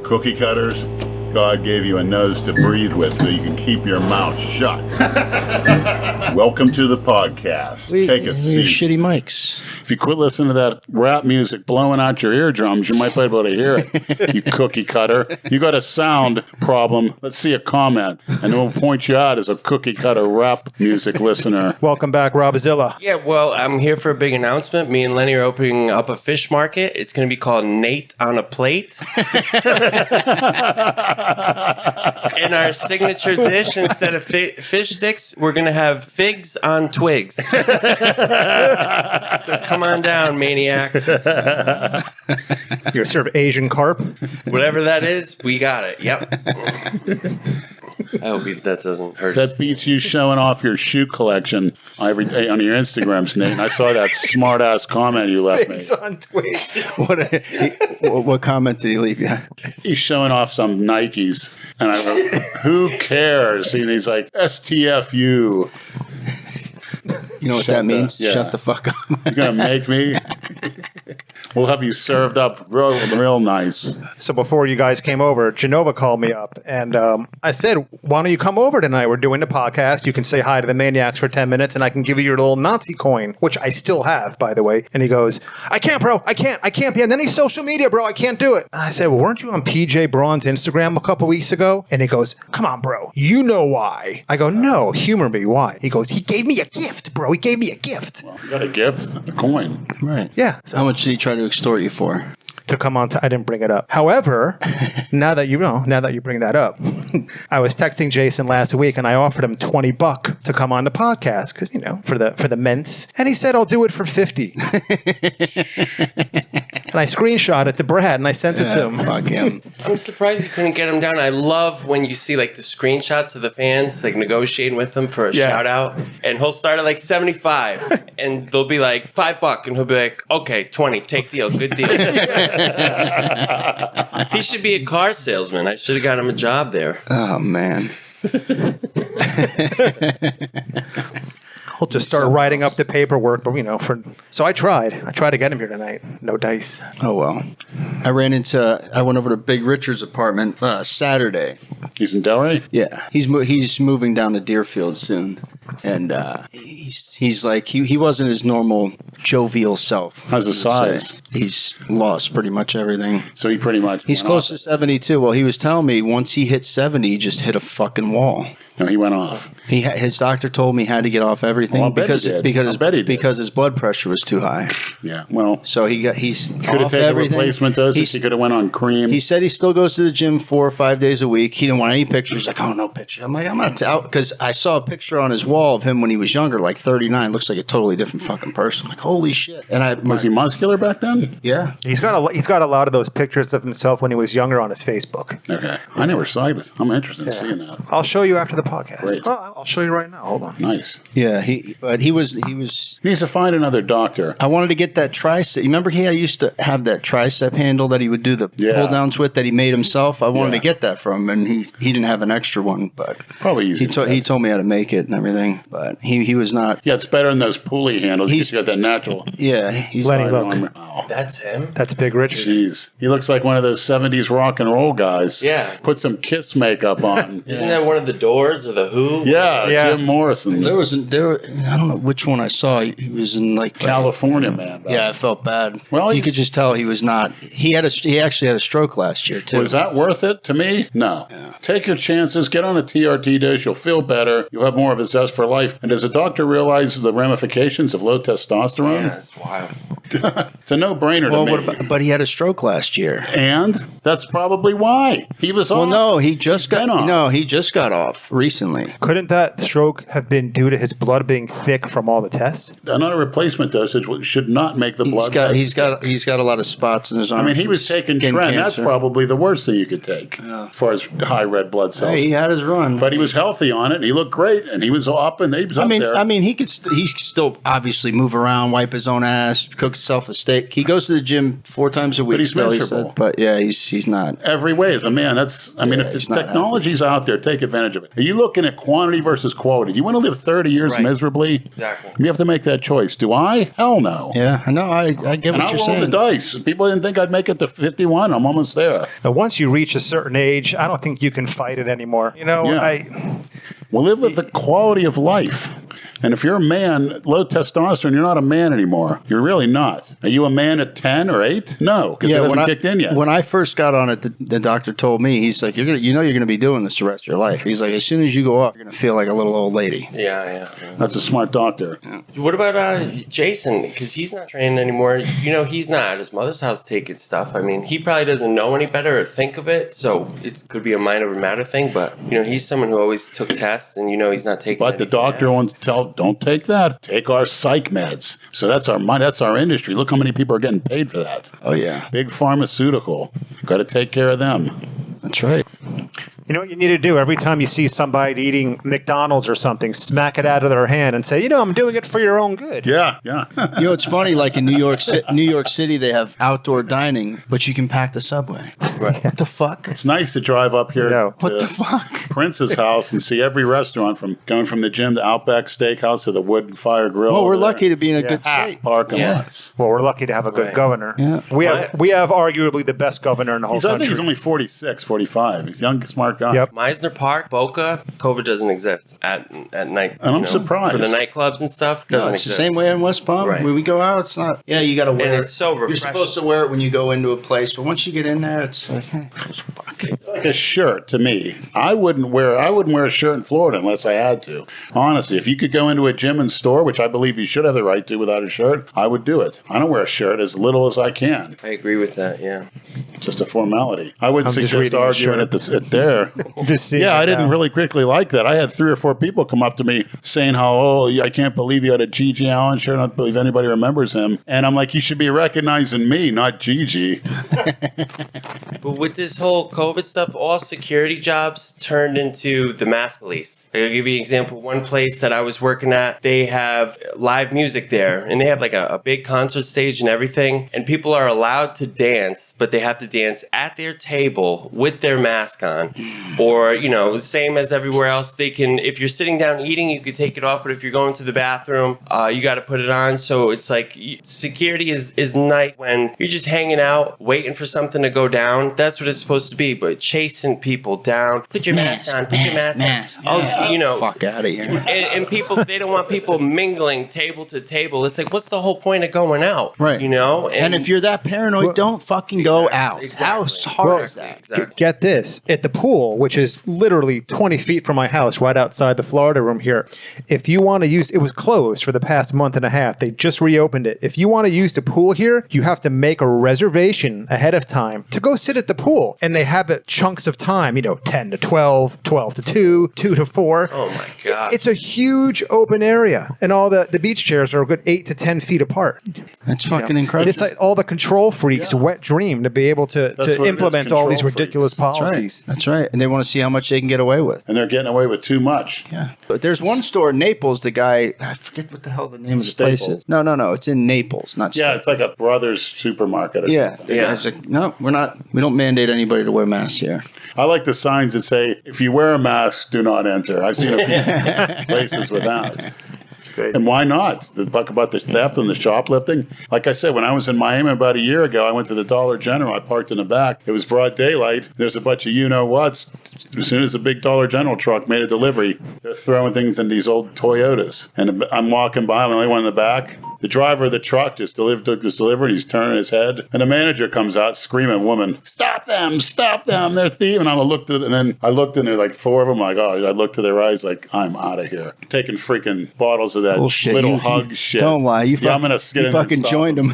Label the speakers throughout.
Speaker 1: Cookie cutters, God gave you a nose to breathe with so you can keep your mouth shut. Welcome to the podcast. Take a seat.
Speaker 2: Shitty mics.
Speaker 1: If you quit listening to that rap music blowing out your eardrums, you might be able to hear it, you cookie cutter. You got a sound problem. Let's see a comment, and we'll point you out as a cookie cutter rap music listener.
Speaker 3: Welcome back, Robzilla.
Speaker 4: Yeah, well, I'm here for a big announcement. Me and Lenny are opening up a fish market. It's going to be called Nate on a Plate. And our signature dish, instead of fish sticks, we're going to have figs on twigs. So come on down, maniacs.
Speaker 3: You're going to serve Asian carp?
Speaker 4: Whatever that is, we got it. Yep. I hope that doesn't hurt.
Speaker 1: That beats you showing off your shoe collection every day on your Instagrams, Nate. And I saw that smart-ass comment you left me.
Speaker 3: Figs on twigs.
Speaker 2: What comment did he leave you?
Speaker 1: He's showing off some Nikes. And I wrote, who cares? And he's like, STFU.
Speaker 2: You know what that means?
Speaker 1: Yeah.
Speaker 2: Shut the fuck up.
Speaker 1: You're going to make me? We'll have you served up real nice.
Speaker 3: So before you guys came over, Genova called me up, and I said, why don't you come over tonight? We're doing the podcast. You can say hi to the maniacs for 10 minutes, and I can give you your little Nazi coin, which I still have, by the way. And he goes, I can't, bro. I can't be on any social media, bro. I can't do it. And I said, well, weren't you on PJ Braun's Instagram a couple weeks ago? And he goes, come on, bro. You know why. I go, no, humor me. Why? He goes, he gave me a gift, bro. He gave me a gift.
Speaker 1: Well, you got a gift? A coin.
Speaker 2: Right.
Speaker 3: Yeah.
Speaker 2: So how much did he try to extort you for?
Speaker 3: To come on, I didn't bring it up. However, now that you bring that up, I was texting Jason last week and I offered him $20 to come on the podcast because for the mints, and he said I'll do it for $50. And I screenshot it to Brad and I sent it to him.
Speaker 2: Fuck him.
Speaker 4: I'm surprised you couldn't get him down. I love when you see like the screenshots of the fans like negotiating with him for a shout out, and he'll start at like 75, and they'll be like $5, and he'll be like, okay, 20, take deal, good deal. He should be a car salesman. I should have got him a job there.
Speaker 2: Oh man.
Speaker 3: I'll just start writing up the paperwork, but so I tried to get him here tonight. No dice.
Speaker 2: Oh well. I went over to Big Richard's apartment Saturday.
Speaker 1: He's in Delray?
Speaker 2: Yeah. He's moving down to Deerfield soon. And he's like he wasn't his normal jovial self.
Speaker 1: How's his size?
Speaker 2: He's lost pretty much everything.
Speaker 1: So he pretty much
Speaker 2: he's close to 72. Well, he was telling me once he hit 70, he just hit a fucking wall.
Speaker 1: No, he went off.
Speaker 2: His doctor told me he had to get off everything because his blood pressure was too high.
Speaker 1: Yeah. Well,
Speaker 2: so he's
Speaker 1: could have taken a replacement dosage. He could have went on cream.
Speaker 2: He said he still goes to the gym 4 or 5 days a week. He didn't want any pictures. He's like, oh, no picture. I'm like, I'm not out because I saw a picture on his wall of him when he was younger, like 39. Looks like a totally different fucking person. I'm like, holy shit. And
Speaker 1: was he muscular back then?
Speaker 2: Yeah.
Speaker 3: He's got a lot of those pictures of himself when he was younger on his Facebook.
Speaker 1: Okay. I never saw it. I'm interested in seeing that.
Speaker 3: I'll show you after the podcast.
Speaker 1: Great.
Speaker 3: I'll show you right now. Hold on.
Speaker 1: Nice.
Speaker 2: Yeah, he was.
Speaker 1: He needs to find another doctor.
Speaker 2: I wanted to get that tricep. You remember I used to have that tricep handle that he would do the pull downs with that he made himself. I wanted to get that from him, and he didn't have an extra one, but
Speaker 1: probably easy.
Speaker 2: He told me how to make it and everything, but he was not.
Speaker 1: Yeah, it's better than those pulley handles. He's got that natural.
Speaker 2: Yeah, he's
Speaker 3: Lenny. Look,
Speaker 4: that's him.
Speaker 3: That's Big Richard.
Speaker 1: Jeez, he looks like one of those 70s rock and roll guys.
Speaker 4: Yeah,
Speaker 1: put some Kiss makeup on.
Speaker 4: Isn't that one of the Doors or the Who?
Speaker 1: Yeah. Jim Morrison.
Speaker 2: There I don't know which one I saw. He was in like
Speaker 1: California, man.
Speaker 2: Yeah, I felt bad.
Speaker 1: Well,
Speaker 2: you could just tell he was not. He actually had a stroke last year too.
Speaker 1: Was that worth it to me? No. Yeah. Take your chances. Get on a TRT dish. You'll feel better. You'll have more of a zest for life. And does a doctor realize the ramifications of low testosterone?
Speaker 4: Yeah, it's wild.
Speaker 1: It's a no-brainer to me.
Speaker 2: But he had a stroke last year,
Speaker 1: and that's probably why he was off.
Speaker 2: Well, no, he just got off. No, he just got off recently.
Speaker 3: Couldn't that stroke have been due to his blood being thick from all the tests?
Speaker 1: Another replacement dosage should not make the blood.
Speaker 2: He's got a lot of spots in his arm.
Speaker 1: I mean, he was taking Tren. That's probably the worst thing you could take as far as high red blood cells.
Speaker 2: Hey, he had his run,
Speaker 1: but he was healthy on it, and he looked great, and he was up, and he was up there.
Speaker 2: I mean, he could still obviously move around, wipe his own ass, cook himself a steak. He goes to the gym 4 times a week.
Speaker 1: But he's miserable.
Speaker 2: But yeah, he's He's not.
Speaker 1: Every way as a man, if
Speaker 2: he's
Speaker 1: the
Speaker 2: not
Speaker 1: technology's out there, take advantage of it. Are you looking at quantity versus quality? Do you want to live 30 years
Speaker 4: Right.
Speaker 1: miserably?
Speaker 4: Exactly.
Speaker 1: You have to make that choice. Do I? Hell no.
Speaker 2: Yeah, I know. I get
Speaker 1: And
Speaker 2: what
Speaker 1: I
Speaker 2: you're
Speaker 1: roll
Speaker 2: saying.
Speaker 1: the dice. People didn't think I'd make it to 51. I'm almost there.
Speaker 3: But once you reach a certain age, I don't think you can fight it anymore. You know,
Speaker 1: Yeah. We'll live with the quality of life. And if you're a man, low testosterone, you're not a man anymore. You're really not. Are you a man at 10 or 8? No, because it hasn't kicked in yet.
Speaker 2: When I first got on it, the doctor told me, he's like, you're gonna be doing this the rest of your life. He's like, as soon as you go up, you're gonna feel like a little old lady.
Speaker 4: Yeah.
Speaker 1: That's a smart doctor.
Speaker 4: What about Jason? Because he's not training anymore. You know, he's not at his mother's house taking stuff. I mean, he probably doesn't know any better or think of it, so it could be a minor matter thing. But you know, he's someone who always took tests, and you know, he's not taking.
Speaker 1: But the doctor wants to tell, don't take that. Take our psych meds. So that's our money. That's our industry. Look how many people are getting paid for that.
Speaker 2: Oh yeah,
Speaker 1: Big pharmaceutical. Got to take care of them.
Speaker 2: that's right.
Speaker 3: You know what you need to do every time you see somebody eating McDonald's or something, smack it out of their hand and say, you know, I'm doing it for your own good.
Speaker 1: Yeah.
Speaker 2: You know, it's funny. Like in New York City, they have outdoor dining, but you can pack the subway.
Speaker 1: Right.
Speaker 2: What the fuck?
Speaker 1: It's nice to drive up here
Speaker 3: No.
Speaker 1: to
Speaker 2: What the fuck?
Speaker 1: Prince's house and see every restaurant from going from the gym to Outback Steakhouse to the Wood and Fire Grill.
Speaker 2: Well, we're
Speaker 1: over there.
Speaker 2: lucky to be in a good state.
Speaker 1: Parking
Speaker 2: Yeah.
Speaker 1: lots.
Speaker 3: Well, we're lucky to have a good
Speaker 4: Right.
Speaker 3: governor.
Speaker 2: Yeah.
Speaker 3: We have arguably the best governor in the whole
Speaker 1: I
Speaker 3: country.
Speaker 1: think he's only 46, 45. He's a young, smart guy.
Speaker 3: Yep.
Speaker 4: Meisner Park, Boca, COVID doesn't exist at night.
Speaker 1: And I'm surprised.
Speaker 4: For the nightclubs and stuff, doesn't
Speaker 2: It's the
Speaker 4: exist.
Speaker 2: same way in West Palm.
Speaker 4: Right.
Speaker 2: When we go out, it's not. Yeah, you got to wear
Speaker 4: And
Speaker 2: it.
Speaker 4: it's so
Speaker 2: You're
Speaker 4: refreshing.
Speaker 2: supposed to wear it when you go into a place, but once you get in there, it's like, hey, fuck.
Speaker 1: It's like a shirt to me. I wouldn't wear a shirt in Florida unless I had to. Honestly, if you could go into a gym and store, which I believe you should have the right to without a shirt, I would do it. I don't wear a shirt as little as I can.
Speaker 4: I agree with that. Yeah.
Speaker 1: Just a formality. I would
Speaker 3: I'm just
Speaker 1: suggest
Speaker 3: reading the
Speaker 1: arguing
Speaker 3: shirt.
Speaker 1: at there.
Speaker 3: Just seeing
Speaker 1: Yeah,
Speaker 3: it
Speaker 1: I didn't
Speaker 3: now.
Speaker 1: really quickly like that. I had 3 or 4 people come up to me saying how, I can't believe you had a Gigi Allin shirt. I don't believe anybody remembers him. And I'm like, you should be recognizing me, not Gigi.
Speaker 4: But with this whole COVID stuff, all security jobs turned into the mass police. I'll give you an example. One place that I was working at, they have live music there, and they have like a big concert stage and everything. And people are allowed to dance, but they have to dance at their table with their mask on. Or, you know, same as everywhere else. They can, if you're sitting down eating, you could take it off, but if you're going to the bathroom, you got to put it on. So it's like security is nice when you're just hanging out, waiting for something to go down. That's what it's supposed to be. But chasing people down, put your mask on, put your mask on. Oh, you know,
Speaker 2: Fuck out of here.
Speaker 4: and people, they don't want people mingling table to table. It's like, what's the whole point of going out?
Speaker 2: Right.
Speaker 4: You know?
Speaker 2: And if you're that paranoid, don't fucking go out. How hard is that?
Speaker 4: Exactly.
Speaker 3: Get this. At the pool, which is literally 20 feet from my house, right outside the Florida room here, if you want to use, it was closed for the past month and a half. They just reopened it. If you want to use the pool here, you have to make a reservation ahead of time to go sit at the pool. And they have it chunks of time, 10 to 12, 12 to 2, 2 to 4.
Speaker 4: Oh my God.
Speaker 3: It's a huge open area. And all the beach chairs are a good 8 to 10 feet apart.
Speaker 2: That's fucking incredible.
Speaker 3: It's like all the control freaks' wet dream to be able to
Speaker 1: what it is,
Speaker 3: implement all these
Speaker 1: control freaks.
Speaker 3: ridiculous
Speaker 2: That's right.
Speaker 3: policies.
Speaker 2: That's right. And they want to see how much they can get away with.
Speaker 1: And they're getting away with too much.
Speaker 2: Yeah. But there's one store in Naples, the guy, I forget what the hell the name of the place
Speaker 1: Staples.
Speaker 2: is. No. It's in Naples, not
Speaker 1: Yeah,
Speaker 2: Staples.
Speaker 1: it's like a Brothers supermarket or
Speaker 2: Yeah.
Speaker 1: something.
Speaker 2: The
Speaker 4: Yeah.
Speaker 2: guy's like, no, we don't mandate anybody to wear masks here.
Speaker 1: I like the signs that say, if you wear a mask, do not enter. I've seen a few places with that.
Speaker 3: Great.
Speaker 1: And why not? The talk about the theft and the shoplifting. Like I said, when I was in Miami about a year ago, I went to the Dollar General. I parked in the back. It was broad daylight. There's a bunch of you-know-whats. As soon as a big Dollar General truck made a delivery, they're throwing things in these old Toyotas. And I'm walking by, I'm the only one in the back. The driver of the truck just took this delivery. He's turning his head. And the manager comes out screaming, woman, stop them, they're thieves. And I looked at it, and then I looked and there were like 4 of them. Like, I looked to their eyes like, I'm out of here. Taking freaking bottles of that
Speaker 2: Bullshit.
Speaker 1: little
Speaker 2: You-
Speaker 1: hug
Speaker 2: you-
Speaker 1: shit.
Speaker 2: Don't lie. You,
Speaker 1: I'm gonna get
Speaker 2: you
Speaker 1: in there and
Speaker 2: fucking
Speaker 1: stop
Speaker 2: joined them.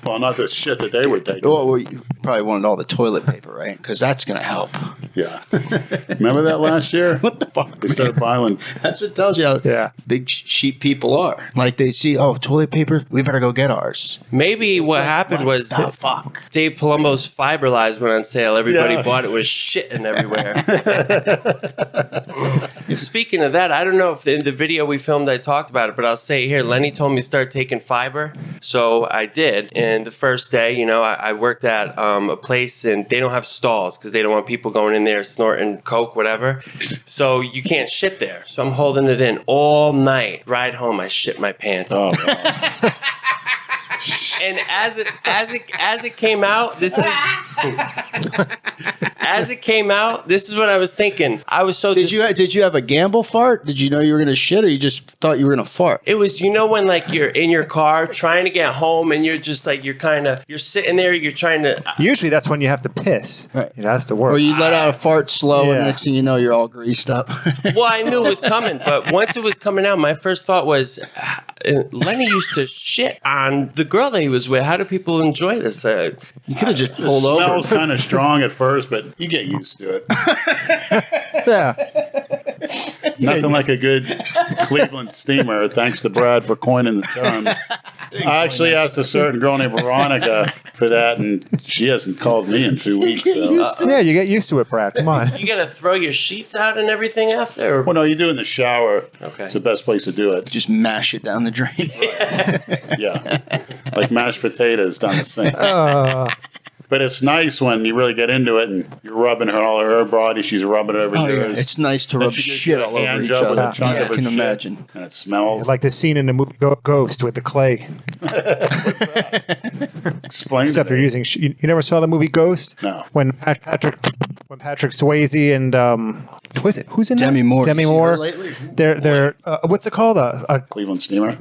Speaker 1: Well, not the shit that they were taking.
Speaker 2: Well, you probably wanted all the toilet paper, right? Because that's going to help.
Speaker 1: Yeah. Remember that last year?
Speaker 2: What the fuck?
Speaker 1: They started buying.
Speaker 2: That's what tells you how
Speaker 3: Yeah.
Speaker 2: big sheep people are. Like they see, toilet paper, we better go get ours.
Speaker 4: Maybe what happened was
Speaker 2: the fuck?
Speaker 4: Dave Palumbo's Fiber Lives went on sale. Everybody
Speaker 1: Yeah.
Speaker 4: bought it, was shitting everywhere. Speaking of that, I don't know if in the video we filmed I talked about it, but I'll say here, Lenny told me to start taking fiber. So I did. And the first day, I worked at a place and they don't have stalls because they don't want people going in there snorting coke, whatever. So you can't shit there. So I'm holding it in all night. Ride home, I shit my pants.
Speaker 1: Oh, God.
Speaker 4: And as it came out, this is what I was thinking. I was so
Speaker 2: Did you have a gamble fart? Did you know you were going to shit, or you just thought you were going to fart?
Speaker 4: It was, when like you're in your car trying to get home and you're just like, you're sitting there, you're trying to.
Speaker 3: Usually that's when you have to piss.
Speaker 2: Right.
Speaker 3: It has to work.
Speaker 2: Or you let out a fart slow, and
Speaker 3: Yeah.
Speaker 2: next thing you know, you're all greased up.
Speaker 4: Well, I knew it was coming, but once it was coming out, my first thought was, Lenny used to shit on the girl that he was with. How do people enjoy this?
Speaker 2: You could have just
Speaker 1: The
Speaker 2: pulled over.
Speaker 1: smell's kind of strong at first, but you get used to it.
Speaker 3: Yeah.
Speaker 1: Nothing like a good Cleveland steamer. Thanks to Brad for coining the term. I actually asked a certain girl named Veronica for that, and she hasn't called me in 2 weeks. So.
Speaker 3: Yeah, you get used to it, Brad. Come on.
Speaker 4: You gotta throw your sheets out and everything after? Or?
Speaker 1: Well, no, you do it in the shower.
Speaker 4: Okay.
Speaker 1: It's the best place to do it.
Speaker 2: Just mash it down the drain.
Speaker 1: Yeah. Like mashed potatoes down the sink. But it's nice when you really get into it and you're rubbing all her body. She's rubbing it over
Speaker 2: Oh,
Speaker 1: yours.
Speaker 2: yeah. It's nice to
Speaker 1: Then
Speaker 2: rub
Speaker 1: she gives
Speaker 2: shit
Speaker 1: you a
Speaker 2: all over
Speaker 1: hand
Speaker 2: each
Speaker 1: job with
Speaker 2: other.
Speaker 1: a chunk
Speaker 2: Yeah,
Speaker 1: of
Speaker 2: I can
Speaker 1: her
Speaker 2: imagine.
Speaker 1: shit, and it smells.
Speaker 3: Like the scene in the movie Ghost with the clay.
Speaker 1: Explain
Speaker 3: Except
Speaker 1: to
Speaker 3: they're
Speaker 1: me.
Speaker 3: using. You never saw the movie Ghost?
Speaker 1: No.
Speaker 3: When Patrick Swayze and who's in
Speaker 2: Demi
Speaker 3: that?
Speaker 2: Moore.
Speaker 3: Demi
Speaker 2: You seen
Speaker 3: Moore.
Speaker 2: her lately?
Speaker 3: They're what's it called?
Speaker 1: Cleveland steamer.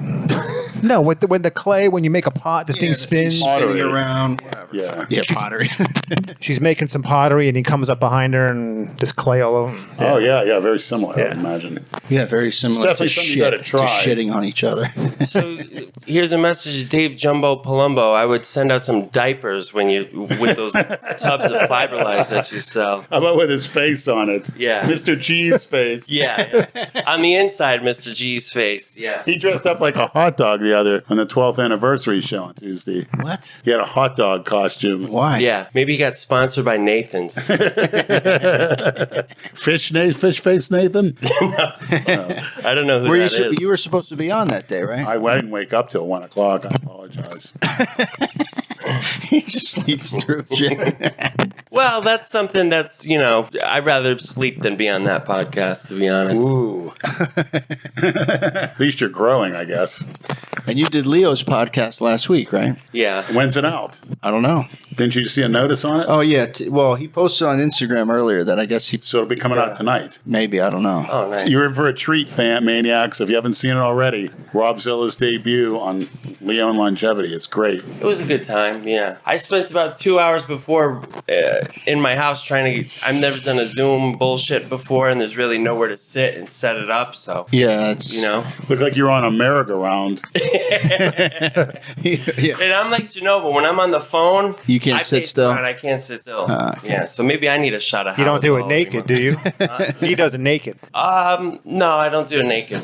Speaker 3: No, with the clay when you make a pot, the thing spins.
Speaker 2: Spinning around. Whatever.
Speaker 1: Yeah.
Speaker 2: Yeah, pottery.
Speaker 3: She's making some pottery, and he comes up behind her and just clay all over him.
Speaker 1: Oh, yeah. Very similar, I
Speaker 3: Yeah.
Speaker 1: would imagine.
Speaker 2: Yeah, very similar
Speaker 1: definitely
Speaker 2: to
Speaker 1: something you
Speaker 2: shit,
Speaker 1: gotta try.
Speaker 2: to shitting on each other.
Speaker 4: So here's a message to Dave Jumbo Palumbo. I would send out some diapers with those tubs of Fiberlize that you sell.
Speaker 1: How about with his face on it?
Speaker 4: Yeah.
Speaker 1: Mr. G's face.
Speaker 4: Yeah. On the inside, Mr. G's face. Yeah.
Speaker 1: He dressed up like a hot dog on the 12th anniversary show on Tuesday.
Speaker 2: What?
Speaker 1: He had a hot dog costume.
Speaker 2: Why?
Speaker 4: Yeah. Maybe he got sponsored by Nathan's.
Speaker 1: Fish face Nathan?
Speaker 4: I don't know who
Speaker 2: Were
Speaker 4: that is.
Speaker 2: you were supposed to be on that day, right?
Speaker 1: I didn't wake up till 1 o'clock. I apologize.
Speaker 2: He just sleeps through shit.
Speaker 4: Well, that's something that's, I'd rather sleep than be on that podcast, to be honest.
Speaker 1: Ooh. At least you're growing, I guess.
Speaker 2: And you did Leo's podcast last week, right?
Speaker 4: Yeah.
Speaker 1: When's it out?
Speaker 2: I don't know.
Speaker 1: Didn't you see a notice on it?
Speaker 2: Oh, yeah. Well, he posted on Instagram earlier that I guess he...
Speaker 1: So it'll be coming out tonight.
Speaker 2: Maybe, I don't know.
Speaker 4: Oh, nice.
Speaker 1: You're in for a treat, maniacs. If you haven't seen it already, Robzilla's debut on Leo and Longevity. It's great.
Speaker 4: It was a good time, yeah. I spent about 2 hours before in my house trying to... I've never done a Zoom bullshit before, and there's really nowhere to sit and set it up, so...
Speaker 2: Yeah, it's...
Speaker 1: Look like you're on a merry-go-round.
Speaker 2: yeah.
Speaker 4: And I'm like Genova, when I'm on the phone...
Speaker 2: You can't sit
Speaker 4: pace
Speaker 2: still?
Speaker 4: around, I can't sit still.
Speaker 2: Okay.
Speaker 4: Yeah, so maybe I need a shot of
Speaker 3: You don't do it
Speaker 4: Haldol
Speaker 3: naked,
Speaker 4: every
Speaker 3: do
Speaker 4: month.
Speaker 3: you? He does it naked.
Speaker 4: No, I don't do it naked.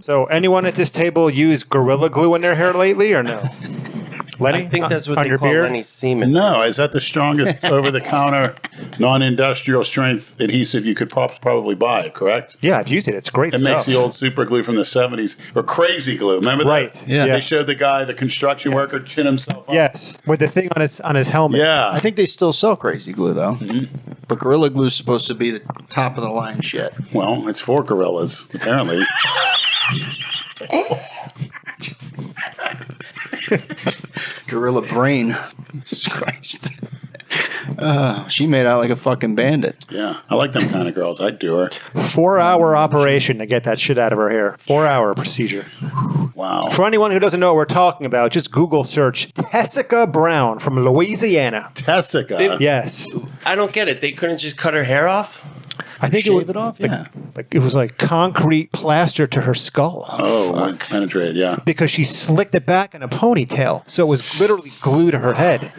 Speaker 3: So, anyone at this table use Gorilla Glue in their hair lately, or no? Lenny,
Speaker 4: I think that's what
Speaker 3: on
Speaker 4: they
Speaker 3: your
Speaker 4: call
Speaker 3: beard?
Speaker 4: Lenny's semen.
Speaker 1: No, is that the strongest over-the-counter, non-industrial strength adhesive you could probably buy, correct?
Speaker 3: Yeah, I've used it. It's great
Speaker 1: It
Speaker 3: stuff.
Speaker 1: makes the old super glue from the 70s, or crazy glue. Remember that?
Speaker 3: Right.
Speaker 2: Yeah.
Speaker 1: They showed the guy, the construction worker, chin himself up.
Speaker 3: Yes, with the thing on his helmet.
Speaker 1: Yeah.
Speaker 2: I think they still sell Crazy Glue, though. But Gorilla Glue's supposed to be the top of the line shit.
Speaker 1: Well, it's for gorillas, apparently.
Speaker 2: Gorilla Brain. Jesus Christ. She made out like a fucking bandit.
Speaker 1: Yeah. I like them kind of girls. I'd do her.
Speaker 3: 4-hour operation to get that shit out of her hair. 4-hour procedure.
Speaker 1: Wow.
Speaker 3: For anyone who doesn't know what we're talking about, just Google search Tessica Brown from Louisiana.
Speaker 1: Tessica.
Speaker 3: Yes.
Speaker 4: I don't get it. They couldn't just cut her hair off?
Speaker 3: I think
Speaker 2: Shave it off? Yeah.
Speaker 3: like it was like concrete plaster to her skull.
Speaker 1: Oh, penetrated, yeah.
Speaker 3: Because she slicked it back in a ponytail. So it was literally glued to her head.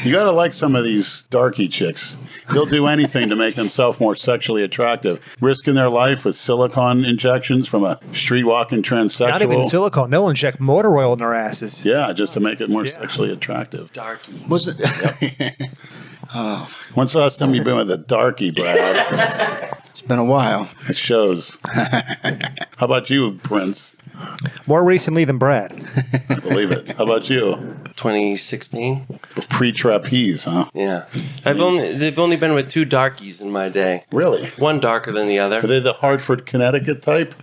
Speaker 1: You got to like some of these darky chicks. They'll do anything to make themselves more sexually attractive, risking their life with silicone injections from a street-walking transsexual.
Speaker 3: Not even silicone. They'll inject motor oil in their asses.
Speaker 1: Yeah, just to make it more sexually attractive.
Speaker 4: Darky.
Speaker 2: Wasn't
Speaker 1: When's the last time you've been with a darky, Brad?
Speaker 2: It's been a while.
Speaker 1: It shows. How about you, Prince?
Speaker 3: More recently than Brad.
Speaker 1: I believe it. How about you?
Speaker 4: 2016.
Speaker 1: Pre-trapeze, huh?
Speaker 4: Yeah, they've only been with 2 darkies in my day.
Speaker 1: Really?
Speaker 4: One darker than the other.
Speaker 1: Are they the Hartford, Connecticut type?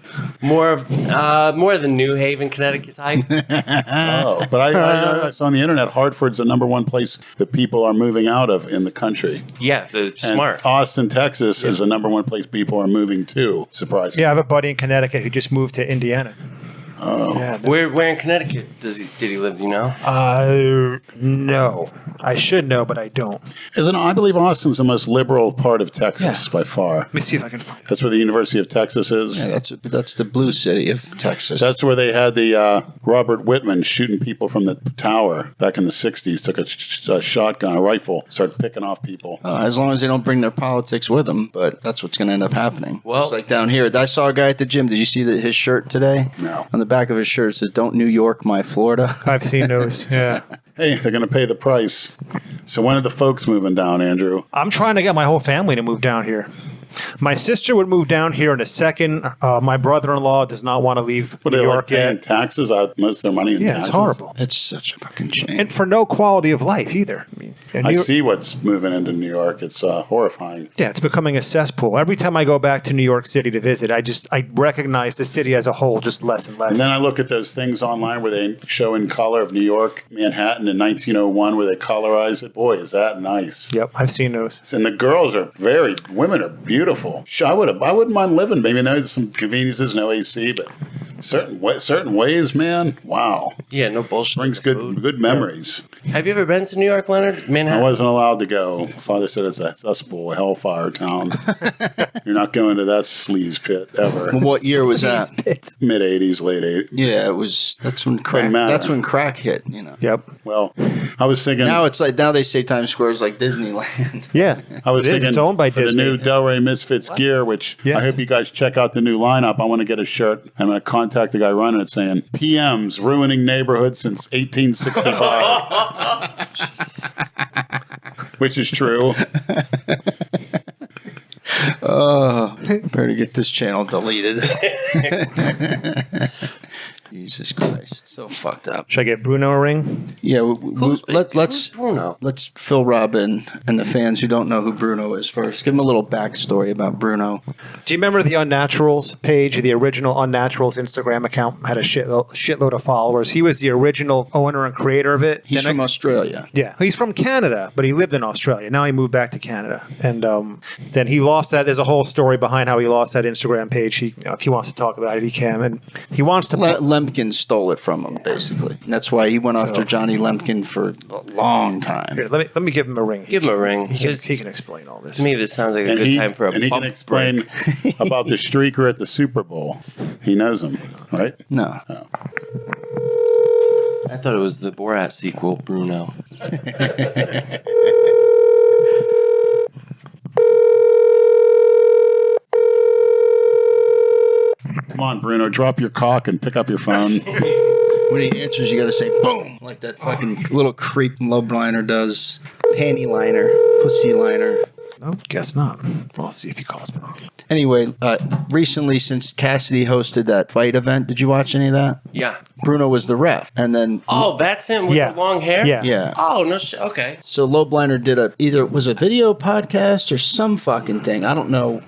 Speaker 4: More of the New Haven, Connecticut type.
Speaker 1: Oh, but I saw on the internet, Hartford's the number one place that people are moving out of in the country.
Speaker 4: Yeah, they're
Speaker 1: And
Speaker 4: smart.
Speaker 1: Austin, Texas is the number one place people are moving to, surprisingly.
Speaker 3: Yeah, I have a buddy in Connecticut who just moved to Indiana.
Speaker 1: Oh.
Speaker 3: Yeah,
Speaker 4: Where in Connecticut did he live? Do you know?
Speaker 3: no. I should know, but I don't.
Speaker 1: I believe Austin's the most liberal part of Texas by far.
Speaker 3: Let me see if I can find it.
Speaker 1: That's where the University of Texas is.
Speaker 2: Yeah, that's the blue city of Texas.
Speaker 1: That's where they had the Robert Whitman shooting people from the tower back in the 60s. Took a shotgun, a rifle, started picking off people.
Speaker 2: As long as they don't bring their politics with them, but that's what's going to end up happening.
Speaker 4: Well-
Speaker 2: Just like down here. I saw a guy at the gym. Did you see his shirt today?
Speaker 1: No.
Speaker 2: On the back of his shirt it says, "Don't New York my Florida."
Speaker 3: I've seen those. Yeah.
Speaker 1: Hey, they're going to pay the price. So when are the folks moving down, Andrew?
Speaker 3: I'm trying to get my whole family to move down here. My sister would move down here in a second. My brother-in-law does not want to leave
Speaker 1: What,
Speaker 3: New
Speaker 1: they like
Speaker 3: York
Speaker 1: paying
Speaker 3: yet.
Speaker 1: taxes out most of their money in
Speaker 3: Yeah,
Speaker 1: taxes?
Speaker 3: it's horrible.
Speaker 2: It's such a fucking shame.
Speaker 3: And for no quality of life either. I mean,
Speaker 1: I
Speaker 3: New York-
Speaker 1: see what's moving into New York. It's horrifying.
Speaker 3: Yeah, it's becoming a cesspool. Every time I go back to New York City to visit, I recognize the city as a whole just less and less.
Speaker 1: And then I look at those things online where they show in color of New York, Manhattan in 1901, where they colorize it. Boy, is that nice.
Speaker 3: Yep, I've seen those.
Speaker 1: And the girls are women are beautiful. I wouldn't mind living. Maybe there's some conveniences, no AC, but certain ways, man. Wow,
Speaker 4: Yeah, no bullshit.
Speaker 1: brings good memories.
Speaker 4: Have you ever been to New York, Leonard?
Speaker 1: I
Speaker 4: Manhattan?
Speaker 1: wasn't allowed to go. Father said it's a cesspool, a hellfire town. You're not going to that sleaze pit ever.
Speaker 2: What year was that?
Speaker 1: Mid 80s, late 80s.
Speaker 2: Yeah, it was. That's when crack.
Speaker 1: matter.
Speaker 2: That's when crack hit. You know.
Speaker 3: Yep.
Speaker 1: Well, I was thinking.
Speaker 2: Now it's like they say Times Square is like Disneyland.
Speaker 3: Yeah.
Speaker 1: I was
Speaker 3: It is.
Speaker 1: thinking
Speaker 3: It's owned by
Speaker 1: for
Speaker 3: Disney.
Speaker 1: the new Delray Misfits gear, which
Speaker 3: Yeah.
Speaker 1: I hope you guys check out the new lineup. I want to get a shirt. I'm going to contact the guy running it saying, PM's ruining neighborhoods since 1865. Which is true.
Speaker 2: Oh, better get this channel deleted. Jesus Christ, so fucked up.
Speaker 3: Should I get Bruno a ring?
Speaker 2: Yeah,
Speaker 4: Who's Bruno?
Speaker 2: let's fill Rob in and the fans who don't know who Bruno is first. Give them a little backstory about Bruno.
Speaker 3: Do you remember the Unnaturals page? The original Unnaturals Instagram account had a shitload of followers. He was the original owner and creator of it.
Speaker 2: He's from Australia.
Speaker 3: Yeah, he's from Canada, but he lived in Australia. Now he moved back to Canada, and then he lost that. There's a whole story behind how he lost that Instagram page. He, if he wants to talk about it, he can, and he wants to.
Speaker 2: Lemkin stole it from him, basically. And that's why he went after Johnny Lemkin for a long time.
Speaker 3: Here, let me give him a ring.
Speaker 4: Give him a ring.
Speaker 3: He can explain all this.
Speaker 4: To me, this sounds like a good time for a
Speaker 1: and he
Speaker 4: bump
Speaker 1: can explain about the streaker at the Super Bowl. He knows him, right?
Speaker 2: No.
Speaker 4: I thought it was the Borat sequel, Bruno.
Speaker 1: Come on, Bruno, drop your cock and pick up your phone.
Speaker 2: When he answers, you got to say boom, like that fucking little creep Lobliner does. Panty liner, pussy liner.
Speaker 3: No, guess not. We'll see if he calls me.
Speaker 2: Anyway, recently, since Cassidy hosted that fight event, did you watch any of that?
Speaker 4: Yeah.
Speaker 2: Bruno was the ref, and then
Speaker 4: Oh, that's him with
Speaker 3: Yeah.
Speaker 4: the long hair?
Speaker 3: Yeah.
Speaker 2: yeah.
Speaker 4: Oh, no shit. Okay.
Speaker 2: So Lobliner did either it was a video podcast or some fucking thing. I don't know.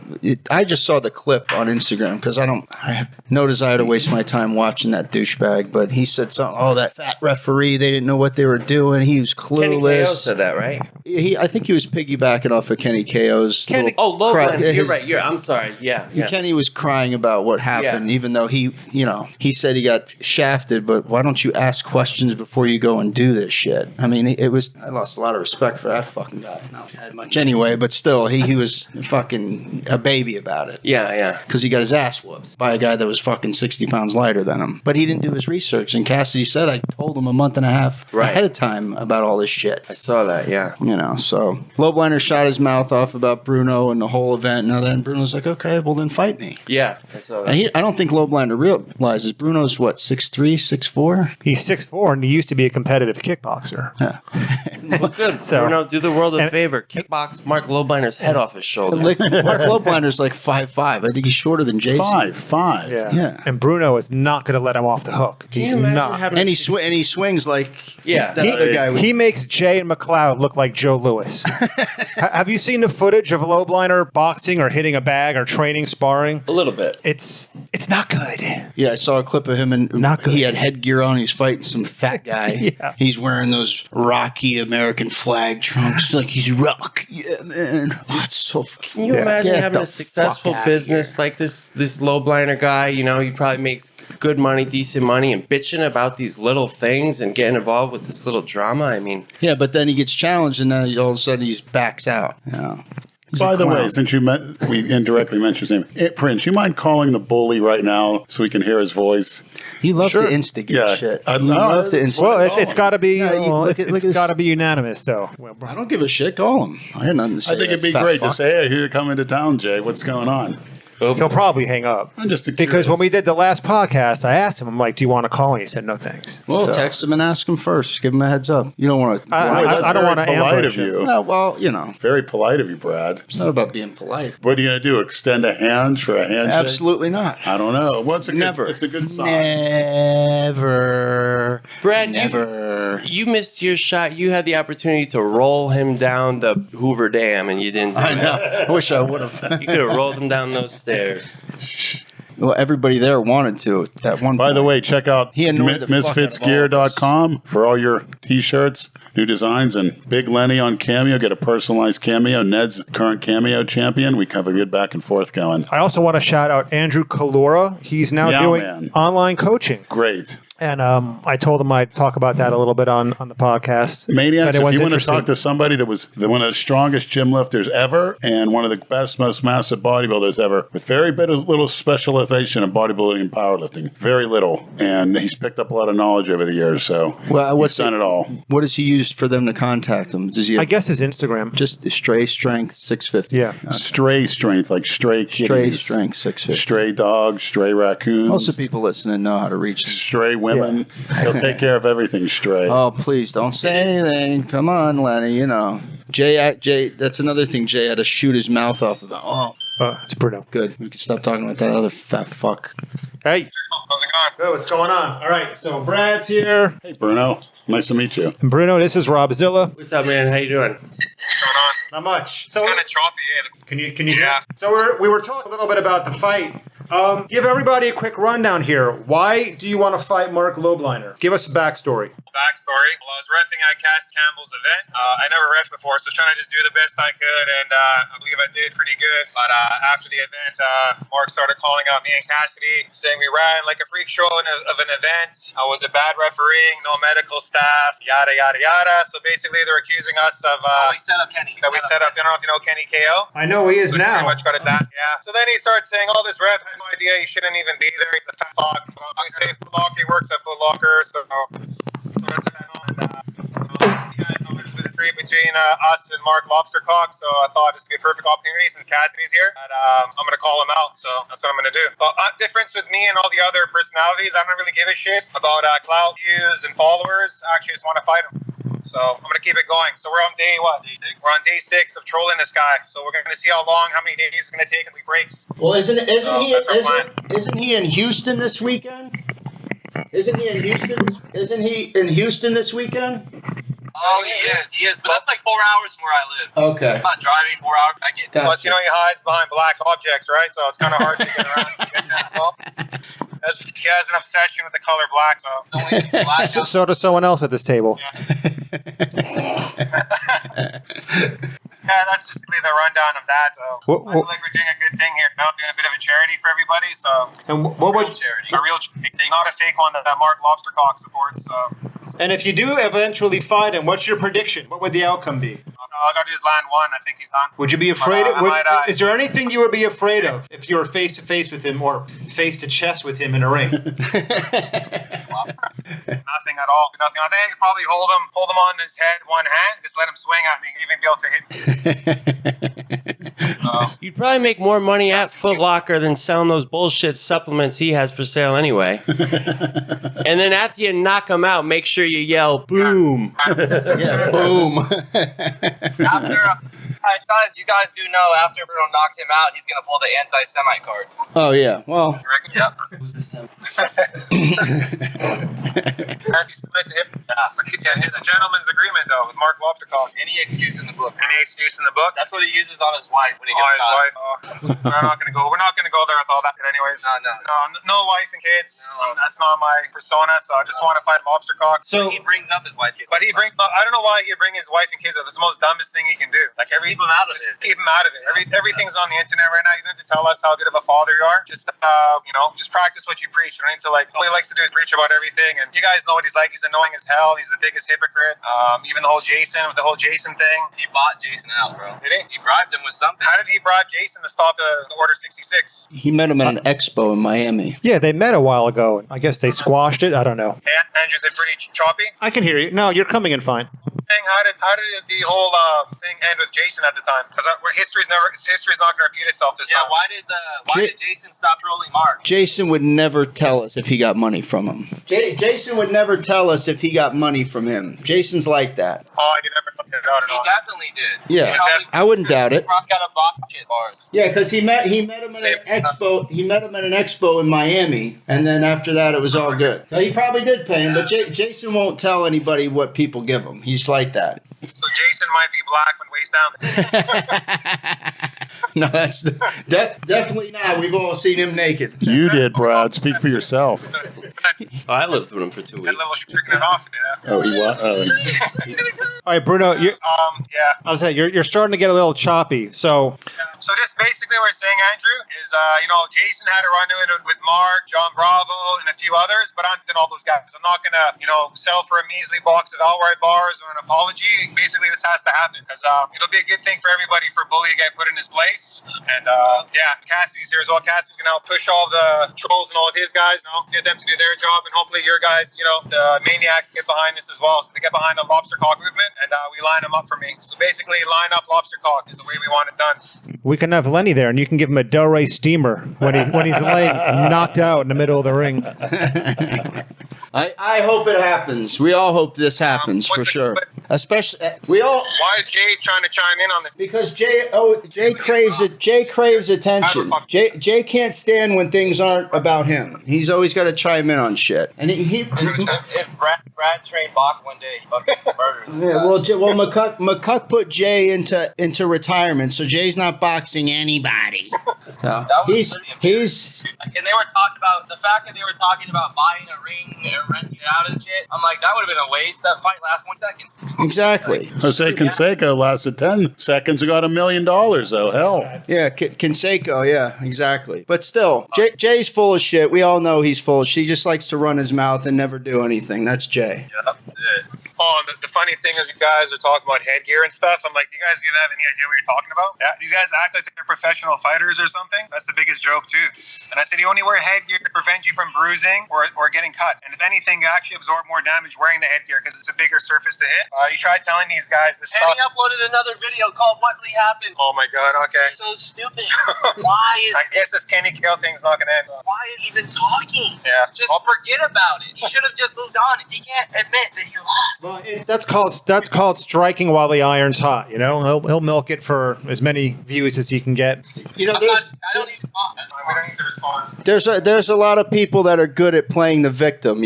Speaker 2: I just saw the clip on Instagram because I have no desire to waste my time watching that douchebag. But he said something. Oh, that fat referee! They didn't know what they were doing. He was
Speaker 4: Kenny Ko
Speaker 2: clueless.
Speaker 4: said that, right?
Speaker 2: I think he was piggybacking off of Kenny Ko's.
Speaker 4: Lobliner. You're right. I'm sorry. Yeah.
Speaker 2: Kenny was crying about what happened, even though he said he got shafted. But why don't you ask questions before you go and do this shit? I mean, I lost a lot of respect for that fucking guy. Not had much anyway, but still, he was fucking a baby about it.
Speaker 4: Yeah.
Speaker 2: Because he got his ass whooped by a guy that was fucking 60 pounds lighter than him. But he didn't do his research. And Cassidy said, I told him a month and a half ahead of time about all this shit.
Speaker 4: I saw that, yeah.
Speaker 2: You know, so Lobliner shot his mouth off about Bruno and the whole event, and then Bruno's like, okay, well then fight me.
Speaker 4: Yeah.
Speaker 2: And I don't think Lobliner realizes Bruno's what, 6'3", 6'4"?
Speaker 3: He's 6'4", and he used to be a competitive kickboxer.
Speaker 2: Yeah.
Speaker 4: Look good. Bruno, do the world a favor. Kickbox Mark Lobliner's head off his shoulder.
Speaker 2: Mark Lobliner's like 5'5". I think he's shorter than Jason.
Speaker 1: 5'5".
Speaker 2: Yeah.
Speaker 3: And Bruno is not going to let him off the hook. He's not.
Speaker 2: And he swings like that other guy.
Speaker 3: He makes Jay and McLeod look like Joe Louis. Have you seen the footage of Lobliner boxing or hitting a bag or training sparring?
Speaker 4: A little bit.
Speaker 3: It's not good.
Speaker 2: Yeah, I saw a clip of him, and
Speaker 3: Not good.
Speaker 2: he had headgear on. He's fighting some fat guy.
Speaker 3: Yeah.
Speaker 2: He's wearing those rocky American flag trunks, like he's rock. Yeah, man. Oh, it's so fucking.
Speaker 4: Can you imagine
Speaker 2: Get
Speaker 4: having
Speaker 2: the
Speaker 4: a successful
Speaker 2: fuck outta
Speaker 4: business like this Lobliner guy? You know, he probably makes good money, decent money, and bitching about these little things and getting involved with this little drama. I mean,
Speaker 2: Yeah, but then he gets challenged, and then all of a sudden he backs out. Yeah.
Speaker 1: By the way, since we indirectly mentioned his name, Prince, you mind calling the bully right now so we can hear his voice?
Speaker 2: You love to instigate shit.
Speaker 1: I
Speaker 2: You love to instigate.
Speaker 3: Well, it's got to be.
Speaker 2: look at
Speaker 3: It's
Speaker 2: this.
Speaker 3: got to be unanimous, though.
Speaker 2: I don't give a shit. Call him. I had nothing to say.
Speaker 1: I think it'd be
Speaker 2: Fat
Speaker 1: great
Speaker 2: fuck.
Speaker 1: to say, hey, here you're coming to town, Jay. What's going on?
Speaker 3: He'll probably hang up.
Speaker 1: I'm just
Speaker 3: Because when we did the last podcast, I asked him, I'm like, do you want to call? And he said, no, thanks.
Speaker 2: Well,
Speaker 3: So-
Speaker 2: text him and ask him first. Give him a heads up. You don't want to.
Speaker 3: I don't want to
Speaker 1: polite
Speaker 3: ambush
Speaker 1: of
Speaker 3: him.
Speaker 1: you.
Speaker 2: Well, you know,
Speaker 1: Very polite of you, Brad.
Speaker 2: it's not about being polite.
Speaker 1: What are you going to do? Extend a hand for a handshake?
Speaker 2: Absolutely not.
Speaker 1: I don't know. What's a
Speaker 2: Never.
Speaker 1: Good, it's a good sign.
Speaker 2: Never.
Speaker 4: Brad,
Speaker 2: Never.
Speaker 4: you missed your shot. You had the opportunity to roll him down the Hoover Dam, and you didn't do
Speaker 2: I
Speaker 4: it.
Speaker 2: know. I wish I would have.
Speaker 4: You could have rolled him down those stairs.
Speaker 2: Well, everybody there wanted to at one
Speaker 1: By
Speaker 2: point.
Speaker 1: the way, check out
Speaker 2: He annoyed the fuck out of all of us.
Speaker 1: misfitsgear.com for all your t-shirts, new designs, and Big Lenny on Cameo. Get a personalized Cameo. Ned's current Cameo champion. We have a good back and forth going.
Speaker 3: I also want to shout out Andrew Kalora. He's now doing
Speaker 1: man.
Speaker 3: online coaching.
Speaker 1: Great.
Speaker 3: And I told him I'd talk about that a little bit on the podcast.
Speaker 1: Maniacs, if
Speaker 3: anyone's
Speaker 1: you want to
Speaker 3: interested.
Speaker 1: talk to somebody that was one of the strongest gym lifters ever and one of the best, most massive bodybuilders ever, with very little specialization in bodybuilding and powerlifting, very little. And he's picked up a lot of knowledge over the years, so
Speaker 2: what's
Speaker 1: he's done it all.
Speaker 2: What does he use for them to contact him? Does he?
Speaker 3: I guess his Instagram.
Speaker 2: just stray strength 650.
Speaker 3: Yeah.
Speaker 1: Stray strength, like stray kitties.
Speaker 2: Stray strength 650.
Speaker 1: Stray dogs, stray raccoons.
Speaker 2: Most of the people listening know how to reach him.
Speaker 1: Stray women. He'll take care of everything stray.
Speaker 2: Oh, please don't say anything. Come on, Lenny. You know, Jay. That's another thing. Jay had to shoot his mouth off of the. Oh,
Speaker 3: It's Bruno.
Speaker 2: good. We can stop talking about that other fat fuck.
Speaker 3: Hey.
Speaker 5: How's it going?
Speaker 3: Good, what's going on? All right, so Brad's here.
Speaker 1: Hey, Bruno. Nice to meet you.
Speaker 3: And Bruno, this is Robzilla.
Speaker 4: What's up, man? How you doing?
Speaker 5: What's going on?
Speaker 3: Not much.
Speaker 5: It's kind of choppy.
Speaker 3: Can you hear?
Speaker 5: Yeah.
Speaker 3: So we were talking a little bit about the fight. Give everybody a quick rundown here. Why do you want to fight Mark Lobliner? Give us a backstory.
Speaker 5: Backstory. Well, I was reffing at Cass Campbell's event. I never reffed before, so trying to just do the best I could, and I believe I did pretty good. But after the event, Mark started calling out me and Cassidy, saying we ran like a freak show of an event. I was a bad refereeing, no medical staff, yada, yada, yada. So basically, they're accusing us of...
Speaker 6: we set up Kenny.
Speaker 5: that we set up, I don't know if you know Kenny KO.
Speaker 3: I know he is
Speaker 5: So he
Speaker 3: now.
Speaker 5: pretty much got his ass. Yeah. So then he starts saying, "Oh, this ref had no idea. He shouldn't even be there. He's a fat fuck." We say Foot Locker. He works at Foot Locker. So that's that on. You guys know there's been a trade between us and Mark Lobstercock. So I thought this would be a perfect opportunity since Cassidy's here. And I'm gonna call him out. So that's what I'm gonna do. But difference with me and all the other personalities, I don't really give a shit about clout views and followers. I actually just want to fight him. So I'm going to keep it going. So we're on day what? Day 6? We're on day 6 of trolling this guy. So we're going to see how many days it's going to take until he breaks.
Speaker 2: Well, isn't
Speaker 5: that's our plan.
Speaker 2: he in Houston this weekend? Isn't he in Houston? Isn't he in Houston this weekend?
Speaker 6: Oh, he is. But that's like 4 hours from where I live.
Speaker 2: Okay.
Speaker 6: I'm not driving 4 hours. I get.
Speaker 2: Gotcha.
Speaker 5: Plus, he hides behind black objects, right? So it's kind of hard to get around to get to him as well. He has an obsession with the color black, so.
Speaker 6: It's only black out.
Speaker 3: So does someone else at this table.
Speaker 5: Yeah, that's just really the rundown of that. So I feel
Speaker 3: What-
Speaker 5: like we're doing a good thing here now, doing a bit of a charity for everybody. So
Speaker 3: And what would?
Speaker 6: Charity.
Speaker 5: a real charity, not a fake one that Mark Lobstercock supports. So
Speaker 3: And if you do eventually fight him, what's your prediction? What would the outcome be?
Speaker 5: all I got to do is land one. I think he's done.
Speaker 3: Would you be afraid of?
Speaker 5: I might,
Speaker 3: Is there anything you would be afraid of if you were face to face with him or face to chest with him in a ring?
Speaker 5: Nothing. at all. Nothing. I think I could probably hold him on his head, one hand, just let him swing at me, even be able to hit me. So,
Speaker 4: You'd probably make more money at Foot Locker than selling those bullshit supplements he has for sale anyway. And then after you knock him out, make sure you yell, boom.
Speaker 2: Yeah, boom.
Speaker 6: You guys do know after Bruno knocked him out, he's gonna pull the anti-Semite card.
Speaker 2: Oh, yeah. Well,
Speaker 6: Yep.
Speaker 4: Who's the Semite?
Speaker 5: It's a gentleman's agreement, though, with Mark Loftercock.
Speaker 6: Any excuse in the book.
Speaker 5: Any excuse in the book?
Speaker 6: That's what he uses on his wife when he gets
Speaker 5: His
Speaker 6: caught.
Speaker 5: wife. We're not gonna go. We're not gonna go there with all that, anyways. No wife and kids.
Speaker 6: No.
Speaker 5: That's not my persona. So I just want to fight Lobstercock.
Speaker 3: So
Speaker 6: He brings up his wife.
Speaker 5: But he bring. I don't know why he'd bring his wife and kids up. It's the most dumbest thing he can do. Like
Speaker 6: Keep him out of
Speaker 5: just
Speaker 6: it.
Speaker 5: keep him out of it. Everything's on the internet right now. You don't have to tell us how good of a father you are. Just just practice what you preach. You don't need to all he likes to do is preach about everything. And you guys know what he's like. He's annoying as hell. He's the biggest hypocrite. Even the whole Jason thing.
Speaker 6: He bought Jason out, bro.
Speaker 5: Did he?
Speaker 6: He bribed him with something.
Speaker 5: How did he bribe Jason to stop the Order 66?
Speaker 2: he met him at an expo in Miami.
Speaker 3: yeah, they met a while ago. I guess they squashed it. I don't know.
Speaker 5: Andrew's pretty choppy.
Speaker 3: I can hear you. No, you're coming in fine.
Speaker 5: How did the whole thing end with Jason at the time? Because history's not going to repeat itself this time.
Speaker 6: Why did Jason stop trolling Mark?
Speaker 2: Jason would never tell us if he got money from him. Jason would never tell us if he got money from him. Jason's like that.
Speaker 5: Oh, you never looked it out at
Speaker 6: He
Speaker 5: all.
Speaker 6: definitely did.
Speaker 2: Yeah, I wouldn't doubt it.
Speaker 6: Mark got a box shit bars.
Speaker 2: Yeah, because he met him at an expo. He met him at an expo in Miami, and then after that, it was all good. Now, he probably did pay him, but Jason won't tell anybody what people give him. He's like that.
Speaker 5: So Jason might be black when waist down.
Speaker 2: No, that's definitely not. We've all seen him naked.
Speaker 1: You did, Brad. Speak for yourself.
Speaker 4: Oh, I lived with him for 2
Speaker 5: That
Speaker 4: weeks.
Speaker 5: little tricking it off. Yeah.
Speaker 1: Oh, he was. Oh,
Speaker 3: All right, Bruno.
Speaker 5: Yeah.
Speaker 3: I was saying you're starting to get a little choppy. So
Speaker 5: So just basically what we're saying, Andrew, is Jason had a run-in with Mark, John Bravo, and a few others, but I'm than all those guys. I'm not gonna sell for a measly box of outright bars or an apology. Basically, this has to happen because it'll be a good thing for everybody for Bully to get put in his place. And Cassidy's here as well. Cassidy's gonna help push all the trolls and all of his guys, get them to do their job, and hopefully your guys, the maniacs, get behind this as well. So they get behind the lobster cock movement, and we line them up for me. So basically, line up lobster cock is the way we want it done.
Speaker 3: we can have Lenny there, and you can give him a Delray steamer when he's laying knocked out in the middle of the ring.
Speaker 2: I hope it happens. We all hope this happens for sure. Especially we all
Speaker 5: Why is Jay trying to chime in on this?
Speaker 2: because Jay craves attention. Jay can't stand when things aren't about him. He's always got to chime in on shit. And he
Speaker 6: If Brad trained box one day, he fucking murdered this guy.
Speaker 2: McCuck put Jay into retirement, so Jay's not boxing anybody.
Speaker 6: That was
Speaker 2: He's
Speaker 6: and they were talking about the fact that they were talking about buying a ring and renting it out and shit. I'm like, that would have been a waste. That fight lasts 1 second.
Speaker 2: exactly.
Speaker 1: Jose Canseco lasted 10 seconds and got $1 million, though. Hell.
Speaker 2: Yeah, Canseco, yeah, exactly. But still, Jay's full of shit. We all know he's full of shit. He just likes to run his mouth and never do anything. That's Jay.
Speaker 6: Yeah.
Speaker 5: Oh, and the funny thing is, you guys are talking about headgear and stuff. I'm like, you guys even have any idea what you're talking about? Yeah, these guys act like they're professional fighters or something. That's the biggest joke too. And I said, you only wear headgear to prevent you from bruising or getting cut. And if anything, you actually absorb more damage wearing the headgear because it's a bigger surface to hit. You try telling these guys this
Speaker 6: And
Speaker 5: stuff.
Speaker 6: he uploaded another video called "What Really Happened."
Speaker 5: Oh my god. Okay.
Speaker 6: So stupid. Why is
Speaker 5: I guess this Kenny Kill thing's not gonna end.
Speaker 6: why is he even talking?
Speaker 5: Yeah.
Speaker 6: Just forget about it. He should have just moved on. He can't admit that he lost.
Speaker 3: Well, that's called striking while the iron's hot. He'll milk it for as many views as he can get.
Speaker 2: You know,
Speaker 6: I don't even talk.
Speaker 5: We don't need to respond.
Speaker 2: there's a lot of people that are good at playing the victim,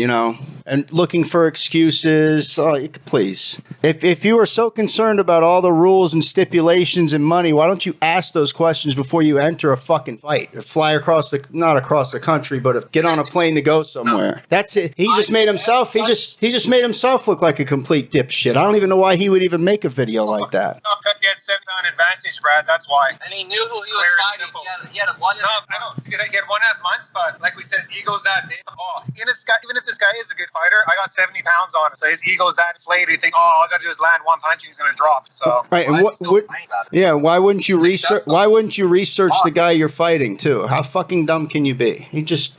Speaker 2: and looking for excuses. Please, if you are so concerned about all the rules and stipulations and money, why don't you ask those questions before you enter a fucking fight or fly not across the country, but get on a plane to go somewhere? That's it. He just made himself. He just made himself look like a complete dipshit. I don't even know why he would even make a video like that.
Speaker 5: No, because he had 7-pound advantage, Brad. That's why.
Speaker 6: And he knew who he was
Speaker 5: Clear and
Speaker 6: fighting.
Speaker 5: simple.
Speaker 6: He had a one.
Speaker 5: No, I know. He had 1.5 months, but like we said, his ego's that big. Oh, even if this guy is a good fighter, I got 70 pounds on him, so his ego's that inflated. You think, all I got to do is land one punch and he's going to drop. So
Speaker 2: Right, and why wouldn't you research? Why wouldn't you research the guy you're fighting too? How fucking dumb can you be? He just.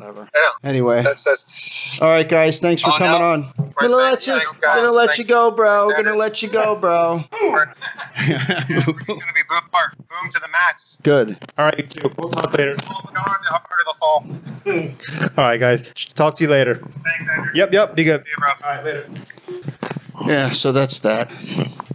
Speaker 2: whatever.
Speaker 5: Yeah.
Speaker 2: Anyway.
Speaker 5: That's
Speaker 2: All right, guys. Thanks for
Speaker 6: Oh,
Speaker 2: coming
Speaker 6: no.
Speaker 2: on. Gonna let you.
Speaker 5: Thanks, guys.
Speaker 2: Gonna let
Speaker 5: Thanks.
Speaker 2: you go, bro. Gonna let you go, bro.
Speaker 5: It's gonna be boom to the mats.
Speaker 2: Good.
Speaker 3: All right, you too. We'll talk later.
Speaker 5: The harder the fall.
Speaker 3: All right, guys. Talk to you later.
Speaker 5: Thanks, Andrew.
Speaker 3: Yep. Be good.
Speaker 5: See you, bro.
Speaker 3: All right, later.
Speaker 2: Yeah. So that's that.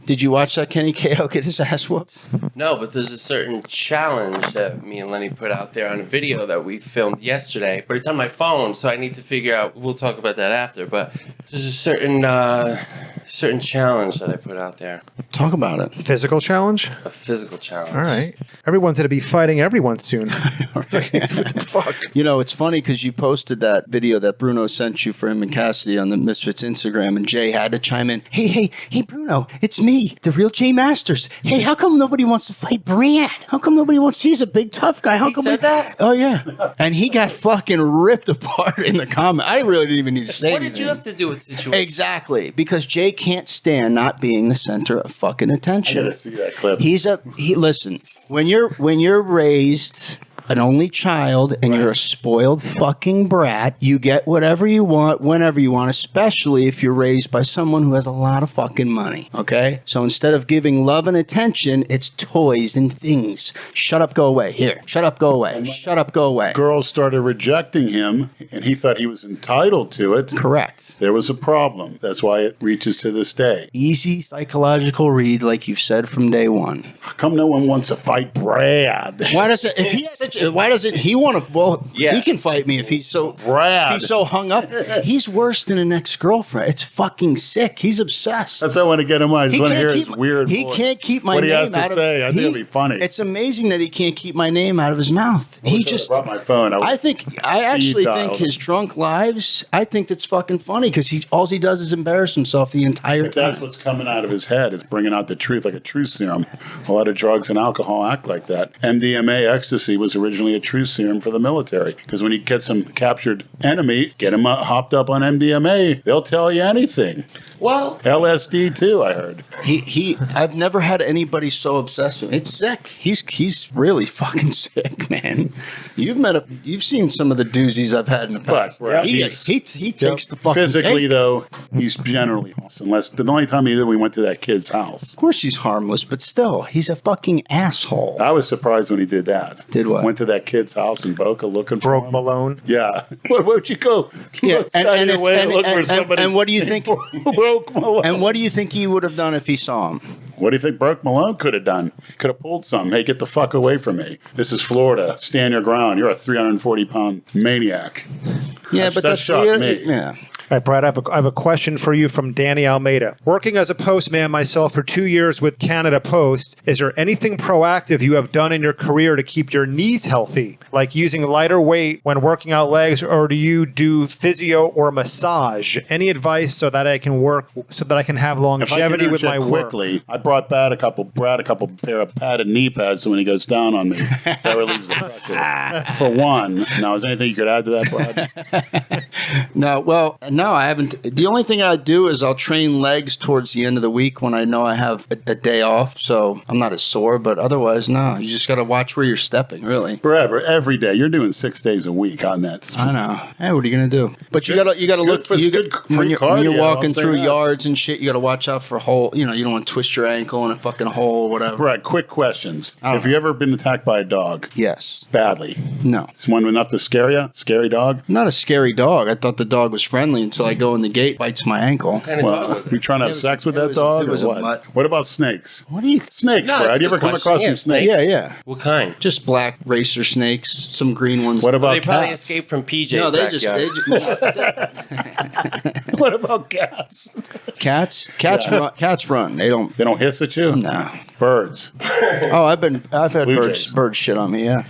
Speaker 2: Did you watch that Kenny KO get his ass whooped?
Speaker 4: No, but there's a certain challenge that me and Lenny put out there on a video that we filmed yesterday, but it's on my phone, so I need to figure out. We'll talk about that after. But there's a certain challenge that I put out there,
Speaker 2: Talk about it.
Speaker 3: Physical challenge?
Speaker 4: a physical challenge.
Speaker 3: All right. Everyone's going to be fighting everyone soon. What the fuck?
Speaker 2: You know, it's funny because you posted that video that Bruno sent you for him and Cassidy on the Misfits Instagram, and Jay had to chime in. Hey, Bruno, it's me, the real Jay Masters. Hey, how come nobody wants to fight Brad? How come nobody wants? He's a big tough guy. How
Speaker 4: He
Speaker 2: come
Speaker 4: said that?
Speaker 2: Oh yeah, and he got fucking ripped apart in the comment. I really didn't even need to say
Speaker 4: What
Speaker 2: anything.
Speaker 4: did you have to do with the situation?
Speaker 2: Exactly, because Jay can't stand not being the center of fucking attention.
Speaker 1: I gotta see that clip.
Speaker 2: Listen, when you're raised an only child and you're a spoiled fucking brat, you get whatever you want whenever you want, especially if you're raised by someone who has a lot of fucking money, okay? So instead of giving love and attention, it's toys and things. Shut up, go away. Here. Shut up, go away. Shut up, go away.
Speaker 1: Girls started rejecting him, and he thought he was entitled to it.
Speaker 2: Correct.
Speaker 1: There was a problem. That's why it reaches to this day.
Speaker 2: Easy psychological read like you've said from day one.
Speaker 1: How come no one wants to fight Brad?
Speaker 2: Why does it? If he has such, why doesn't he want to? Well,
Speaker 4: Yeah.
Speaker 2: he can fight me if he's so.
Speaker 1: Brad.
Speaker 2: He's so hung up. He's worse than an ex-girlfriend. It's fucking sick. He's obsessed.
Speaker 1: That's why I want to get him on. I just
Speaker 2: He
Speaker 1: want to
Speaker 2: can't
Speaker 1: hear his
Speaker 2: keep-
Speaker 1: weird
Speaker 2: He
Speaker 1: voice.
Speaker 2: can't keep my
Speaker 1: what he
Speaker 2: name
Speaker 1: has to
Speaker 2: out of.
Speaker 1: say. I think it'll be funny.
Speaker 2: It's amazing that he can't keep my name out of his mouth.
Speaker 1: I
Speaker 2: He
Speaker 1: wish I
Speaker 2: just.
Speaker 1: brought my phone.
Speaker 2: I actually think
Speaker 1: dialed.
Speaker 2: his drunk lives. I think that's fucking funny because all he does is embarrass himself the entire
Speaker 1: But that's
Speaker 2: time.
Speaker 1: what's coming out of his head, is bringing out the truth like a truth serum. A lot of drugs and alcohol act like that. MDMA, ecstasy, was originally a truth serum for the military, because when you get some captured enemy, get them hopped up on MDMA, they'll tell you anything.
Speaker 4: Well,
Speaker 1: LSD too, I heard.
Speaker 2: I've never had anybody so obsessed with him. It's sick. He's really fucking sick, man. You've seen some of the doozies I've had in the past.
Speaker 1: But,
Speaker 2: he
Speaker 1: he's-
Speaker 2: takes the fucking
Speaker 1: Physically,
Speaker 2: cake.
Speaker 1: though, he's generally, unless the only time either we went to that kid's house.
Speaker 2: Of course he's harmless, but still, he's a fucking asshole.
Speaker 1: I was surprised when he did that.
Speaker 2: Did what?
Speaker 1: Went to that kid's house in Boca looking for
Speaker 3: Broke
Speaker 1: him.
Speaker 3: Malone.
Speaker 1: Yeah. Where'd you go?
Speaker 2: Yeah,
Speaker 1: Look down your way, look for somebody.
Speaker 2: and what do you think?
Speaker 1: Broke Malone.
Speaker 2: And what do you think he would have done if he saw him?
Speaker 1: What do you think Broke Malone could have done? Could have pulled some. Hey, get the fuck away from me. This is Florida. Stand your ground. You're a 340-pound maniac.
Speaker 2: Yeah, but
Speaker 1: that shocked me.
Speaker 2: Yeah.
Speaker 3: All right, Brad, I have a question for you from Danny Almeida. Working as a postman myself for 2 years with Canada Post, is there anything proactive you have done in your career to keep your knees healthy, like using lighter weight when working out legs, or do you do physio or massage? Any advice so that I can have
Speaker 1: If I
Speaker 3: longevity
Speaker 1: can
Speaker 3: with my
Speaker 1: interject
Speaker 3: work?
Speaker 1: quickly, I brought Brad a couple pair of padded knee pads, so when he goes down on me, that relieves the pressure. For one. Now, is there anything you could add to that, Brad?
Speaker 2: No, I haven't. The only thing I do is I'll train legs towards the end of the week when I know I have a day off, so I'm not as sore. But otherwise, no. You just got to watch where you're stepping, really.
Speaker 1: Brad, every day. You're doing 6 days a week on that.
Speaker 2: I know. Hey, what are you gonna do? But you gotta
Speaker 1: It's
Speaker 2: look
Speaker 1: good for
Speaker 2: when
Speaker 1: free
Speaker 2: you're
Speaker 1: cardio,
Speaker 2: walking
Speaker 1: I'll say
Speaker 2: through
Speaker 1: that.
Speaker 2: yards and shit. You gotta watch out for hole. You know, you don't want to twist your ankle in a fucking hole or whatever.
Speaker 1: Brad, quick questions.
Speaker 2: I don't
Speaker 1: Have you ever been attacked by a dog?
Speaker 2: Yes.
Speaker 1: Badly.
Speaker 2: No.
Speaker 1: Is one enough to scare you? Scary dog?
Speaker 2: Not a scary dog. I thought the dog was friendly until I go in the gate, bites my ankle.
Speaker 4: what kind of dog
Speaker 1: Well,
Speaker 4: was
Speaker 1: you
Speaker 4: it?
Speaker 1: trying to have sex with that dog
Speaker 2: it was
Speaker 1: or
Speaker 2: a
Speaker 1: what?
Speaker 2: mutt.
Speaker 1: What about snakes?
Speaker 2: What do you?
Speaker 1: Snakes,
Speaker 4: No,
Speaker 1: Brad.
Speaker 4: it's a
Speaker 1: You ever
Speaker 4: good
Speaker 1: come
Speaker 4: question.
Speaker 1: across
Speaker 4: Yeah,
Speaker 1: some snakes?
Speaker 2: Yeah, yeah.
Speaker 4: What kind?
Speaker 2: Just black racer snakes, some green ones.
Speaker 1: What about
Speaker 4: They probably
Speaker 1: cats?
Speaker 4: escaped from PJ's
Speaker 2: No, they
Speaker 4: backyard.
Speaker 2: just
Speaker 1: What about cats?
Speaker 2: cats run. They don't.
Speaker 1: They don't hiss at you?
Speaker 2: No.
Speaker 1: Birds.
Speaker 2: Oh, I've had
Speaker 1: Blue
Speaker 2: birds
Speaker 1: jays.
Speaker 2: shit on me. Yeah.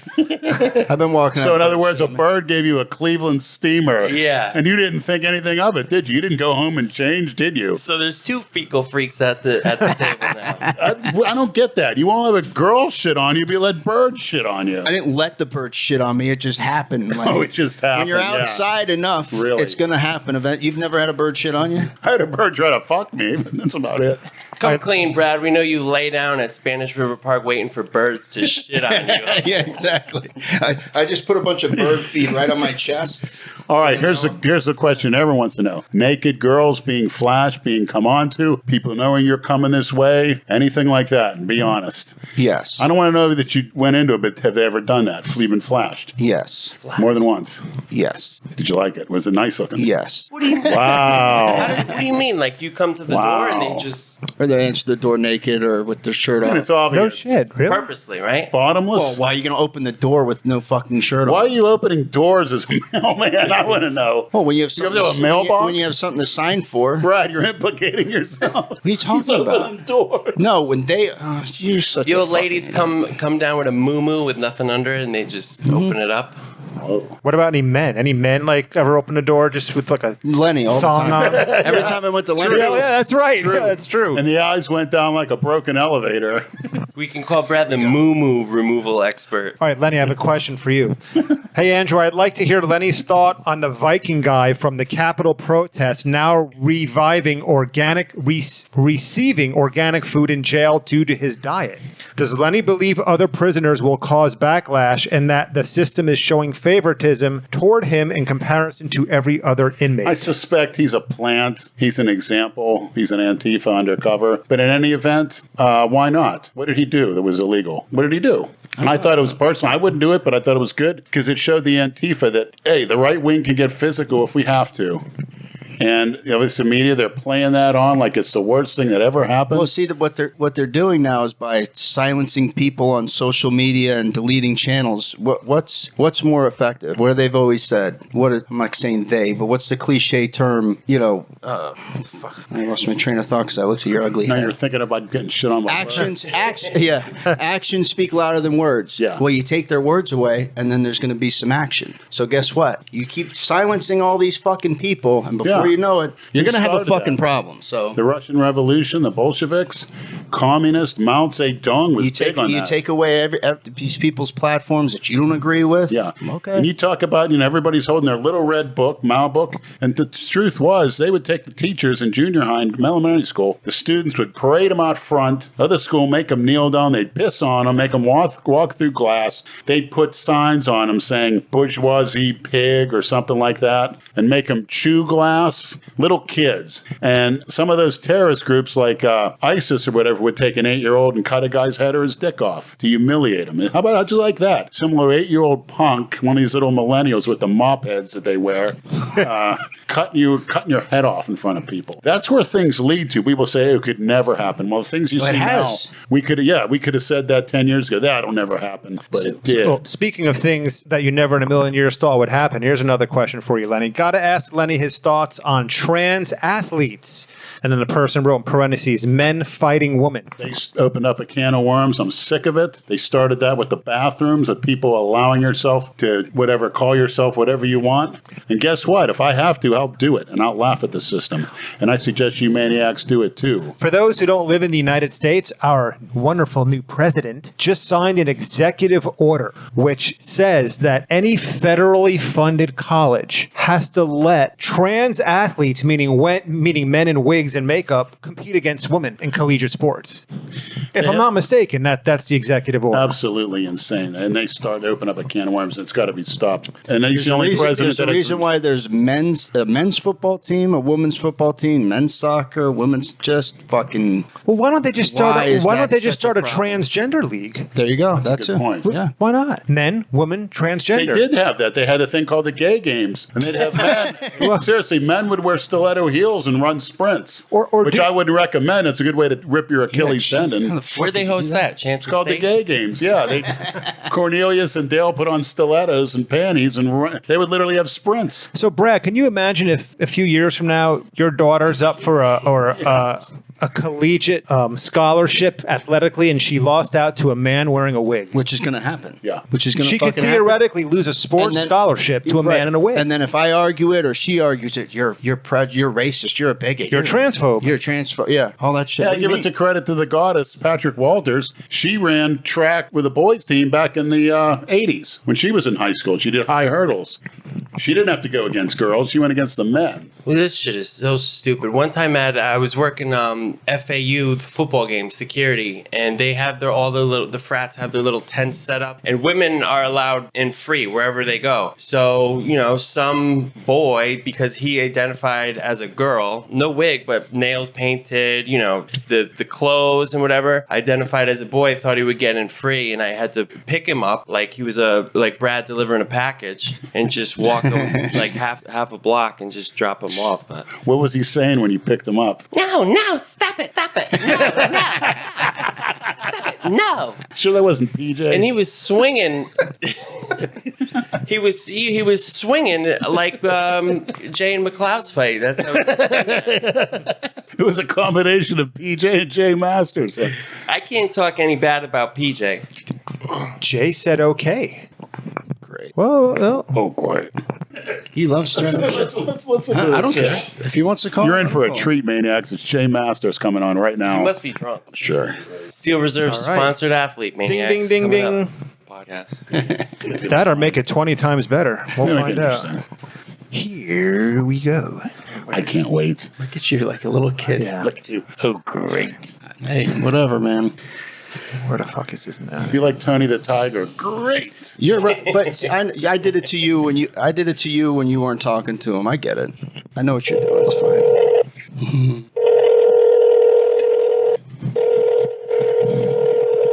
Speaker 2: I've been walking.
Speaker 1: So
Speaker 2: out
Speaker 1: in other
Speaker 2: birds
Speaker 1: words,
Speaker 2: shit
Speaker 1: a
Speaker 2: on me.
Speaker 1: bird gave you a Cleveland steamer.
Speaker 4: Yeah.
Speaker 1: And you didn't think anything of it, did you? You didn't go home and change, did you?
Speaker 4: So there's two fecal freaks at the table now.
Speaker 1: I don't get that. You won't have a girl shit on you, but you let birds shit on you.
Speaker 2: I didn't let the bird shit on me. It just happened. Like,
Speaker 1: Oh, it just happened.
Speaker 2: when you're
Speaker 1: yeah.
Speaker 2: outside enough,
Speaker 1: Really?
Speaker 2: it's gonna happen. You've never had a bird shit on you?
Speaker 1: I had a bird try to fuck me, but that's about it.
Speaker 4: Come clean, Brad. We know you lay down at Spanish River Park waiting for birds to shit on you.
Speaker 2: Yeah, exactly. I just put a bunch of bird feed right on my chest.
Speaker 1: All right, here's the question everyone wants to know. Naked girls being flashed, being come on to, people knowing you're coming this way, anything like that, and be honest.
Speaker 2: Yes.
Speaker 1: I don't want to know that you went into it, but have they ever done that? Been flashed?
Speaker 2: Yes.
Speaker 1: More than once?
Speaker 2: Yes.
Speaker 1: Did you like it? Was it nice looking?
Speaker 2: Yes.
Speaker 4: What do you
Speaker 1: Wow.
Speaker 4: What do you mean? Like you come to the door and they just
Speaker 2: Or they answer the door naked or with their shirt
Speaker 1: And
Speaker 2: off.
Speaker 1: it's obvious.
Speaker 3: No shit, really?
Speaker 4: purposely, right?
Speaker 1: Bottomless?
Speaker 2: Well, why are you going to open the door with no fucking shirt
Speaker 1: Why
Speaker 2: on?
Speaker 1: are you opening doors as a mailman? I want to know.
Speaker 2: Well, when you have something,
Speaker 1: have a mailbox?
Speaker 2: when you have something to sign for.
Speaker 1: Brad, you're implicating yourself.
Speaker 2: What are you talking about?
Speaker 1: Doors.
Speaker 2: No, when they, you're such
Speaker 4: The
Speaker 2: a
Speaker 4: old ladies
Speaker 2: fucking-
Speaker 4: come down with a moo with nothing under it, and they just open it up.
Speaker 3: What about any men? Any men like ever open a door just with like a
Speaker 2: Lenny all the
Speaker 3: song
Speaker 2: time.
Speaker 3: on?
Speaker 2: Every time I went to Lenny,
Speaker 3: Yeah, that's right. Yeah, that's true.
Speaker 1: And the eyes went down like a broken elevator.
Speaker 4: We can call Brad the moo removal expert.
Speaker 3: All right, Lenny, I have a question for you. Hey, Andrew, I'd like to hear Lenny's thought on the Viking guy from the Capitol protest now receiving organic food in jail due to his diet. Does Lenny believe other prisoners will cause backlash and that the system is showing favoritism toward him in comparison to every other inmate?
Speaker 1: I suspect he's a plant. He's an example. He's an Antifa undercover. But in any event, why not? What did he do that was illegal? What did he do? And I thought it was personal. I wouldn't do it, but I thought it was good because it showed the Antifa that, hey, the right wing can get physical if we have to. And it's the media, they're playing that on like it's the worst thing that ever happened.
Speaker 2: Well, see, what they're doing now is by silencing people on social media and deleting channels. What's more effective? What they've always said. I'm not saying they, but what's the cliche term? Fuck, I lost my train of thought because I looked at your ugly
Speaker 1: Now
Speaker 2: head.
Speaker 1: you're thinking about getting shit on by
Speaker 2: Actions speak louder than words.
Speaker 1: Yeah.
Speaker 2: Well, you take their words away, and then there's going to be some action. So guess what? You keep silencing all these fucking people, and before you know it, you're going to have a
Speaker 1: started
Speaker 2: fucking
Speaker 1: that.
Speaker 2: problem. So
Speaker 1: The Russian Revolution, the Bolsheviks, communist, Mao Zedong was big on that.
Speaker 2: you take away every these people's platforms that you don't agree with.
Speaker 1: Yeah.
Speaker 2: Okay.
Speaker 1: And you talk about, everybody's holding their little red book, Mao book. And the truth was, they would take the teachers in junior high and elementary school. The students would parade them out front. Other school, make them kneel down. They'd piss on them, make them walk through glass. They'd put signs on them saying bourgeoisie, pig, or something like that. And make them chew glass. Little kids. And some of those terrorist groups like ISIS or whatever would take an 8-year-old and cut a guy's head or his dick off to humiliate him. How'd you like that? Similar 8-year-old punk, one of these little millennials with the mop heads that they wear, cutting your head off in front of people. That's where things lead to. People say, it could never happen. Well, the things you see now, we could have said that 10 years ago. That'll never happen. But it did.
Speaker 3: Well, speaking of things that you never in a million years thought would happen, here's another question for you, Lenny. Got to ask Lenny his thoughts on trans athletes. And then the person wrote in parentheses, men fighting women.
Speaker 1: They opened up a can of worms. I'm sick of it. They started that with the bathrooms, with people allowing yourself to call yourself whatever you want. And guess what? If I have to, I'll do it. And I'll laugh at the system. And I suggest you maniacs do it too.
Speaker 3: For those who don't live in the United States, our wonderful new president just signed an executive order which says that any federally funded college has to let trans athletes, meaning men in wigs and makeup, compete against women in collegiate sports. If I'm not mistaken, that's the executive order.
Speaker 1: Absolutely insane. And they started to open up a can of worms. It's got to be stopped. And he's the only president
Speaker 2: There's a
Speaker 1: that
Speaker 2: reason why there's a men's football team, a women's football team, men's soccer, women's just fucking.
Speaker 3: Well, why don't they just start?
Speaker 2: Why is
Speaker 3: Why don't
Speaker 2: that
Speaker 3: they just
Speaker 2: such a
Speaker 3: start a
Speaker 2: problem?
Speaker 3: transgender league?
Speaker 2: There you go.
Speaker 1: That's a good point.
Speaker 2: Yeah.
Speaker 3: Why not? Men, women,
Speaker 1: They
Speaker 3: transgender.
Speaker 1: did have that. They had a thing called the gay games. And they'd have men. Seriously, men would wear stiletto heels and run sprints. Which I wouldn't recommend. It's a good way to rip your Achilles tendon.
Speaker 4: Where'd they host that? Chance
Speaker 1: It's called the gay games. Yeah, Cornelius and Dale put on stilettos and panties and they would literally have sprints.
Speaker 3: So, Brad, can you imagine if a few years from now your daughter's up for a collegiate scholarship athletically and she lost out to a man wearing a wig?
Speaker 2: Which is going to happen.
Speaker 1: Yeah.
Speaker 2: Which is going to
Speaker 3: She could theoretically lose a sports scholarship to a man in a wig.
Speaker 2: And then if I argue it or she argues it, you're racist, you're a bigot.
Speaker 3: You're a transphobe.
Speaker 2: You're a transphobe. Yeah, all that shit.
Speaker 1: Yeah,
Speaker 2: What do you
Speaker 1: give it
Speaker 2: mean?
Speaker 1: to credit to the goddess, Patrick Walters. She ran track with the boys team back in the 80s when she was in high school. She did high hurdles. She didn't have to go against girls. She went against the men.
Speaker 4: Well, this shit is so stupid. One time I was working FAU football game security, and they have the frats have their little tents set up, and women are allowed in free wherever they go. So, some boy, because he identified as a girl, no wig, but nails painted, the clothes and whatever, identified as a boy, thought he would get in free, and I had to pick him up like he was like Brad delivering a package, and just walk him like half a block and just drop him off. But
Speaker 1: what was he saying when you picked him up?
Speaker 4: No, stop it, no, stop it, no.
Speaker 1: Sure, that wasn't PJ.
Speaker 4: And he was swinging. he was swinging like Jay and McLeod's fight. That's how he was swinging.
Speaker 1: It was a combination of PJ and Jay Masters.
Speaker 4: I can't talk any bad about PJ.
Speaker 3: Jay said okay.
Speaker 2: Great.
Speaker 3: Well,
Speaker 1: Oh, quiet.
Speaker 2: He loves straight up.
Speaker 1: Let's listen to
Speaker 2: I don't care.
Speaker 1: this.
Speaker 2: If he wants to call,
Speaker 1: You're in for a
Speaker 2: call.
Speaker 1: treat, Maniacs. It's Jay Masters coming on right now.
Speaker 4: You must be drunk.
Speaker 1: Sure.
Speaker 4: Steel Reserve
Speaker 3: All right.
Speaker 4: sponsored athlete, Maniacs.
Speaker 3: ding,
Speaker 4: coming
Speaker 3: ding.
Speaker 4: up. Podcast.
Speaker 3: that or make it 20 times better. We'll
Speaker 1: Make it
Speaker 3: find out.
Speaker 1: interesting.
Speaker 3: Here we go.
Speaker 1: I can't wait.
Speaker 2: Look at you like a little kid.
Speaker 3: Yeah.
Speaker 1: Look at you. Oh, great.
Speaker 2: Hey, whatever, man.
Speaker 3: Where the fuck is this now?
Speaker 1: Be like Tony the Tiger. Great.
Speaker 2: You're right, but I did it to you when you weren't talking to him. I get it. I know what you're doing. It's fine.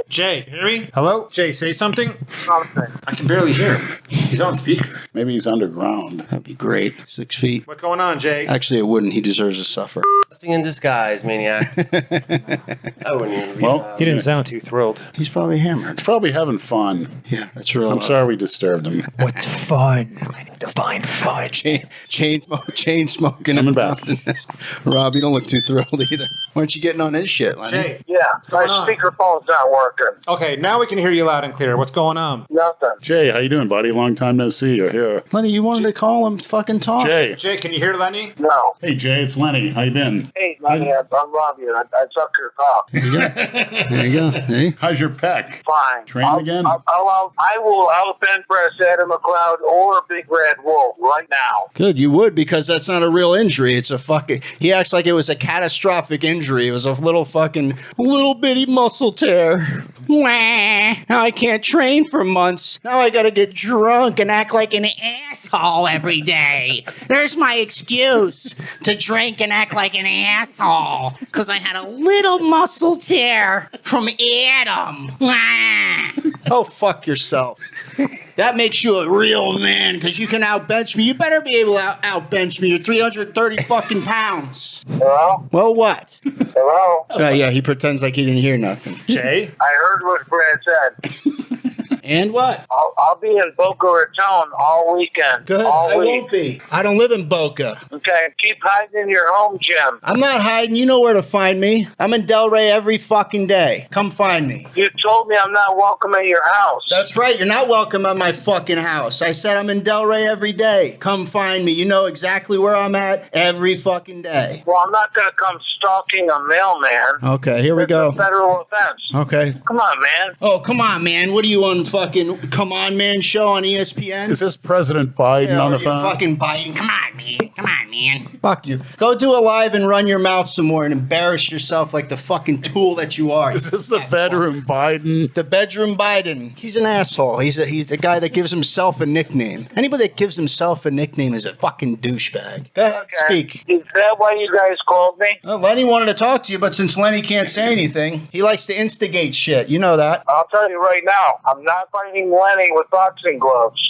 Speaker 3: Jay, hear me? Hello? Jay, say something. I can barely hear him. He's on speaker.
Speaker 1: Maybe he's underground.
Speaker 2: That'd be great. 6 feet.
Speaker 3: What's going on, Jay?
Speaker 2: Actually, it wouldn't. He deserves to suffer.
Speaker 4: Blessing in disguise, Maniacs. I wouldn't even read
Speaker 1: Well,
Speaker 4: that.
Speaker 3: He didn't sound too thrilled.
Speaker 2: He's probably hammered.
Speaker 1: Probably having fun.
Speaker 2: Yeah, that's real.
Speaker 1: I'm sorry we disturbed him.
Speaker 3: What's fun? I need to find fun.
Speaker 2: Chain smoking.
Speaker 1: Coming back.
Speaker 2: Rob, you don't look too thrilled either. Why aren't you getting on his shit, Lenny?
Speaker 3: Jay.
Speaker 7: Yeah, my
Speaker 3: going on?
Speaker 7: speakerphone's not working.
Speaker 3: Okay, now we can hear you loud and clear. What's going on?
Speaker 7: Nothing.
Speaker 1: Jay, how you doing, buddy? Long time no see. You're here.
Speaker 2: Lenny, you wanted to call him fucking talk.
Speaker 1: Jay.
Speaker 3: Jay, can you hear Lenny?
Speaker 7: No.
Speaker 1: Hey, Jay, it's Lenny. How you been?
Speaker 7: Hey, Lenny, I'm Robbie, and I suck your cock.
Speaker 2: There you go. Hey.
Speaker 1: How's your pec?
Speaker 7: Fine.
Speaker 1: Training again?
Speaker 7: I will out-bench press Adam McLeod or Big Red Wolf right now.
Speaker 2: Good, you would, because that's not a real injury. It's a fucking. He acts like it was a catastrophic injury. It was a little bitty muscle tear. Wah. Now I can't train for months. Now I gotta get drunk and act like an asshole every day. There's my excuse to drink and act like an asshole. Because I had a little muscle tear from Adam. Wah. Oh, fuck yourself. That makes you a real man, because you can outbench me. You better be able to outbench me. You're 330 fucking pounds.
Speaker 7: Hello?
Speaker 2: Well, what?
Speaker 7: Hello?
Speaker 2: Yeah, he pretends like he didn't hear nothing.
Speaker 3: Jay?
Speaker 7: I heard what Brad said.
Speaker 2: And what?
Speaker 7: I'll be in Boca Raton all weekend.
Speaker 2: Good.
Speaker 7: All
Speaker 2: I
Speaker 7: week.
Speaker 2: won't be. I don't live in Boca.
Speaker 7: Okay, keep hiding in your home gym.
Speaker 2: I'm not hiding. You know where to find me. I'm in Delray every fucking day. Come find me.
Speaker 7: You told me I'm not welcome at your house.
Speaker 2: That's right. You're not welcome at my fucking house. I said I'm in Delray every day. Come find me. You know exactly where I'm at every fucking day.
Speaker 7: Well, I'm not going to come stalking a mailman.
Speaker 2: Okay, here we
Speaker 7: It's
Speaker 2: go.
Speaker 7: a federal offense.
Speaker 2: Okay.
Speaker 7: Come on, man.
Speaker 2: Oh, come on, man. What are you on fucking Come On Man show on ESPN?
Speaker 1: Is this President Biden
Speaker 2: Yeah,
Speaker 1: on
Speaker 2: or
Speaker 1: the
Speaker 2: you
Speaker 1: phone?
Speaker 2: fucking Biden. Come on, man. Come on, man. Fuck you. Go do a live and run your mouth some more and embarrass yourself like the fucking tool that you are.
Speaker 1: Is this the bedroom Biden?
Speaker 2: The bedroom Biden. He's an asshole. He's a guy that gives himself a nickname. Anybody that gives himself a nickname is a fucking douchebag. Go ahead,
Speaker 7: Okay.
Speaker 2: speak.
Speaker 7: Is that why you guys called me?
Speaker 2: Well, Lenny wanted to talk to you, but since Lenny can't say anything, he likes to instigate shit. You know that.
Speaker 7: I'll tell you right now, I'm not fighting Lenny with boxing gloves.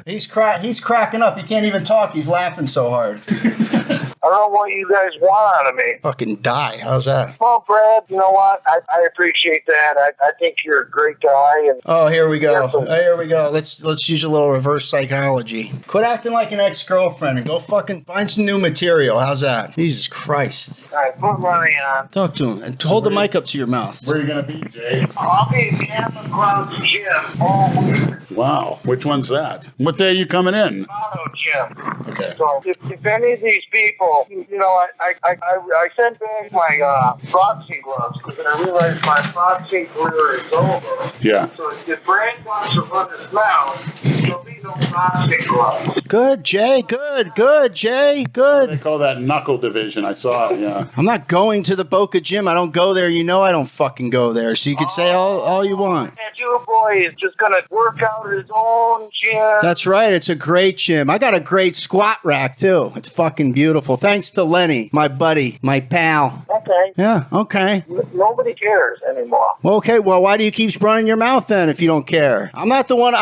Speaker 2: He's cracking up. He can't even talk. He's laughing so hard.
Speaker 7: I don't know what you guys want out of me.
Speaker 2: Fucking die. How's that?
Speaker 7: Well, Brad, you know what? I appreciate that. I think you're a great guy. And
Speaker 2: Oh, here we go.
Speaker 7: Yeah, so-
Speaker 2: Here we go. Let's use a little reverse psychology. Quit acting like an ex-girlfriend and go fucking find some new material. How's that? Jesus Christ.
Speaker 7: all right, put Lenny on.
Speaker 2: Talk to him and hold the mic up to your mouth.
Speaker 1: Where are you going to be, Jay?
Speaker 7: I'll be at Cameo Cloud's gym all week.
Speaker 1: Wow. Which one's that? What day are you coming in?
Speaker 7: Auto gym.
Speaker 1: Okay.
Speaker 7: So if any of these people, you know, I sent back my boxing gloves because I realized my boxing career is over.
Speaker 1: Yeah.
Speaker 7: So if Brad wants to run his mouth, There'll be no boxing gloves.
Speaker 2: Good, Jay. Good, Jay.
Speaker 1: They
Speaker 2: Good.
Speaker 1: call that knuckle division. I saw it, yeah.
Speaker 2: I'm not going to the Boca Gym. I don't go there. You know I don't fucking go there. So you can say all you want.
Speaker 7: And your boy is just gonna work out his own gym.
Speaker 2: That's right. It's a great gym. I got a great squat rack, too. It's fucking beautiful. Thanks to Lenny, my buddy, my pal.
Speaker 7: Okay.
Speaker 2: Yeah, okay.
Speaker 7: Nobody cares anymore.
Speaker 2: Well, okay, well, why do you keep running your mouth then if you don't care? I'm not the one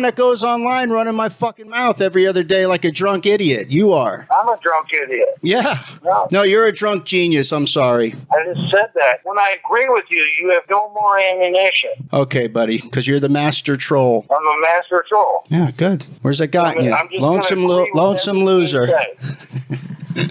Speaker 2: that goes online running my fucking mouth every other day like a drunk idiot. You are.
Speaker 7: I'm a drunk idiot.
Speaker 2: Yeah.
Speaker 7: No.
Speaker 2: No, you're a drunk genius. I'm sorry.
Speaker 7: I just said that. When I agree with you, you have no more ammunition.
Speaker 2: Okay, buddy, because you're the master troll.
Speaker 7: I'm a master troll.
Speaker 2: Yeah, good. Where's that gotten you?
Speaker 7: I'm just gonna agree with
Speaker 2: Lonesome
Speaker 7: everything
Speaker 2: loser.
Speaker 7: you say.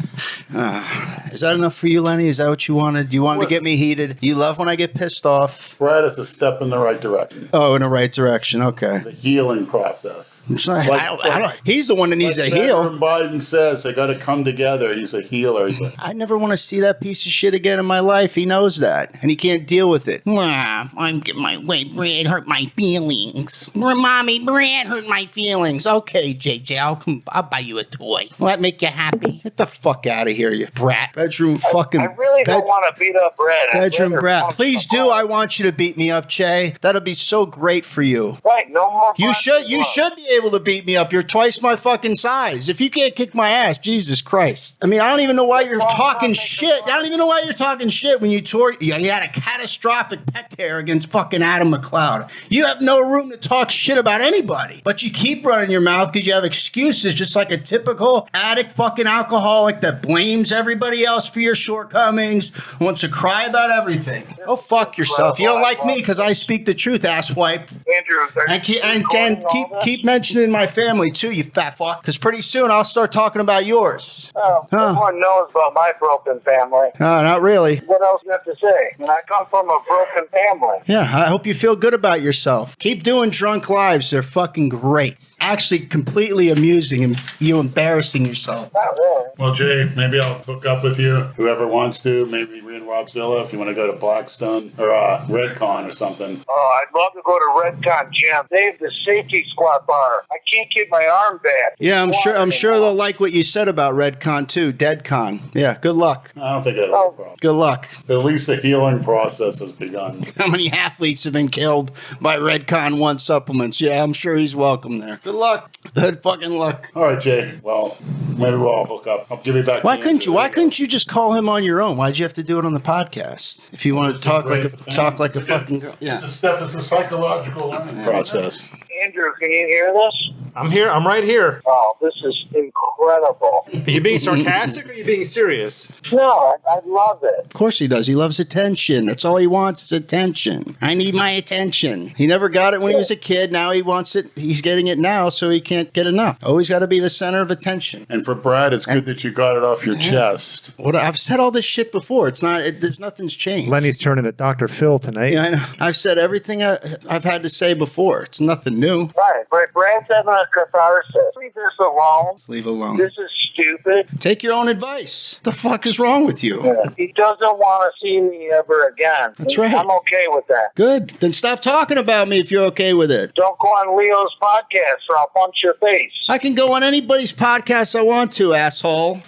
Speaker 2: Is that enough for you, Lenny? Is that what you wanted? You wanted to get me heated? You love when I get pissed off?
Speaker 1: Brad is a step in the right direction.
Speaker 2: Oh, in the right direction. Okay.
Speaker 1: The healing process.
Speaker 2: He's the one that needs
Speaker 1: Like
Speaker 2: a heal.
Speaker 1: Senator Biden says they got to come together. He's a healer. He's a,
Speaker 2: I never want to see that piece of shit again in my life. He knows that, and he can't deal with it. I'm getting my way. Brad hurt my feelings. Mommy, Brad hurt my feelings. Okay, JJ, I'll buy you a toy. Will that make you happy? Get the fuck out of here, you brat. Bedroom fucking.
Speaker 7: I really don't want to beat up Brad.
Speaker 2: Bedroom brat. Please do. I want you to beat me up, Jay. That'll be so great for you.
Speaker 7: Right, no more.
Speaker 2: You should be able to beat me up. You're twice my fucking size. If you can't kick my ass, Jesus Christ. I mean, I don't even know why you're talking shit. I don't even know why you're talking shit when you had a catastrophic pet tear against fucking Adam McLeod. You have no room to talk shit about anybody. But you keep running your mouth because you have excuses, just like a typical addict fucking alcoholic that blames everybody else for your shortcomings, wants to cry about everything. Oh, fuck yourself. You don't like me because I speak the truth, asswipe.
Speaker 7: Andrew,
Speaker 2: Keep mentioning my family too, you fat fuck. Because pretty soon I'll start talking about yours.
Speaker 7: Everyone knows about my broken family.
Speaker 2: No, not really.
Speaker 7: What else do you have to say? And I come from a broken family.
Speaker 2: Yeah, I hope you feel good about yourself. Keep doing drunk lives. They're fucking great. Actually, completely amusing and you embarrassing yourself.
Speaker 7: Not really.
Speaker 1: well, Jay, maybe I'll hook up with you. Whoever wants to. Maybe me and Robzilla if you want to go to Blackstone or Redcon or something.
Speaker 7: Oh, I'd love to go to Redcon Gym. They have the safety squat bar. I can't get my arm back.
Speaker 2: Yeah, I'm sure they'll like what you said about Redcon too. Deadcon. Yeah, good luck.
Speaker 1: I don't think that'll be a problem.
Speaker 2: Good luck.
Speaker 1: But at least the healing process has begun.
Speaker 2: How many athletes have been killed by Redcon 1 supplements? Yeah, I'm sure he's welcome there. Good luck. Good fucking luck.
Speaker 1: All right, Jay. Well, maybe we'll all hook up. I'll give you back.
Speaker 2: Why couldn't you just call him on your own? Why'd you have to do it on the podcast? If you wanted to talk like a fucking girl. Yeah.
Speaker 1: It's a psychological learning process.
Speaker 7: Andrew, can you hear this?
Speaker 3: I'm here. I'm right here.
Speaker 7: Oh, this is incredible.
Speaker 3: Are you being sarcastic or are you being serious?
Speaker 7: No, I love it.
Speaker 2: Of course he does. He loves attention. That's all he wants is attention. I need my attention. He never got it when he was a kid. Now he wants it. He's getting it now, so he can't get enough. Always got to be the center of attention.
Speaker 1: And for Brad, it's good that you got it off your chest.
Speaker 2: What I've said all this shit before. It's not. There's nothing's changed.
Speaker 3: Lenny's turning to Dr. Phil tonight.
Speaker 2: Yeah, I know. I've said everything I've had to say before. It's nothing new.
Speaker 7: Right, but Brad's having a catharsis. Leave this alone.
Speaker 2: Just leave alone.
Speaker 7: This is stupid.
Speaker 2: Take your own advice. What the fuck is wrong with you?
Speaker 7: He doesn't want to see me ever again.
Speaker 2: That's right.
Speaker 7: I'm okay with that.
Speaker 2: Good. Then stop talking about me if you're okay with it.
Speaker 7: Don't go on Leo's podcast or I'll punch your face.
Speaker 2: I can go on anybody's podcast I want to, asshole.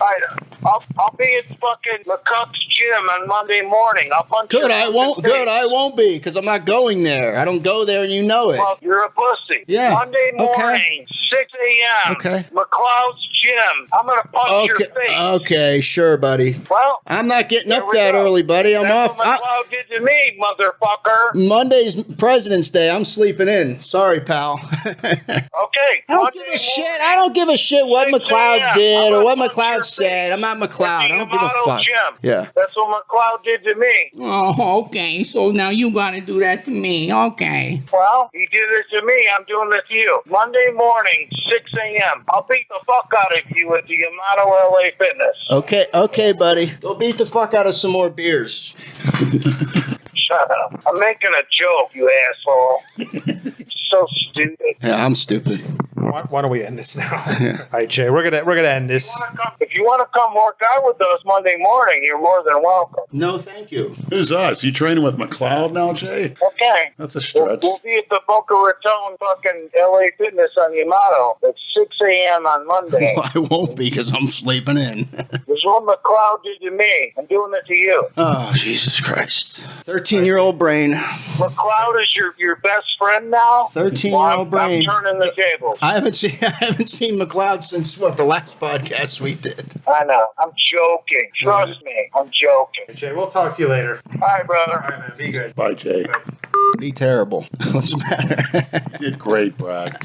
Speaker 7: I'll be at fucking McCuck's gym on Monday morning. I'll punch
Speaker 2: Good,
Speaker 7: your
Speaker 2: I won't.
Speaker 7: face.
Speaker 2: Good, I won't be because I'm not going there. I don't go there, and you know it.
Speaker 7: Well, you're a pussy.
Speaker 2: Yeah.
Speaker 7: Monday morning, 6 a.m.
Speaker 2: Okay.
Speaker 7: McLeod's gym. I'm gonna punch your face.
Speaker 2: Okay, sure, buddy.
Speaker 7: Well,
Speaker 2: I'm not getting
Speaker 7: there
Speaker 2: up
Speaker 7: we
Speaker 2: that
Speaker 7: go.
Speaker 2: early, buddy. I'm
Speaker 7: That's
Speaker 2: off.
Speaker 7: what McLeod did to me, motherfucker.
Speaker 2: Monday's President's Day. I'm sleeping in. Sorry, pal.
Speaker 7: Okay.
Speaker 2: I don't give a shit. I don't give a shit what
Speaker 7: 6
Speaker 2: McLeod
Speaker 7: a.m.
Speaker 2: did or what
Speaker 7: I'm gonna punch
Speaker 2: McLeod
Speaker 7: your
Speaker 2: said.
Speaker 7: face.
Speaker 2: I'm not McLeod. I don't give a
Speaker 7: Model
Speaker 2: fuck.
Speaker 7: Gym.
Speaker 2: Yeah.
Speaker 7: That's what McLeod did to me.
Speaker 8: Oh, okay. So now you gotta do that to me. Okay.
Speaker 7: Well, he did it to me. I'm doing it to you. Monday morning, 6 a.m. I'll beat the fuck out of you at the Amato LA Fitness.
Speaker 2: Okay, buddy. Go beat the fuck out of some more beers.
Speaker 7: Shut up. I'm making a joke, you asshole. So stupid.
Speaker 2: Yeah, I'm stupid.
Speaker 3: Why don't we end this now? All right, Jay, we're gonna end this.
Speaker 7: If you you want to come work out with us Monday morning, you're more than welcome.
Speaker 2: No, thank you.
Speaker 1: Who's us? You training with McLeod now, Jay?
Speaker 7: Okay.
Speaker 1: That's a stretch.
Speaker 7: We'll be at the Boca Raton fucking LA Fitness on Yamato at 6 a.m. on Monday.
Speaker 2: Well, I won't be because I'm sleeping in.
Speaker 7: This is what McLeod did to me. I'm doing it to you.
Speaker 2: Oh, Jesus Christ. 13-year-old brain.
Speaker 7: McLeod is your best friend now?
Speaker 2: 13-year-old brain.
Speaker 7: I'm turning the tables.
Speaker 2: I haven't seen McLeod since, the last podcast we did.
Speaker 7: I know. I'm joking. Trust me. I'm joking.
Speaker 3: Jay, we'll talk to you later.
Speaker 7: All right, brother.
Speaker 3: All right, man. Be good.
Speaker 1: Bye, Jay.
Speaker 2: Be terrible. What's the matter?
Speaker 1: You did great, Brad.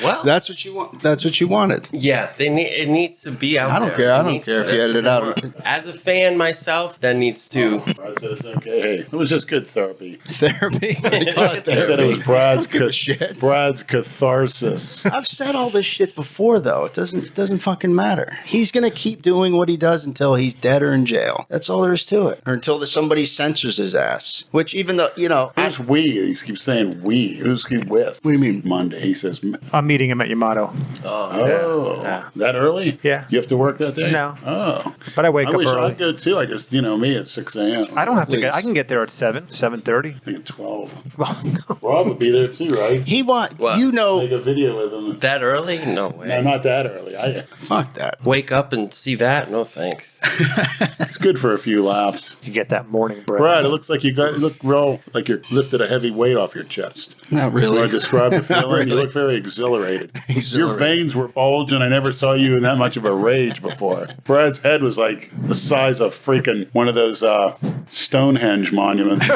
Speaker 4: Well,
Speaker 2: That's what you want. That's what you wanted.
Speaker 4: yeah, it needs to be out
Speaker 2: I
Speaker 4: there.
Speaker 2: don't care. I
Speaker 4: It
Speaker 2: don't
Speaker 4: needs
Speaker 2: care if
Speaker 4: to-
Speaker 2: you edit it out.
Speaker 4: As a fan myself, that needs to.
Speaker 1: Brad said it's okay. Hey, it was just good therapy.
Speaker 2: Therapy. They call it
Speaker 1: He said it was
Speaker 2: therapy. Give a shit.
Speaker 1: Brad's catharsis.
Speaker 2: I've said all this shit before, though. It doesn't fucking matter. He's gonna keep doing what he does until he's dead or in jail. That's all there is to it. Or until somebody censors his ass. Which, even though
Speaker 1: Who's we? He keeps saying we. Who's he with?
Speaker 2: What do you mean?
Speaker 1: Monday. He says,
Speaker 3: I'm meeting him at Yamato.
Speaker 1: oh, that early?
Speaker 3: Yeah.
Speaker 1: You have to work that day?
Speaker 3: No.
Speaker 1: Oh.
Speaker 3: But I wake
Speaker 1: I
Speaker 3: up
Speaker 1: wish
Speaker 3: early.
Speaker 1: I'd go too. I just, me at 6 a.m.
Speaker 3: I don't have to
Speaker 2: Please.
Speaker 3: I can get there at 7:30.
Speaker 1: I think at 12.
Speaker 3: Well, no.
Speaker 1: Rob would be there too, right?
Speaker 2: He want
Speaker 4: What?
Speaker 1: Make a video with him.
Speaker 4: That early? No way.
Speaker 1: No, not that early.
Speaker 2: fuck that.
Speaker 4: Wake up and see that? No thanks.
Speaker 1: It's good for a few laughs.
Speaker 3: You get that morning bread.
Speaker 1: Brad, it looks like you look real like you lifted a heavy weight off your chest.
Speaker 2: Not
Speaker 1: You
Speaker 2: really.
Speaker 1: want to describe the feeling? You
Speaker 2: really.
Speaker 1: look very exhilarated. Your
Speaker 2: Exhilarated.
Speaker 1: veins were bulging. I never saw you in that much of a rage before. Brad's head was like the size of freaking one of those Stonehenge monuments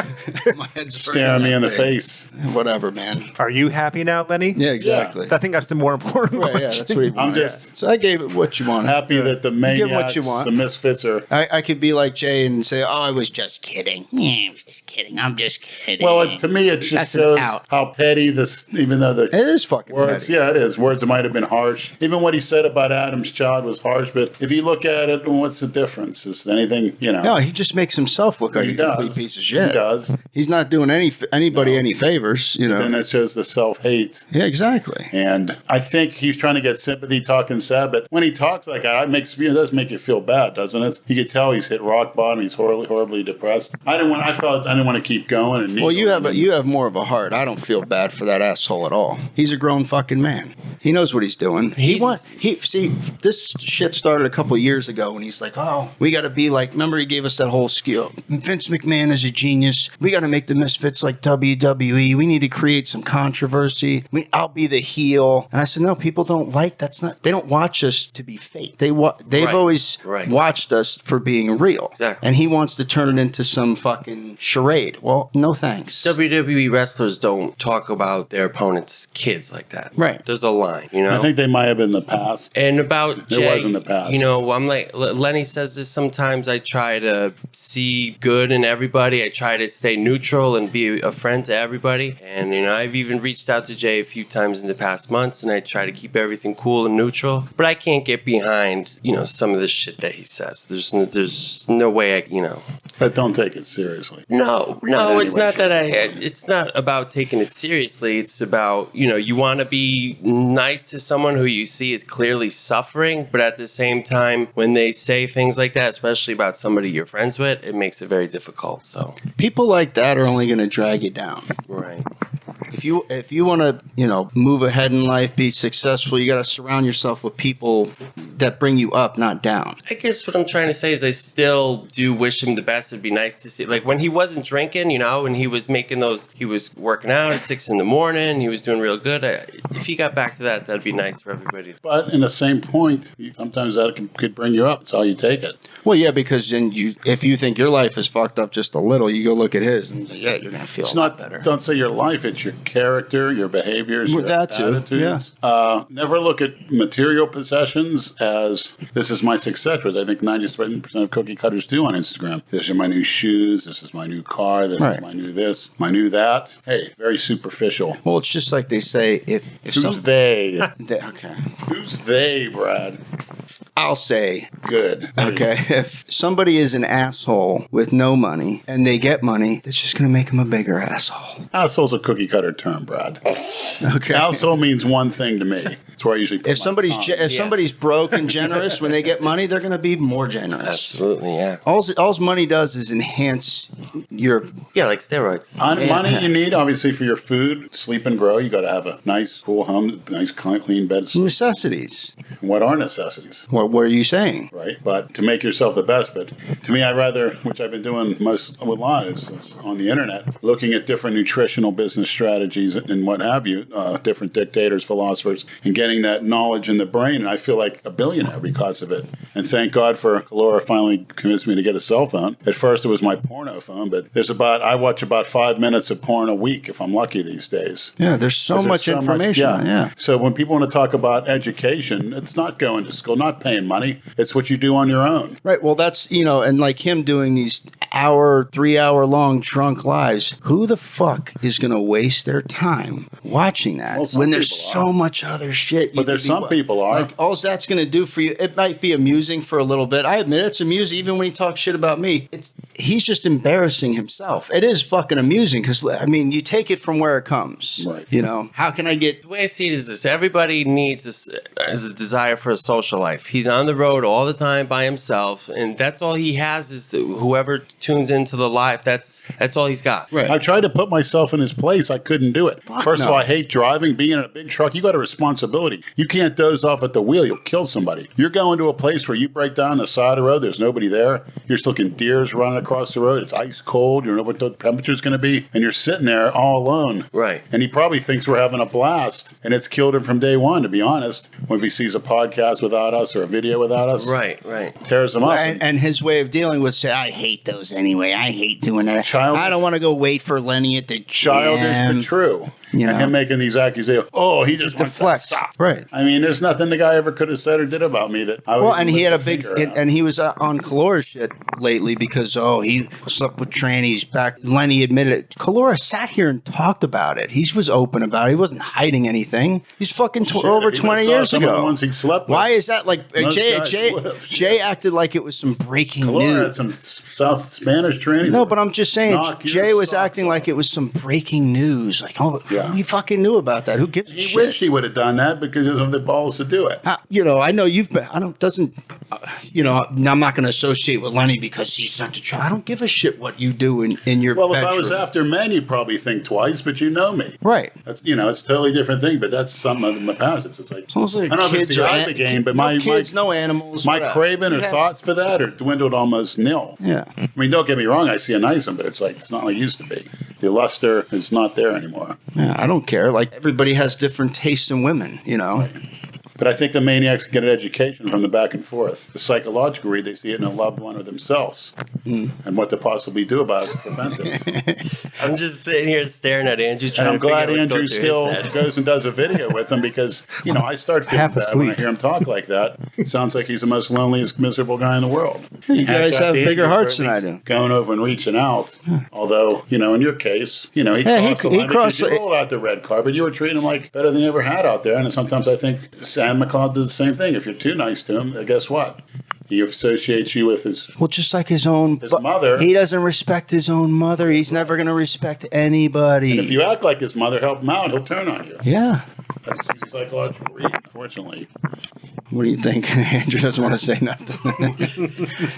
Speaker 2: My head's
Speaker 1: staring me in the face.
Speaker 2: Whatever, man.
Speaker 3: Are you happy now, Lenny?
Speaker 2: Yeah, exactly.
Speaker 3: I think that's the more important
Speaker 2: Right,
Speaker 3: question.
Speaker 2: yeah, that's what he
Speaker 1: I'm
Speaker 2: wanted.
Speaker 1: just
Speaker 2: So I gave it what you wanted.
Speaker 1: happy that the
Speaker 2: Give what
Speaker 1: maniacs,
Speaker 2: you want.
Speaker 1: the misfits are.
Speaker 2: I could be like Jay and say, "Oh, I was just kidding. Yeah, I was just kidding. I'm just kidding."
Speaker 1: Well, to me, it just
Speaker 2: That's an
Speaker 1: shows
Speaker 2: out.
Speaker 1: how petty this. Even though the
Speaker 2: it is fucking
Speaker 1: words,
Speaker 2: petty.
Speaker 1: yeah, it is. Words might have been harsh. Even what he said about Adam's child was harsh. But if you look at it, what's the difference? Is anything,
Speaker 2: No, he just makes himself look like
Speaker 1: he
Speaker 2: a complete
Speaker 1: does.
Speaker 2: piece of shit.
Speaker 1: He does.
Speaker 2: He's not doing anybody any favors,
Speaker 1: Then that shows the self-hate.
Speaker 2: Yeah, exactly.
Speaker 1: And I think he's trying to get sympathy talking sad, but when he talks like that, it does make you feel bad, doesn't it? You could tell he's hit rock bottom. He's horribly depressed. I didn't want to keep going. And
Speaker 2: Well, you have more of a heart. I don't feel bad for that asshole at all. He's a grown fucking man. He knows what he's doing. See, this shit started a couple years ago when he's like, "Oh, we got to be like." Remember, he gave us that whole skill. Vince McMahon is a genius. We got to make the Misfits like WWE. We need to create some controversy. I'll be the heel. And I said, no, people don't like. That's not. They don't watch us to be fake. They've
Speaker 4: Right.
Speaker 2: always
Speaker 4: Right.
Speaker 2: watched us for being real.
Speaker 4: Exactly.
Speaker 2: And he wants to turn it into some fucking charade. Well, no thanks.
Speaker 4: WWE wrestlers don't talk about their opponents' kids like that.
Speaker 2: Right.
Speaker 4: There's a line, you know?
Speaker 1: I think they might have been in the past.
Speaker 4: And about
Speaker 1: There
Speaker 4: Jay,
Speaker 1: was in the past.
Speaker 4: I'm like, Lenny says this sometimes. I try to see good in everybody. I try to stay neutral and be a friend to everybody. And, I've even reached out to Jay a few times in the past months, and I try to keep everything cool and neutral. But I can't get behind, some of the shit that he says. There's no way
Speaker 1: But don't take it seriously.
Speaker 4: No,
Speaker 1: But
Speaker 4: it's
Speaker 1: anyway,
Speaker 4: not that it's not about taking it seriously. It's about, you want to be nice to someone who you see is clearly suffering, but at the same time, when they say things like that, especially about somebody you're friends with, it makes it very difficult. So,
Speaker 2: People like that are only going to drag you down.
Speaker 4: right.
Speaker 2: If you want to, move ahead in life, be successful, you got to surround yourself with people that bring you up, not down.
Speaker 4: I guess what I'm trying to say is I still do wish him the best. It'd be nice to see, like when he wasn't drinking, and he was making he was working out at 6 a.m. He was doing real good. If he got back to that, that'd be nice for everybody.
Speaker 1: But in the same point, sometimes that could bring you up. It's how you take it.
Speaker 2: Well, yeah, because then if you think your life is fucked up just a little, you go look at his, and yeah, you're gonna feel
Speaker 1: It's
Speaker 2: a lot
Speaker 1: not.
Speaker 2: better.
Speaker 1: Don't say your life. It's your character, your behaviors,
Speaker 2: Well,
Speaker 1: your
Speaker 2: that too,
Speaker 1: attitudes. Never look at material possessions as this is my success, because I think 97% of cookie cutters do on Instagram. This are my new shoes. This is my new car. This
Speaker 2: Right.
Speaker 1: is my new this, my new that. Hey, very superficial.
Speaker 2: Well, it's just like they say, if
Speaker 1: Who's they?
Speaker 2: okay.
Speaker 1: Who's they, Brad?
Speaker 2: I'll say,
Speaker 1: Good.
Speaker 2: okay, if somebody is an asshole with no money and they get money, it's just going to make them a bigger asshole.
Speaker 1: Asshole's a cookie cutter term, Brad.
Speaker 2: Okay.
Speaker 1: Asshole means one thing to me. That's where I usually put
Speaker 2: If somebody's broke and generous, when they get money, they're going to be more generous.
Speaker 4: Absolutely, yeah.
Speaker 2: All's money does is enhance your...
Speaker 4: Yeah, like steroids.
Speaker 1: Money you need, obviously, for your food, sleep and grow. You got to have a nice, cool home, nice, clean bed.
Speaker 2: Necessities.
Speaker 1: What are necessities?
Speaker 2: What are you saying?
Speaker 1: Right, but to make yourself the best. But to me, I'd rather, which I've been doing most with a lot, is on the internet, looking at different nutritional business strategies and what have you, different dictators, philosophers, and getting that knowledge in the brain. And I feel like a billionaire because of it. And thank God for Laura finally convinced me to get a cell phone. At first, it was my porno phone, but I watch about 5 minutes of porn a week if I'm lucky these days.
Speaker 2: Yeah, there's so much information. Yeah.
Speaker 1: So when people want to talk about education, it's not going to school, not paying money. It's what you do on your own.
Speaker 2: Right. Well, that's, and like him doing these 3-hour long drunk lives, who the fuck is going to waste their time watching that when there's so much other shit?
Speaker 1: But there's some people are.
Speaker 2: Like, all that's going to do for you, it might be amusing for a little bit. I admit it's amusing. Even when he talks shit about me, he's just embarrassing himself. It is fucking amusing because, you take it from where it comes.
Speaker 1: Right.
Speaker 2: How can I get...
Speaker 4: The way I see it is this. Everybody needs a desire for a social life. He's on the road all the time by himself, and that's all he has is whoever tunes into the live, that's all he's got.
Speaker 2: Right.
Speaker 1: I tried to put myself in his place. I couldn't do it. First of all, I hate driving. Being in a big truck, you got a responsibility. You can't doze off at the wheel. You'll kill somebody. You're going to a place where you break down the side of the road. There's nobody there. You're just looking deers running across the road. It's ice cold. You don't know what the temperature's going to be. And you're sitting there all alone.
Speaker 4: Right.
Speaker 1: And he probably thinks we're having a blast. And it's killed him from day one, to be honest. When he sees a podcast without us or a video without us.
Speaker 4: Right.
Speaker 1: Tears him up.
Speaker 2: And his way of dealing with I hate those anyway. I hate doing that. I don't want to go wait for Lenny at the gym.
Speaker 1: Childish but true. And him making these accusations. Oh, he just wants to stop.
Speaker 2: Right.
Speaker 1: There's nothing the guy ever could have said or did about me that I would.
Speaker 2: Well, and he had a big, and he was on Kalora shit lately because he slept with trannies back. Lenny admitted it. Kalora sat here and talked about it. He was open about it. He wasn't hiding anything. He's fucking over 20 years ago.
Speaker 1: Some of the ones he slept with.
Speaker 2: Why is that? Like Jay acted like it was some breaking
Speaker 1: Kalora
Speaker 2: news.
Speaker 1: had some South Spanish trannies.
Speaker 2: No, but I'm just saying, Jay was acting like it was some breaking news. Like, you fucking knew about that. Who gives a shit?
Speaker 1: He wished he would have done that because he doesn't have the balls to do it.
Speaker 2: I know you've been. I'm not going to associate with Lenny because he's such a child. I don't give a shit what you do in your bedroom.
Speaker 1: Well, if I was after men, you'd probably think twice, but you know me.
Speaker 2: Right.
Speaker 1: That's it's a totally different thing, but that's something in the past. It's like,
Speaker 2: almost like
Speaker 1: I don't know if it's the eye of the game, but my
Speaker 2: kids, no animals.
Speaker 1: My craving or thoughts for that are dwindled almost nil.
Speaker 2: Yeah.
Speaker 1: Don't get me wrong, I see a nice one, but it's not like it used to be. The luster is not there anymore.
Speaker 2: Yeah, I don't care. Like, everybody has different tastes in women,
Speaker 1: Right. But I think the maniacs get an education from the back and forth. The psychological read, they see it in a loved one or themselves. And what to possibly do about it to prevent it.
Speaker 4: I'm just sitting here staring at Andrew trying
Speaker 1: and I'm
Speaker 4: to
Speaker 1: glad
Speaker 4: figure out
Speaker 1: Andrew still goes and does a video with him because, I start feeling bad when I hear him talk like that. It sounds like he's the most loneliest, miserable guy in the world.
Speaker 2: You guys have bigger hearts than I do.
Speaker 1: Going over and reaching out. Although, in your case, he crossed the line. You rolled out the red carpet. You were treating him like better than you ever had out there. And sometimes I think Sam McCloud did the same thing. If you're too nice to him, guess what? He associates you with his
Speaker 2: just like his
Speaker 1: mother.
Speaker 2: He doesn't respect his own mother. He's never going to respect anybody.
Speaker 1: And if you act like his mother, help him out, he'll turn on you.
Speaker 2: Yeah.
Speaker 1: That's a psychological read, unfortunately.
Speaker 2: What do you think? Andrew doesn't want to say nothing.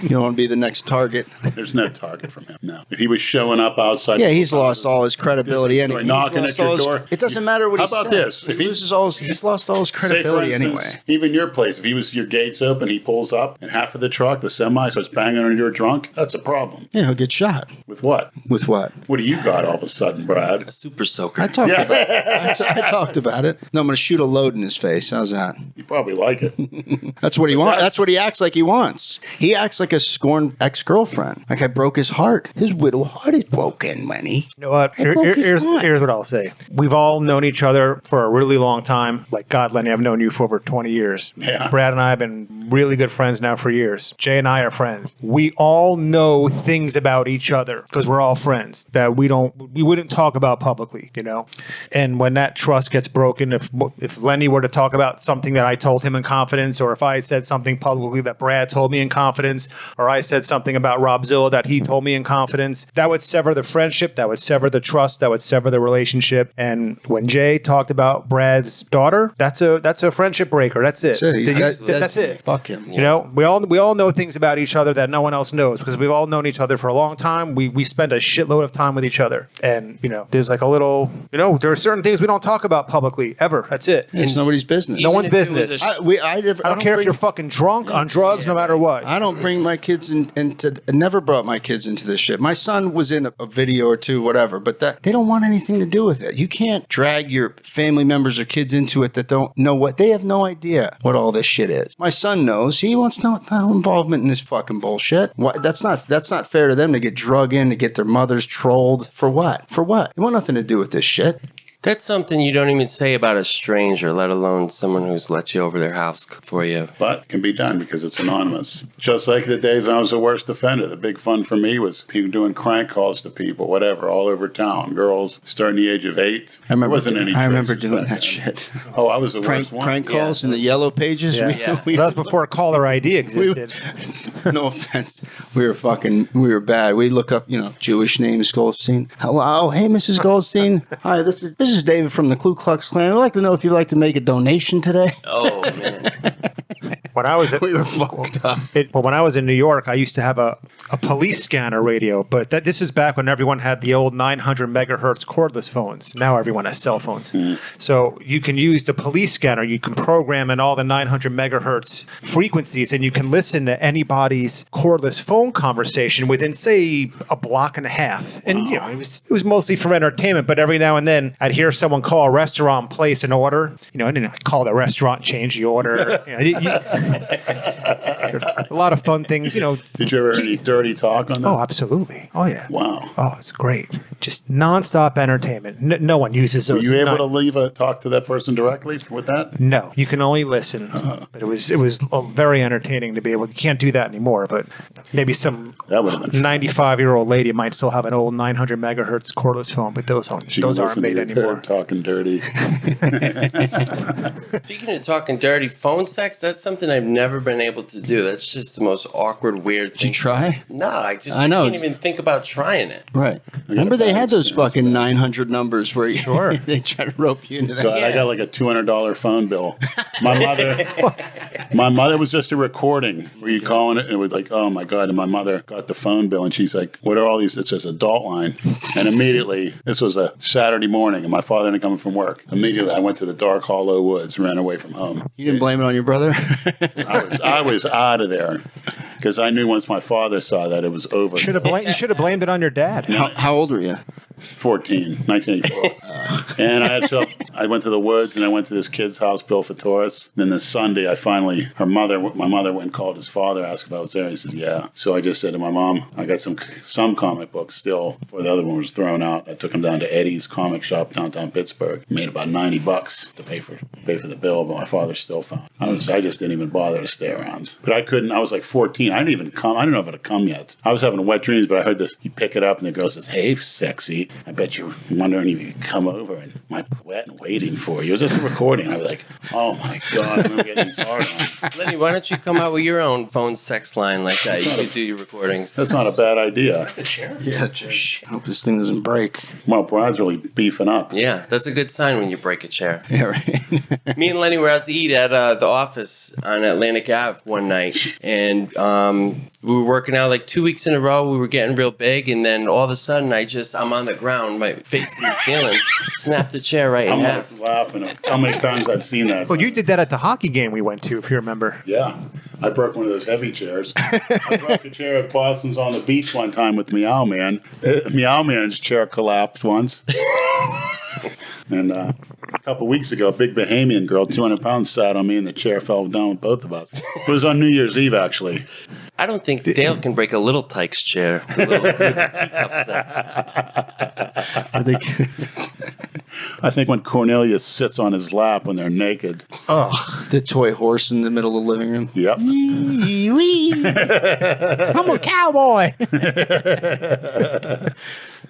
Speaker 2: You don't want to be the next target.
Speaker 1: There's no target from him. No. If he was showing up outside.
Speaker 2: Yeah, he's lost all his credibility anyway.
Speaker 1: Knocking at your door.
Speaker 2: It doesn't matter what he says.
Speaker 1: How about this?
Speaker 2: He's lost all his credibility anyway.
Speaker 1: Even your place, if your gate's open, he pulls up and half of the truck, the semi, starts banging on your drunk, that's a problem.
Speaker 2: Yeah, he'll get shot.
Speaker 1: With what?
Speaker 2: With what?
Speaker 1: What do you got all of a sudden, Brad?
Speaker 4: A super soaker.
Speaker 2: I talked about it. No, I'm going to shoot a load in his face. How's that?
Speaker 1: You probably like it.
Speaker 2: That's what he wants. That's what he acts like he wants. He acts like a scorned ex-girlfriend. Like I broke his heart. His widow heart is broken, Lenny.
Speaker 3: You know what? Here's what I'll say. We've all known each other for a really long time. Like, God, Lenny, I've known you for over 20 years.
Speaker 1: Yeah.
Speaker 3: Brad and I have been really good friends now for years. Jay and I are friends. We all know things about each other because we're all friends that we wouldn't talk about publicly, And when that trust gets broken, if Lenny were to talk about something that I told him in confidence, confidence, or if I said something publicly that Brad told me in confidence, or I said something about Robzilla that he told me in confidence, that would sever the friendship, that would sever the trust, that would sever the relationship. And when Jay talked about Brad's daughter, that's a friendship breaker. That's it. That's it.
Speaker 2: Fuck him.
Speaker 3: You know, we all know things about each other that no one else knows because we've all known each other for a long time. We spend a shitload of time with each other, and there's like a little, there are certain things we don't talk about publicly ever. That's it.
Speaker 2: It's nobody's business.
Speaker 3: No one's business. I don't care if you're fucking drunk on drugs, no matter what.
Speaker 2: I don't bring my kids never brought my kids into this shit. My son was in a video or two, whatever, but they don't want anything to do with it. You can't drag your family members or kids into it that don't know what, they have no idea what all this shit is. My son knows. He wants no involvement in this fucking bullshit. Why, that's not fair to them to get drug in, to get their mothers trolled. For what? For what? You want nothing to do with this shit.
Speaker 4: That's something you don't even say about a stranger, let alone someone who's let you over their house for you.
Speaker 1: But it can be done because it's anonymous. Just like the days I was the worst offender. The big fun for me was people doing crank calls to people, whatever, all over town. Girls starting the age of 8.
Speaker 2: I remember
Speaker 1: tricks
Speaker 2: doing
Speaker 1: back
Speaker 2: that
Speaker 1: then.
Speaker 2: shit.
Speaker 1: Oh, I was the worst one.
Speaker 2: Prank calls in the yellow pages.
Speaker 3: Yeah. That was before caller ID existed.
Speaker 2: No offense. We were bad. We look up, Jewish names, Goldstein. Hello. Hey, Mrs. Goldstein. Hi, this is David from the Ku Klux Klan. I'd like to know if you'd like to make a donation today.
Speaker 4: Oh, man.
Speaker 3: When I was
Speaker 2: we were fucked up.
Speaker 3: When I was in New York, I used to have a police scanner radio, but this is back when everyone had the old 900 megahertz cordless phones. Now everyone has cell phones. So you can use the police scanner. You can program in all the 900 megahertz frequencies, and you can listen to anybody's cordless phone conversation within, say, a block and a half. And it was mostly for entertainment, but every now and then I'd hear someone call a restaurant and place an order. And then I'd call the restaurant and change the order. A lot of fun things,
Speaker 1: Did you ever hear any dirty talk on that?
Speaker 3: Oh, absolutely. Oh, yeah.
Speaker 1: Wow.
Speaker 3: Oh, it's great. Just nonstop entertainment. No one uses those.
Speaker 1: Were you able to talk to that person directly with that?
Speaker 3: No, you can only listen. But it was very entertaining to be able. You can't do that anymore. But maybe some 95-year-old lady might still have an old 900 megahertz cordless phone, but those aren't made anymore.
Speaker 1: Talking dirty.
Speaker 4: Speaking of talking dirty, phone sex, that's something I've never been able to do. That's just the most awkward, weird thing.
Speaker 2: Did you try?
Speaker 4: No, I can't even think about trying it.
Speaker 2: Right. Remember they had those fucking 900 numbers where they try to rope you into that.
Speaker 1: God, I got like a $200 phone bill. My mother was just a recording where you calling it and it was like, oh my God. And my mother got the phone bill and she's like, what are all these? It says adult line. And immediately, this was a Saturday morning and my father ended coming from work. Immediately I went to the dark hollow woods, ran away from home.
Speaker 2: You didn't blame it on your brother?
Speaker 1: I was out of there because I knew once my father saw that it was over.
Speaker 3: You should have blamed it on your dad.
Speaker 2: How old were you?
Speaker 1: 14, 1984. And I went to the woods and I went to this kid's house built for tourists. Then this Sunday, my mother went and called his father, asked if I was there. He says, yeah. So I just said to my mom, I got some comic books still before the other one was thrown out. I took them down to Eddie's comic shop downtown Pittsburgh. Made about $90 to pay for the bill, but my father still found. I just didn't even bother to stay around. But I couldn't. I was like 14. I didn't even come. I didn't know if it had come yet. I was having wet dreams, but I heard this. You pick it up and the girl says, hey, sexy. I bet you're wondering if you could come over and my wet and waiting for you. It was just a recording. I was like, oh my God, I'm getting these hard-ons.
Speaker 4: Lenny, why don't you come out with your own phone sex line like that? You could do your recordings.
Speaker 1: That's not a bad idea.
Speaker 2: Yeah, I hope this thing doesn't break.
Speaker 1: Well, Brad's really beefing up.
Speaker 4: Yeah, that's a good sign when you break a chair.
Speaker 2: Yeah, right.
Speaker 4: Me and Lenny were out to eat at the office on Atlantic Ave one night, and we were working out like 2 weeks in a row. We were getting real big, and then all of a sudden, I'm on the ground, my face in the ceiling, snapped the chair right in half.
Speaker 1: I'm laughing at how many times I've seen that.
Speaker 3: Well, you did that at the hockey game we went to, if you remember.
Speaker 1: Yeah. I broke one of those heavy chairs. I broke a chair at Boston's on the beach one time with Meowman. Meowman's chair collapsed once. And a couple weeks ago, a big Bahamian girl, 200 pounds, sat on me and the chair fell down with both of us. It was on New Year's Eve, actually.
Speaker 4: I don't think Dale can break a little Tyke's chair. The little teacup set.
Speaker 1: I think when Cornelius sits on his lap when they're naked.
Speaker 2: Oh, the toy horse in the middle of the living room.
Speaker 1: Yep.
Speaker 3: I'm a cowboy.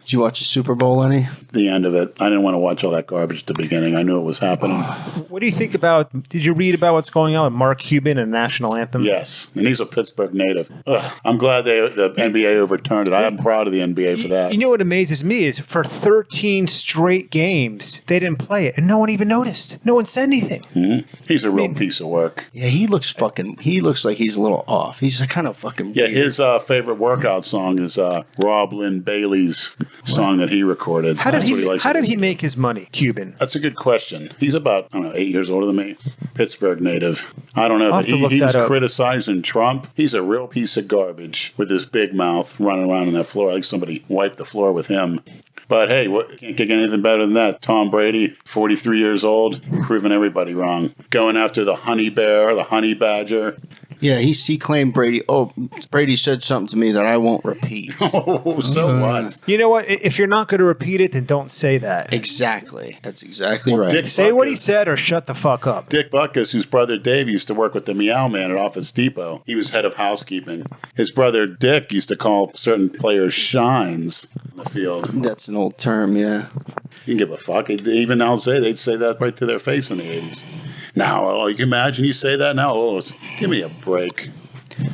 Speaker 2: Did you watch the Super Bowl, Lenny?
Speaker 1: The end of it. I didn't want to watch all that garbage at the beginning. I knew it was happening.
Speaker 3: What do you think about? Did you read about what's going on with Mark Cuban and national anthem?
Speaker 1: Yes, and he's a Pittsburgh native. Ugh. I'm glad the NBA overturned it. I am proud of the NBA for that.
Speaker 3: You know what amazes me is for 13 straight games they didn't play it, and no one even noticed. No one said anything.
Speaker 1: Mm-hmm. He's a real piece of work.
Speaker 2: Yeah, he looks like he's a little off. He's kind of fucking
Speaker 1: Yeah,
Speaker 2: weird.
Speaker 1: his favorite workout song is Rob Lynn Bailey's song that he recorded.
Speaker 3: How did he make his money, Cuban?
Speaker 1: That's a good question. He's about, I don't know, 8 years older than me. Pittsburgh native. I don't know,
Speaker 3: I'll
Speaker 1: but
Speaker 3: have to look
Speaker 1: he was
Speaker 3: that up.
Speaker 1: criticizing Trump. He's a real piece of garbage with his big mouth running around on that floor. I think somebody wiped the floor with him. But hey, can't get anything better than that. Tom Brady, 43 years old, proving everybody wrong. Going after the honey bear, the honey badger.
Speaker 2: Yeah, he claimed Brady. Oh, Brady said something to me that I won't repeat.
Speaker 1: Oh, so what?
Speaker 3: You know what? If you're not going to repeat it, then don't say that.
Speaker 2: Exactly. That's exactly right.
Speaker 1: Dick
Speaker 3: Say what he
Speaker 1: Buckus.
Speaker 3: said or shut the fuck up.
Speaker 1: Dick Buckus, whose brother Dave used to work with the Mailman at Office Depot. He was head of housekeeping. His brother Dick used to call certain players shines on the field.
Speaker 2: That's an old term, yeah.
Speaker 1: You can give a fuck. Even now they'd say that right to their face in the 80s. Now, you can imagine you say that now? Oh, give me a break.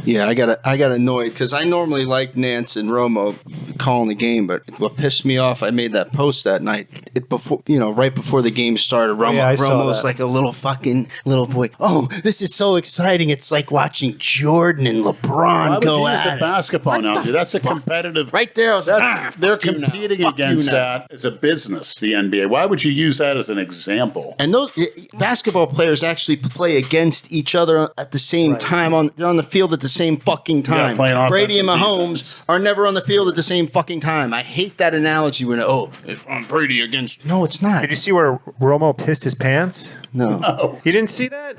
Speaker 2: Yeah, I got annoyed because I normally like Nance and Romo calling the game, but what pissed me off, I made that post that night. Right before the game started. Romo was like a little fucking little boy. Oh, this is so exciting! It's like watching Jordan and LeBron go at it.
Speaker 1: Basketball now, dude. That's a competitive.
Speaker 2: Right there, I was
Speaker 1: they're competing against that as a business. The NBA. Why would you use that as an example?
Speaker 2: And those basketball players actually play against each other at the same time. They're on the field at the same fucking time.
Speaker 1: Yeah,
Speaker 2: Brady and Mahomes
Speaker 1: defense.
Speaker 2: are never on the field at the same fucking time. I hate that analogy when it's Brady against. No, it's not.
Speaker 3: Did you see where Romo pissed his pants?
Speaker 2: No.
Speaker 3: You didn't see that?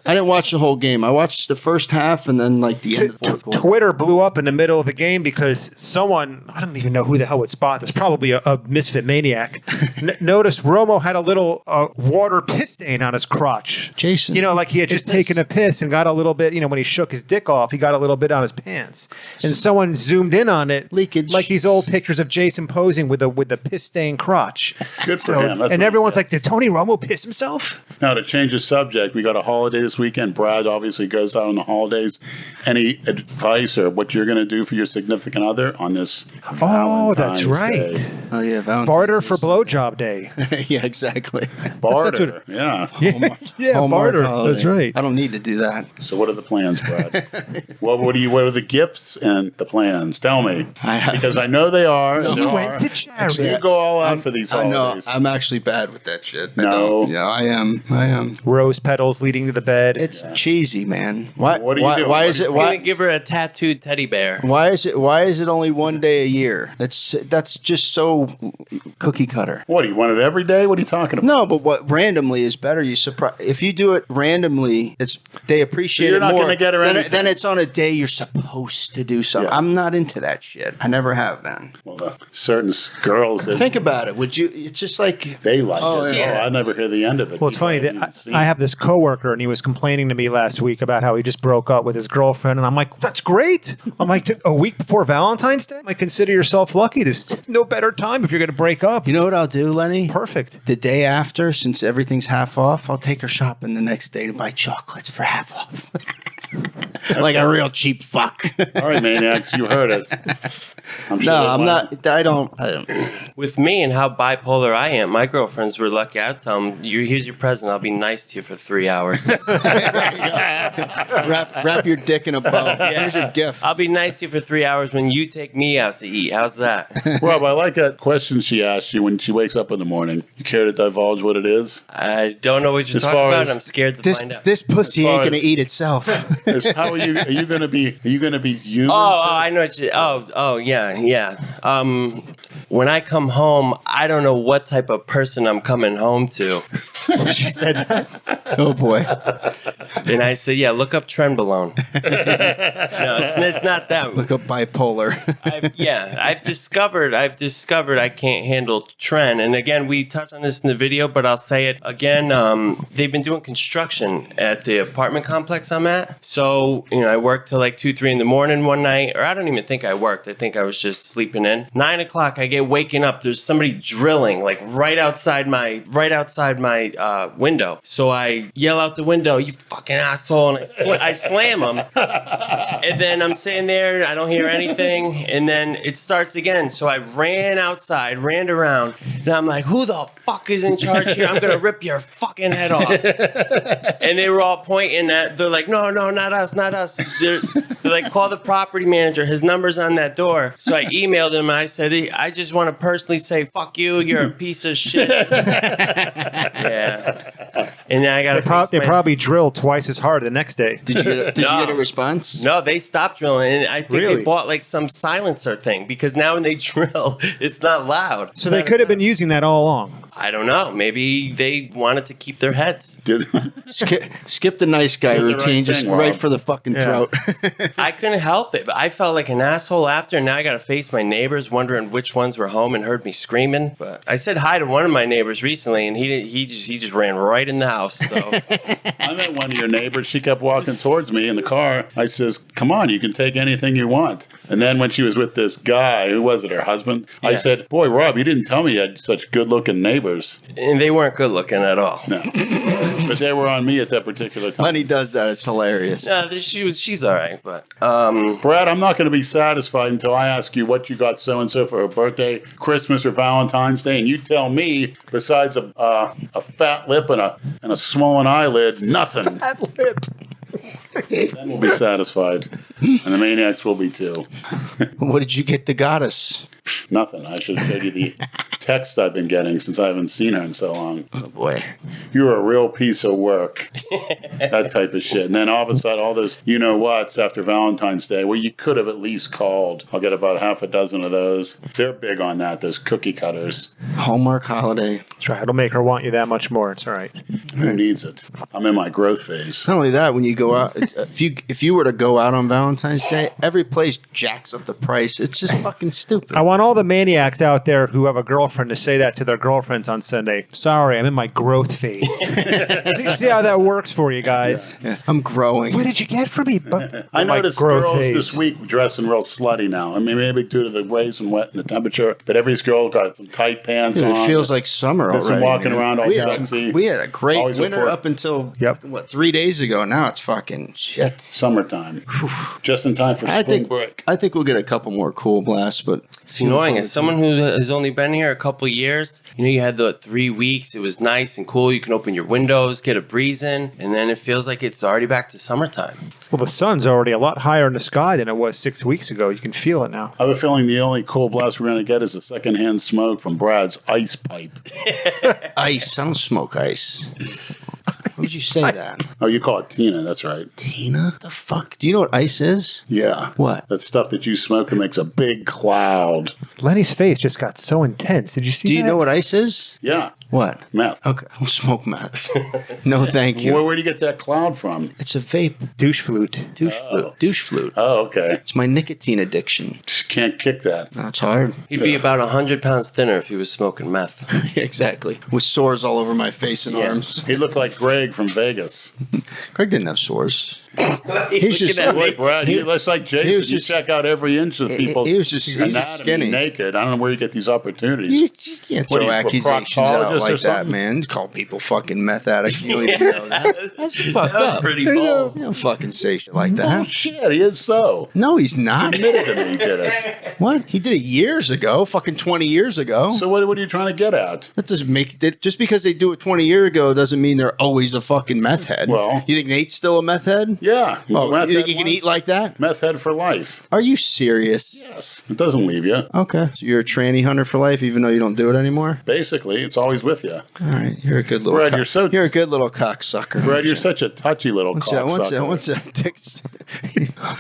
Speaker 2: I didn't watch the whole game. I watched the first half and then like the end of the fourth quarter.
Speaker 3: Twitter blew up in the middle of the game because someone, I don't even know who the hell would spot this, probably a misfit maniac, noticed Romo had a little water piss stain on his crotch.
Speaker 2: Jason.
Speaker 3: Like he had just taken a piss and got a little bit, when he shook his dick off, he got a little bit on his pants. And someone zoomed in on it.
Speaker 2: Leakage.
Speaker 3: Like these old pictures of Jason posing with the piss stained crotch.
Speaker 1: Good for him. That's
Speaker 3: And
Speaker 1: what
Speaker 3: everyone's
Speaker 1: he
Speaker 3: like, did Tony Romo piss himself?
Speaker 1: Now, to change the subject, we got a holiday this weekend. Brad obviously goes out on the holidays. Any advice or what you're going to do for your significant other on this Valentine's
Speaker 3: that's right.
Speaker 1: Day?
Speaker 2: Oh, yeah. Valentine's
Speaker 3: Barter for blowjob day.
Speaker 2: Yeah, exactly.
Speaker 1: Barter. Yeah.
Speaker 3: Yeah,
Speaker 2: Hallmark
Speaker 3: barter.
Speaker 2: holiday.
Speaker 3: That's right.
Speaker 2: I don't need to do that.
Speaker 1: So what are the plans, Brad? What are the gifts and the plans? Tell me. Because I know they are.
Speaker 3: You went to charity.
Speaker 1: You go all out for these holidays.
Speaker 2: I'm actually bad with that shit.
Speaker 1: No.
Speaker 2: Yeah, I am.
Speaker 3: Rose petals leading to the bed.
Speaker 2: It's cheesy, man. Why?
Speaker 1: What do you do?
Speaker 2: Why is it?
Speaker 4: I'm gonna
Speaker 2: Why
Speaker 4: give her a tattooed teddy bear.
Speaker 2: Why is it only one day a year? That's just so cookie cutter.
Speaker 1: What, do you want it every day? What are you talking about?
Speaker 2: No, but what randomly is better. You surprise if you do it randomly. They appreciate
Speaker 1: You're
Speaker 2: it more.
Speaker 1: not gonna get her anything.
Speaker 2: Then it's on a day you're supposed to do something.
Speaker 1: Yeah.
Speaker 2: I'm not into that shit. I never have been.
Speaker 1: Well, certain girls that
Speaker 2: Think about it. Would you? It's just like
Speaker 1: they like
Speaker 2: Oh,
Speaker 1: it.
Speaker 2: yeah.
Speaker 1: Oh, I never hear the end of it.
Speaker 3: Well, it's funny that I have this coworker, and he was complaining to me last week about how he just broke up with his girlfriend, and I'm like, that's great. I'm like, a week before Valentine's Day? Like, consider yourself lucky. There's no better time if you're going to break up.
Speaker 2: You know what I'll do, Lenny?
Speaker 3: Perfect.
Speaker 2: The day after, since everything's half off, I'll take her shopping the next day to buy chocolates for half off. Like a real cheap fuck.
Speaker 1: All right, maniacs, you heard it. I'm sure
Speaker 2: No,
Speaker 1: they
Speaker 2: I'm
Speaker 1: want
Speaker 2: not. I don't.
Speaker 4: With me and how bipolar I am, my girlfriends were lucky. I'd tell them, here's your present. I'll be nice to you for 3 hours.
Speaker 2: Wrap your dick in a bow. Here's your gift.
Speaker 4: I'll be nice to you for 3 hours when you take me out to eat. How's that?
Speaker 1: Rob, I like that question she asked you when she wakes up in the morning. You care to divulge what it is?
Speaker 4: I don't know what you're
Speaker 1: As
Speaker 4: talking
Speaker 1: far
Speaker 4: about.
Speaker 1: as-
Speaker 4: I'm scared to find out.
Speaker 2: This pussy
Speaker 1: As far
Speaker 2: ain't gonna
Speaker 1: as-
Speaker 2: eat itself.
Speaker 1: How are you? Are you going to be human?
Speaker 4: I know what you. Yeah. When I come home, I don't know what type of person I'm coming home to.
Speaker 3: She said that.
Speaker 2: Oh boy.
Speaker 4: And I said, yeah, look up Trenbolone. No, it's not that.
Speaker 2: Look up Bipolar.
Speaker 4: I've discovered I can't handle Tren. And again, we touched on this in the video, but I'll say it again. They've been doing construction at the apartment complex I'm at. So, I worked till like 2, 3 in the morning one night, or I don't even think I worked. I think I was just sleeping in. 9 o'clock, I get waking up. There's somebody drilling like right outside my window. So I yell out the window, "You fucking asshole!" And I slam him. And then I'm sitting there, I don't hear anything, and then it starts again. So I ran outside, ran around, and I'm like, "Who the fuck is in charge here? I'm gonna rip your fucking head off." And they were all pointing at. They're like, "No, not us, not us." They're like, "Call the property manager. His number's on that door." So I emailed him. And I said, "I just want to personally say, fuck you. You're a piece of shit." Yeah. And then I got.
Speaker 3: They probably drill twice as hard the next day.
Speaker 2: Did you get a response?
Speaker 4: No, they stopped drilling, and I think
Speaker 3: Really?
Speaker 4: they bought like some silencer thing because now when they drill, it's not loud.
Speaker 3: So they could have been using that all along.
Speaker 4: I don't know. Maybe they wanted to keep their heads.
Speaker 2: Skip the nice guy routine, just right for the fucking throat.
Speaker 4: I couldn't help it. But I felt like an asshole after, and now I got to face my neighbors, wondering which ones were home and heard me screaming. But I said hi to one of my neighbors recently, and he just ran right in the house. So
Speaker 1: I met one of your neighbors. She kept walking towards me in the car. I says, "Come on, you can take anything you want." And then when she was with this guy, who was it, her husband? Yeah. I said, "Boy, Rob, you didn't tell me you had such good-looking neighbors."
Speaker 4: And they weren't good looking at all.
Speaker 1: No. But they were on me at that particular time.
Speaker 2: Lenny does that. It's hilarious.
Speaker 4: No, she's all right. But
Speaker 1: Brad, I'm not going to be satisfied until I ask you what you got so-and-so for her birthday, Christmas, or Valentine's Day. And you tell me, besides a fat lip and a swollen eyelid, nothing.
Speaker 3: Fat lip.
Speaker 1: Then we'll be satisfied. And the maniacs will be too.
Speaker 2: What did you get the goddess?
Speaker 1: Nothing. I should tell you the text I've been getting since I haven't seen her in so long.
Speaker 2: Oh, boy.
Speaker 1: You're a real piece of work. That type of shit. And then all of a sudden, all this you-know-whats after Valentine's Day, well, you could have at least called. I'll get about half a dozen of those. They're big on that, those cookie cutters.
Speaker 2: Hallmark holiday.
Speaker 3: That's right. It'll make her want you that much more. It's all right.
Speaker 1: Who needs it? I'm in my growth phase.
Speaker 2: Not only that, when you go out, if you were to go out on Valentine's Day, every place jacks up the price. It's just fucking stupid.
Speaker 3: I want all the maniacs out there who have a girlfriend to say that to their girlfriends on Sunday. Sorry, I'm in my growth phase. see how that works for you guys.
Speaker 2: Yeah. I'm growing.
Speaker 3: What did you get for me?
Speaker 1: I noticed girls this week dressing real slutty now. I mean, maybe due to the rays and wet and the temperature, but every girl got some tight pants on.
Speaker 2: It feels like summer already.
Speaker 1: Some walking around all sexy.
Speaker 2: We had a great winter up until, 3 days ago. Now it's fucking shit.
Speaker 1: Summertime. Just in time for spring break.
Speaker 2: I think we'll get a couple more cool blasts, but...
Speaker 4: It's annoying. As someone who has only been here a couple years, you had the 3 weeks. It was nice and cool. You can open your windows, get a breeze in, and then it feels like it's already back to summertime.
Speaker 3: Well, the sun's already a lot higher in the sky than it was 6 weeks ago. You can feel it now.
Speaker 1: I have a feeling the only cool blast we're going to get is a secondhand smoke from Brad's ice pipe.
Speaker 2: Ice. I don't smoke ice. Why would you say that?
Speaker 1: Oh, you call it Tina. That's right.
Speaker 2: Tina? The fuck? Do you know what ice is?
Speaker 1: Yeah.
Speaker 2: What?
Speaker 1: That stuff that you smoke that makes a big cloud.
Speaker 3: Lenny's face just got so intense. Did you see that?
Speaker 2: Do you know what ice is?
Speaker 1: Yeah.
Speaker 2: What?
Speaker 1: Meth.
Speaker 2: Okay. I don't smoke meth. No, thank you.
Speaker 1: Where do you get that cloud from?
Speaker 2: It's a vape.
Speaker 3: Douche flute.
Speaker 2: Douche flute.
Speaker 1: Oh, okay.
Speaker 2: It's my nicotine addiction.
Speaker 1: Just can't kick that.
Speaker 2: No, it's hard.
Speaker 4: He'd be about 100 pounds thinner if he was smoking meth.
Speaker 2: Exactly. With sores all over my face and arms.
Speaker 1: He looked like Greg from Vegas.
Speaker 2: Greg didn't have sores.
Speaker 4: He's just
Speaker 1: Look, Brad, he looks like Jason. You check out every inch of people's
Speaker 2: anatomy
Speaker 1: skinny. Naked. I don't know where you get these opportunities.
Speaker 2: You can't throw accusations out like that, man. You call people fucking meth addicts. You don't even know that. That's fucked up.
Speaker 4: Pretty bold.
Speaker 2: You don't fucking say shit like that.
Speaker 1: Oh, shit. He is so.
Speaker 2: No, he's not.
Speaker 1: He admitted to me he did it.
Speaker 2: What? He did it years ago. Fucking 20 years ago.
Speaker 1: So what are you trying to get at?
Speaker 2: That doesn't make it. Just because they do it 20 years ago doesn't mean they're always a fucking meth head.
Speaker 1: Well.
Speaker 2: You think Nate's still a meth head?
Speaker 1: Yeah.
Speaker 2: Oh, you think you can eat like that?
Speaker 1: Meth head for life.
Speaker 2: Are you serious?
Speaker 1: Yes. It doesn't leave you.
Speaker 2: Okay. So you're a tranny hunter for life even though you don't do it anymore?
Speaker 1: Basically, it's always with you.
Speaker 2: All right. You're a good little
Speaker 1: Brad, you're
Speaker 2: a good little cocksucker.
Speaker 1: Brad, you're such a touchy little cocksucker.
Speaker 2: What's that?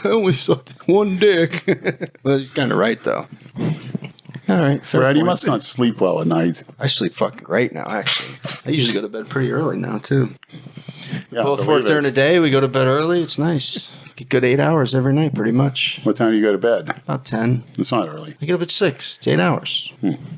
Speaker 2: I only sucked one dick. Well, he's kind of right, though. All right. Fair
Speaker 1: Brad, you
Speaker 2: point.
Speaker 1: must not sleep well at night.
Speaker 2: I sleep fucking great now, actually. I usually go to bed pretty early now, too.
Speaker 1: Yeah,
Speaker 2: Both
Speaker 1: believe
Speaker 2: work
Speaker 1: it.
Speaker 2: during the day. We go to bed early. It's nice. Get good 8 hours every night, pretty much.
Speaker 1: What time do you go to bed?
Speaker 2: About 10.
Speaker 1: It's not early.
Speaker 2: I get up at 6. It's 8 hours.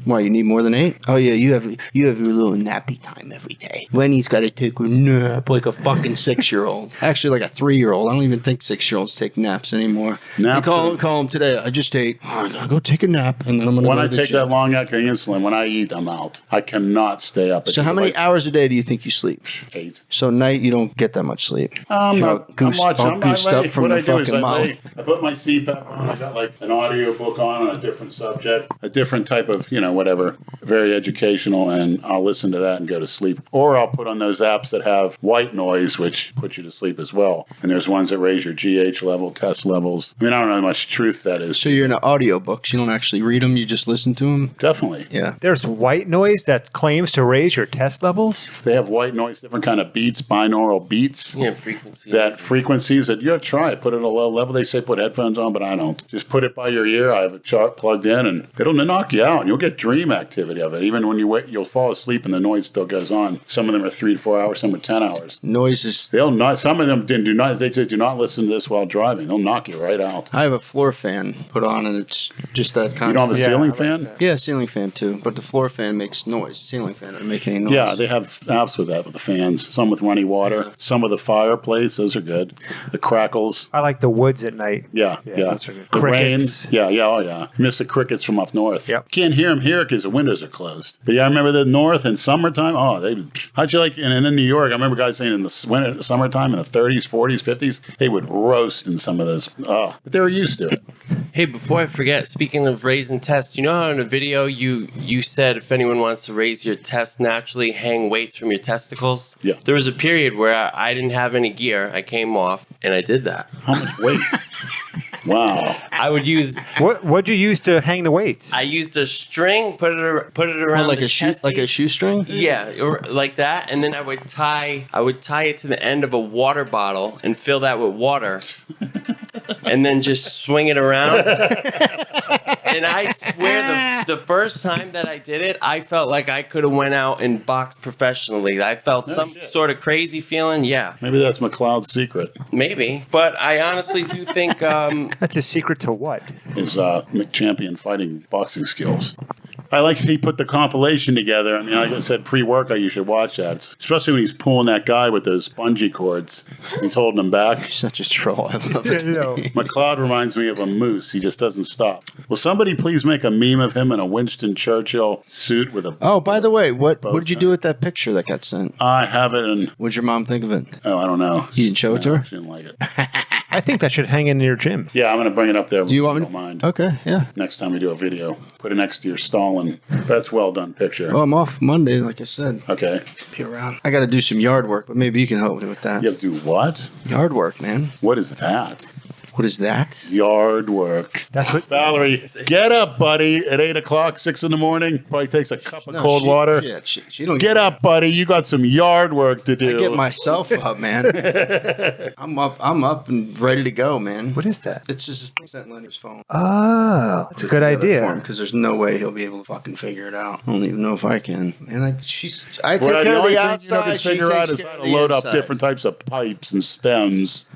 Speaker 2: Why, you need more than 8? Oh, yeah, you have your little nappy time every day. Lenny's got to take a nap like a fucking 6-year-old. Actually, like a 3-year-old. I don't even think 6-year-olds take naps anymore.
Speaker 1: Naps
Speaker 2: Call him today. I just ate. Oh, I got to go take a nap, and then I'm going to
Speaker 1: When
Speaker 2: go
Speaker 1: I
Speaker 2: to the
Speaker 1: take
Speaker 2: gym.
Speaker 1: that long-acting insulin, when I eat, I'm out. I cannot stay up.
Speaker 2: So how many hours a day do you think you sleep?
Speaker 1: 8.
Speaker 2: So night you don't get that much sleep.
Speaker 1: I'm
Speaker 2: goosed up from
Speaker 1: what
Speaker 2: the
Speaker 1: I do is
Speaker 2: fucking mouth.
Speaker 1: I put my CPAP on. I got like an audio book on a different subject, a different type of, whatever, very educational, and I'll listen to that and go to sleep. Or I'll put on those apps that have white noise, which puts you to sleep as well. And there's ones that raise your GH level, test levels. I mean, I don't know how much truth that is.
Speaker 2: So you're into audiobooks. You don't actually read them. You just listen to them?
Speaker 1: Definitely.
Speaker 2: Yeah.
Speaker 3: There's white noise that claims to raise your test levels.
Speaker 1: They have white noise, different kind of beats, binaural beats.
Speaker 4: Yeah, frequencies.
Speaker 1: That frequencies that you have to try it. Put it at a low level. They say put headphones on, but I don't. Just put it by your ear. I have a chart plugged in, and it'll knock you out. And you'll get dream activity of it. Even when you wait, you'll fall asleep, and the noise still goes on. Some of them are 3 to 4 hours. Some are 10 hours.
Speaker 2: Noises.
Speaker 1: They'll not. Some of them do not. They say do not listen to this while driving. They'll knock you right out.
Speaker 2: I have a floor fan put on, and it's just that kind
Speaker 1: You don't have a
Speaker 2: of...
Speaker 1: ceiling fan?
Speaker 2: Yeah, ceiling fan too. But the floor fan makes noise. Ceiling fan doesn't make any noise.
Speaker 1: Yeah, they have apps with that, with the fans. Some with running water. Some with the fireplace. Those are good. The crackles.
Speaker 3: I like the woods at night.
Speaker 1: Yeah.
Speaker 3: those are good.
Speaker 1: The
Speaker 3: Crickets.
Speaker 1: rain. Oh yeah. You miss the crickets from up north.
Speaker 3: Yep.
Speaker 1: Can't hear them here because the windows are closed. But yeah, I remember the north in summertime. Oh, how'd you like, and in New York, I remember guys saying in the winter, summertime in the 30s, 40s, 50s, they would roast in some of those. Oh, but they were used to it.
Speaker 4: Hey, before I forget, speaking of raising tests, you know how in a video you said if anyone wants to raise your test naturally, hang weights from your testicles?
Speaker 1: Yeah.
Speaker 4: There was a period where I didn't have any gear. I came off, and I did that.
Speaker 1: How much weight? Wow.
Speaker 4: I would use.
Speaker 3: What'd you use to hang the weights?
Speaker 4: I used a string, put it around
Speaker 2: like
Speaker 4: the
Speaker 2: a shoestring?
Speaker 4: Yeah, or like that, and then I would tie it to the end of a water bottle and fill that with water, and then just swing it around. And I swear, the first time that I did it, I felt like I could have went out and boxed professionally. I felt sort of crazy feeling. Yeah,
Speaker 1: Maybe that's McLeod's secret.
Speaker 4: maybe, but I honestly do think.
Speaker 3: That's a secret to what?
Speaker 1: Is McChampion fighting boxing skills. I like he put the compilation together. I mean, like I said, pre-workout, you should watch that. Especially when he's pulling that guy with those bungee cords. He's holding him back.
Speaker 2: You're such a troll. I love it.
Speaker 1: McLeod reminds me of a moose. He just doesn't stop. Will somebody please make a meme of him in a Winston Churchill suit with a...
Speaker 2: Oh, by the way, what did you do with that picture that got sent?
Speaker 1: I have it in...
Speaker 2: What'd your mom think of it?
Speaker 1: Oh, I don't know.
Speaker 2: You didn't show it to her?
Speaker 1: She didn't like it.
Speaker 3: I think that should hang in your gym.
Speaker 1: Yeah, I'm going to bring it up there.
Speaker 2: Do you want me
Speaker 1: Don't mind.
Speaker 2: Okay, yeah.
Speaker 1: Next time we do a video, put it next to your Stalin. That's well done picture.
Speaker 2: Well, I'm off Monday, like I said.
Speaker 1: Okay.
Speaker 2: Be around. I got to do some yard work, but maybe you can help me with that.
Speaker 1: You have to do what?
Speaker 2: Yard work, man.
Speaker 1: What is that?
Speaker 2: What is that?
Speaker 1: Yard work.
Speaker 3: That's what.
Speaker 1: Valerie, get up, buddy, at 8 o'clock, 6 in the morning. Probably takes a cup of cold water.
Speaker 2: She don't
Speaker 1: Get up, buddy. You got some yard work to do.
Speaker 2: I get myself up, man. I'm up and ready to go, man.
Speaker 3: What is that?
Speaker 2: It's just sent Lenny's phone.
Speaker 3: Oh, that's a good idea.
Speaker 2: Because there's no way he'll be able to fucking figure it out. I don't even know if I can. And I take
Speaker 1: Well,
Speaker 2: care
Speaker 1: the
Speaker 2: of
Speaker 1: only
Speaker 2: the
Speaker 1: thing you know
Speaker 2: outside.
Speaker 1: to
Speaker 2: She
Speaker 1: figure out
Speaker 2: takes
Speaker 1: is
Speaker 2: care
Speaker 1: how
Speaker 2: of
Speaker 1: to
Speaker 2: the
Speaker 1: load up
Speaker 2: inside.
Speaker 1: different types of pipes and stems.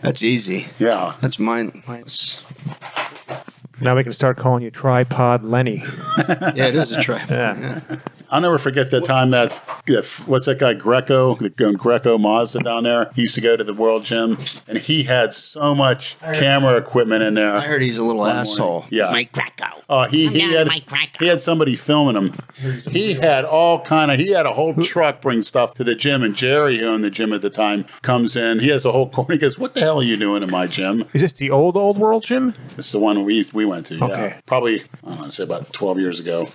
Speaker 2: That's easy.
Speaker 1: Yeah.
Speaker 2: That's mine.
Speaker 3: Now we can start calling you Tripod Lenny.
Speaker 2: Yeah, it is a trap.
Speaker 3: Yeah.
Speaker 1: I'll never forget the time that what's that guy Greco Mazda down there. He used to go to the World Gym, and he had so much camera equipment in there.
Speaker 2: I heard he's a little asshole.
Speaker 1: Yeah.
Speaker 8: Mike Krakow.
Speaker 1: Oh, he had somebody filming him. He had he had a whole truck bring stuff to the gym, and Jerry, who owned the gym at the time, comes in. He has a whole corner. He goes, "What the hell are you doing in my gym?"
Speaker 3: Is this the old World Gym?
Speaker 1: It's the one we went to.
Speaker 3: Okay.
Speaker 1: Yeah, probably I don't know, say about 12 years ago.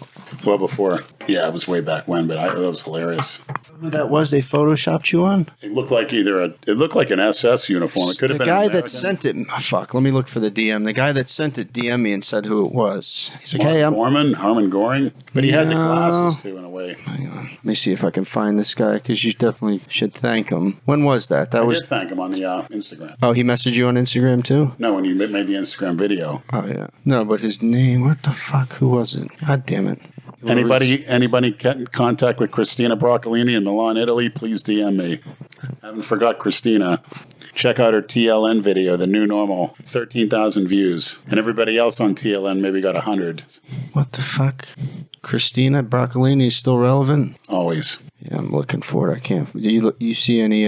Speaker 1: Well before. Yeah, it was way back when, but it was hilarious.
Speaker 2: Who that was they photoshopped you on?
Speaker 1: It looked like an SS uniform. It could have
Speaker 2: The
Speaker 1: been
Speaker 2: guy
Speaker 1: an
Speaker 2: that sent it. Oh, fuck, let me look for the DM. The guy that sent it DM'd me and said who it was. He's like, hey, I'm
Speaker 1: Harmon Goring. But he had the glasses too, in a way.
Speaker 2: Hang on. Let me see if I can find this guy, because you definitely should thank him. When was that?
Speaker 1: I did thank him on the Instagram.
Speaker 2: Oh, he messaged you on Instagram too?
Speaker 1: No, when you made the Instagram video.
Speaker 2: Oh, yeah. No, but his name, what the fuck? Who was it? God damn it.
Speaker 1: Anybody get in contact with Christina Broccolini in Milan, Italy, please DM me. I haven't forgot Christina. Check out her TLN video, The New Normal, 13,000 views. And everybody else on TLN maybe got 100.
Speaker 2: What the fuck? Christina Broccolini is still relevant?
Speaker 1: Always.
Speaker 2: Yeah, I'm looking for it. I can't. Do you see any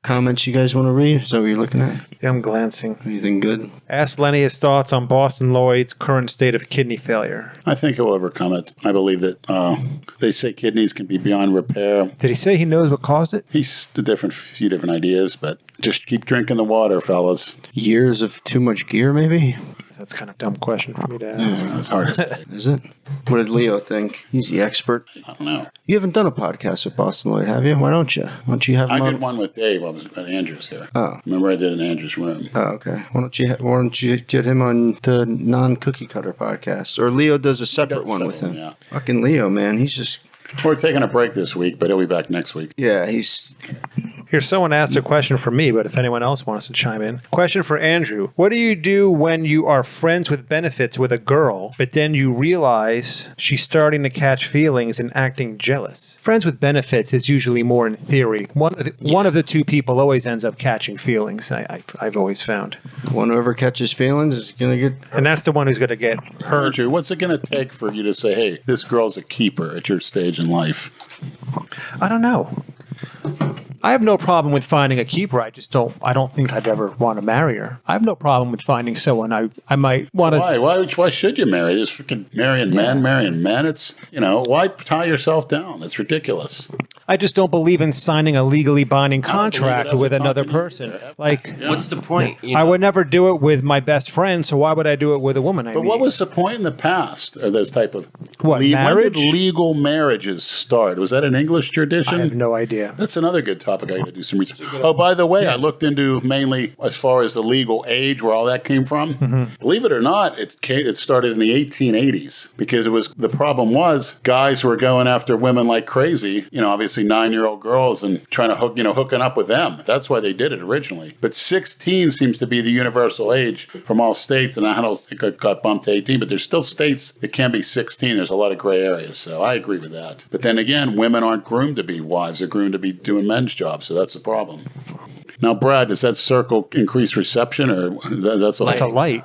Speaker 2: comments you guys want to read? Is that what you're looking at?
Speaker 3: Yeah, I'm glancing.
Speaker 2: Anything good?
Speaker 3: Ask Lenny his thoughts on Boston Lloyd's current state of kidney failure.
Speaker 1: I think he'll overcome it. I believe that they say kidneys can be beyond repair.
Speaker 3: Did he say he knows what caused it?
Speaker 1: He's a few different ideas, but just keep drinking the water, fellas.
Speaker 2: Years of too much gear, maybe?
Speaker 3: That's kind of a dumb question for me to ask.
Speaker 1: It's hard to say.
Speaker 2: Is it? What did Leo think? He's the expert.
Speaker 1: I don't know.
Speaker 2: You haven't done a podcast with Boston Lloyd, have you? Why don't you? Why don't you have him
Speaker 1: I
Speaker 2: on?
Speaker 1: did one with Dave. I was at Andrew's here.
Speaker 2: Oh.
Speaker 1: Remember I did in Andrew's room.
Speaker 2: Oh, okay. Why don't you get him on the non-cookie cutter podcast? Or Leo does a separate one with him.
Speaker 1: Yeah.
Speaker 2: Fucking Leo, man. He's just...
Speaker 1: We're taking a break this week, but he'll be back next week.
Speaker 2: Yeah, he's...
Speaker 3: Here, someone asked a question for me, but if anyone else wants to chime in. Question for Andrew. What do you do when you are friends with benefits with a girl, but then you realize she's starting to catch feelings and acting jealous? Friends with benefits is usually more in theory. One of the two people always ends up catching feelings, I've always found.
Speaker 2: One who ever catches feelings is going to get...
Speaker 3: And that's the one who's going to get hurt.
Speaker 1: Andrew, what's it going to take for you to say, hey, this girl's a keeper at your stage in life?
Speaker 3: I don't know. I have no problem with finding a keeper. I don't think I'd ever want to marry her. I have no problem with finding someone I might want to.
Speaker 1: Why should you marry this freaking marrying men? It's, why tie yourself down? It's ridiculous.
Speaker 3: I just don't believe in signing a legally binding contract with another person.
Speaker 4: What's the point?
Speaker 3: I would never do it with my best friend, so why would I do it with a woman?
Speaker 1: But what was the point in the past? Or those type of
Speaker 3: marriage?
Speaker 1: When did legal marriages start? Was that an English tradition?
Speaker 3: I have no idea.
Speaker 1: That's another good topic. I got to do some research. Oh, by the way, I looked into mainly as far as the legal age, where all that came from. Mm-hmm. Believe it or not, it started in the 1880s because the problem was guys were going after women like crazy. Obviously 9-year-old girls and trying to hooking up with them. That's why they did it originally. But 16 seems to be the universal age from all states, and I don't know if it got bumped to 18, but there's still states that can be 16. There's a lot of gray areas, so I agree with that. But then again, women aren't groomed to be wives; they're groomed to be doing men's jobs, so that's the problem. Now, Brad, does that circle increase reception, or that's a light?
Speaker 3: That's a light.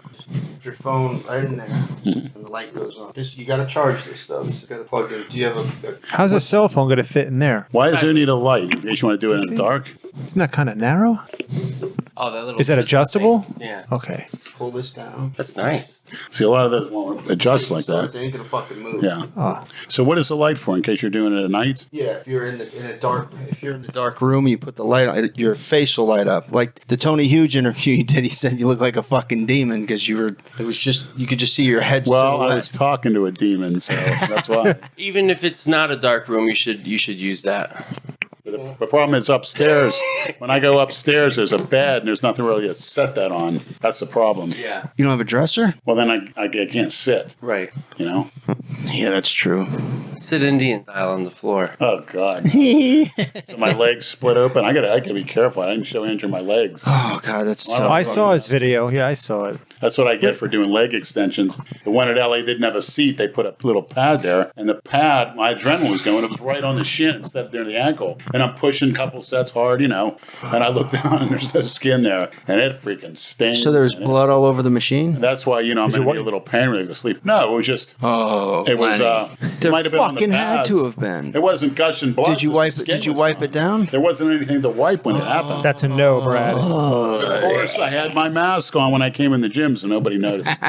Speaker 2: Your phone right in there, and the light goes on. You got to charge this though. This has got to plug in. Do you have a
Speaker 3: How's a cell phone going to fit in there?
Speaker 1: Why does there need a light? In case you want to do it in the dark?
Speaker 3: Isn't that kind of narrow?
Speaker 4: Oh, that little.
Speaker 3: Is that adjustable?
Speaker 4: Thing. Yeah.
Speaker 3: Okay.
Speaker 2: Pull this down.
Speaker 4: That's nice.
Speaker 1: See, a lot of those won't adjust like that.
Speaker 2: They ain't gonna fucking move.
Speaker 1: Yeah.
Speaker 3: Oh.
Speaker 1: So, what is the light for? In case you're doing it at night?
Speaker 2: Yeah, if you're in the dark room, you put the light on. Your face will light up. Like the Tony Hughes interview you did, he said you look like a fucking demon because you could just see your head.
Speaker 1: Well, I was talking to a demon, so that's why.
Speaker 4: Even if it's not a dark room, you should use that.
Speaker 1: The problem is upstairs. When I go upstairs, there's a bed, and there's nothing really to set that on. That's the problem.
Speaker 4: Yeah.
Speaker 2: You don't have a dresser?
Speaker 1: Well, then I can't sit.
Speaker 4: Right.
Speaker 2: Yeah, that's true.
Speaker 4: Sit Indian style on the floor.
Speaker 1: Oh, God. So my legs split open. I gotta be careful. I didn't show Andrew my legs.
Speaker 2: Oh, God, that's so
Speaker 3: I saw his video. Yeah, I saw it.
Speaker 1: That's what I get for doing leg extensions. The one at LA didn't have a seat. They put a little pad there, and the pad, my adrenaline was going. It was right on the shin instead of near the ankle. And I'm pushing a couple sets hard, and I look down, and there's no skin there, and it freaking stings.
Speaker 2: So there's blood all over the machine?
Speaker 1: That's why, I'm going to be a little pain relief to sleep. No, it was just...
Speaker 2: Oh,
Speaker 1: it was...
Speaker 2: there
Speaker 1: might have been on the
Speaker 2: fucking had
Speaker 1: pads.
Speaker 2: to have been.
Speaker 1: It wasn't gushing blood.
Speaker 2: Did you wipe it down?
Speaker 1: There wasn't anything to wipe when it happened.
Speaker 3: That's a no, Brad.
Speaker 1: Of course, I had my mask on when I came in the gym. gyms and nobody noticed.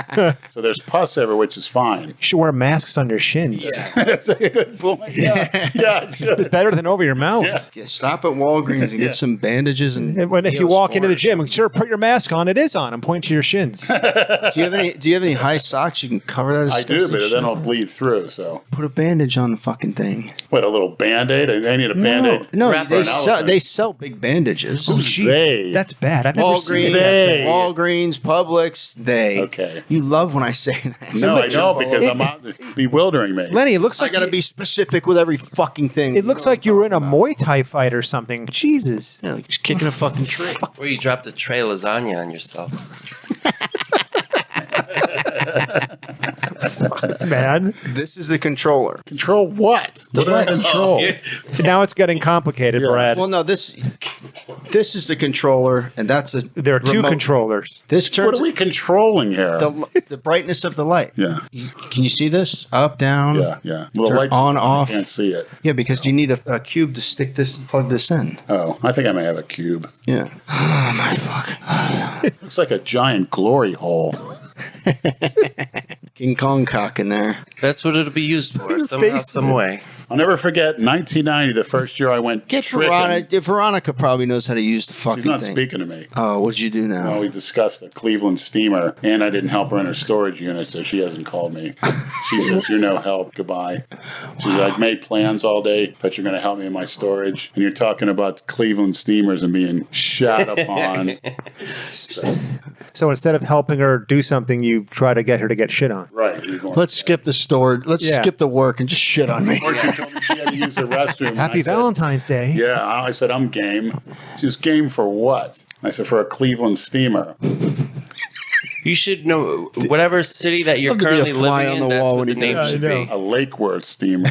Speaker 1: So there's pus everywhere, which is fine.
Speaker 3: You should wear masks on your shins.
Speaker 1: That's a good point. Yeah,
Speaker 3: It's better than over your mouth.
Speaker 2: Yeah, stop at Walgreens and get some bandages. And
Speaker 3: If you walk into the gym, sure, put your mask on. It is on. I'm pointing to your shins.
Speaker 2: do you have any high socks you can cover that?
Speaker 1: I do, but then it'll bleed through. So
Speaker 2: put a bandage on the fucking thing.
Speaker 1: what, a little Band-Aid? I need a Band-Aid.
Speaker 2: No,
Speaker 4: Wrap
Speaker 2: they sell big bandages.
Speaker 1: They.
Speaker 3: That's bad. I've never seen
Speaker 1: They.
Speaker 2: Walgreens, Publix, they.
Speaker 1: Okay.
Speaker 2: You love when I say that.
Speaker 1: No, I know, because I'm out bewildering me.
Speaker 3: Lenny, it looks
Speaker 2: I
Speaker 3: like
Speaker 2: gotta be specific with every fucking thing.
Speaker 3: It looks like you were in a Muay Thai fight or something. Jesus.
Speaker 2: Yeah, like just kicking a fucking tree.
Speaker 4: Or you dropped a tray of lasagna on yourself.
Speaker 3: Man.
Speaker 2: This is the controller.
Speaker 1: Control what? What do I control?
Speaker 3: Now it's getting complicated, Brad.
Speaker 2: Well, no, this is the controller, and that's a.
Speaker 3: There are two
Speaker 2: remote.
Speaker 3: controllers.
Speaker 2: This turns
Speaker 1: What are we controlling here?
Speaker 2: the brightness of the light.
Speaker 1: Yeah.
Speaker 2: Can you see this? Up, down.
Speaker 1: Yeah. Well, the
Speaker 2: Turn
Speaker 1: lights
Speaker 2: on, off.
Speaker 1: I can't see it.
Speaker 2: Yeah, because you need a cube to stick this, plug this in.
Speaker 1: Oh, I think I may have a cube.
Speaker 2: Yeah. Oh my fuck.
Speaker 1: Looks like a giant glory hole.
Speaker 2: King Kong cock in there.
Speaker 4: That's what it'll be used for, somehow, some way.
Speaker 1: I'll never forget 1990, the first year I went
Speaker 2: Get
Speaker 1: tricking.
Speaker 2: Veronica. Veronica probably knows how to use the fucking
Speaker 1: She's not
Speaker 2: thing.
Speaker 1: speaking to me.
Speaker 2: Oh, what did you do now?
Speaker 1: Well, we discussed a Cleveland steamer, and I didn't help her in her storage unit, so she hasn't called me. She says, "You're no help. Goodbye." She's like, made plans all day that you're going to help me in my storage, and you're talking about Cleveland steamers and being shot upon.
Speaker 3: So instead of helping her do something, you try to get her to get shit on.
Speaker 1: Right. you're going-
Speaker 2: Let's skip the storage. Let's skip the work and just shit on me.
Speaker 1: Or she told me she had to use the restroom. and
Speaker 3: Happy
Speaker 1: I said,
Speaker 3: Valentine's Day.
Speaker 1: Yeah, I said, I'm game. She was game for what? I said, for a Cleveland steamer.
Speaker 4: You should know whatever city that you're
Speaker 2: Love to be a
Speaker 4: currently
Speaker 2: fly
Speaker 4: living
Speaker 2: on
Speaker 4: in,
Speaker 2: the
Speaker 4: that's
Speaker 2: wall
Speaker 4: what
Speaker 2: when
Speaker 4: the
Speaker 2: he
Speaker 4: name
Speaker 2: does.
Speaker 4: should
Speaker 3: I know.
Speaker 4: be.
Speaker 1: A Lake Worth steamer.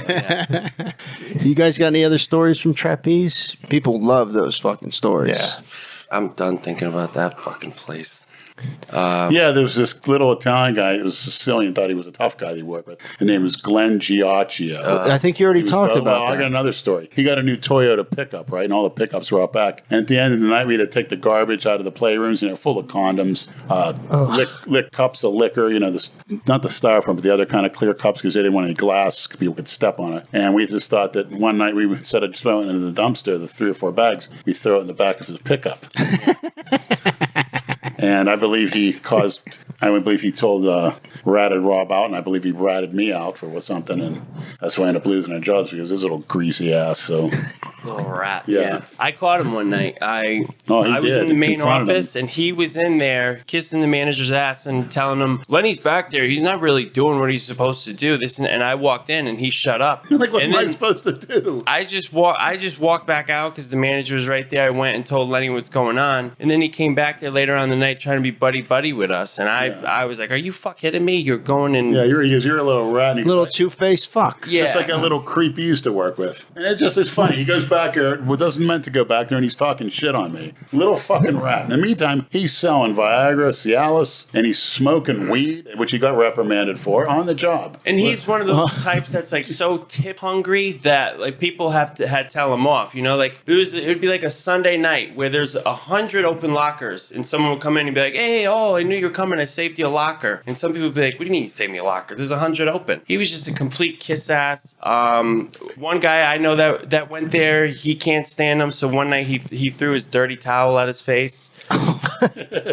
Speaker 2: You guys got any other stories from trapeze? People love those fucking stories.
Speaker 3: Yeah.
Speaker 4: I'm done thinking about that fucking place.
Speaker 1: Yeah, there was this little Italian guy. It was Sicilian. Thought he was a tough guy to work with. His name was Glenn Giacchio.
Speaker 2: I think you already talked about
Speaker 1: I got
Speaker 2: that.
Speaker 1: another story. He got a new Toyota pickup, right? And all the pickups were out back. And at the end of the night, we had to take the garbage out of the playrooms, full of condoms, lick cups of liquor, not the styrofoam, but the other kind of clear cups because they didn't want any glass. People could step on it. And we just thought that one night we instead of just throwing it into the dumpster, the 3 or 4 bags, we throw it in the back of his pickup. And I believe he told ratted Rob out, and I believe he ratted me out for something, and that's why I ended up losing our jobs because his little greasy ass. So
Speaker 4: Little rat.
Speaker 1: Yeah.
Speaker 4: I caught him one night. I was
Speaker 1: did.
Speaker 4: in the main
Speaker 1: Confronted him.
Speaker 4: office, and he was in there kissing the manager's ass and telling him, Lenny's back there. He's not really doing what he's supposed to do. And I walked in, and he shut up.
Speaker 1: like, what
Speaker 4: And
Speaker 1: am I
Speaker 4: then
Speaker 1: supposed to do?
Speaker 4: I just walked back out because the manager was right there. I went and told Lenny what's going on, and then he came back there later on the night trying to be buddy with us. And I was like, "Are you fuck kidding me? You're going and
Speaker 1: Yeah, you're a little rat. And he goes
Speaker 2: Little
Speaker 1: like,
Speaker 2: two-faced fuck.
Speaker 4: yeah."
Speaker 1: just like a little creep he used to work with. And it's funny. He goes back there, doesn't meant to go back there, and he's talking shit on me. Little fucking rat. In the meantime, he's selling Viagra, Cialis, and he's smoking weed, which he got reprimanded for on the job.
Speaker 4: And he's one of those types that's like so tip hungry that like people had to tell him off. Like it would be like a Sunday night where there's 100 open lockers, and someone would come in and be like, "Hey, I knew you were coming. I saved you a locker." And some people would be like, "What do you mean you saved me a locker? There's 100 open." He was just a complete kiss ass. One guy I know that went there, he can't stand him. So one night he threw his dirty towel at his face.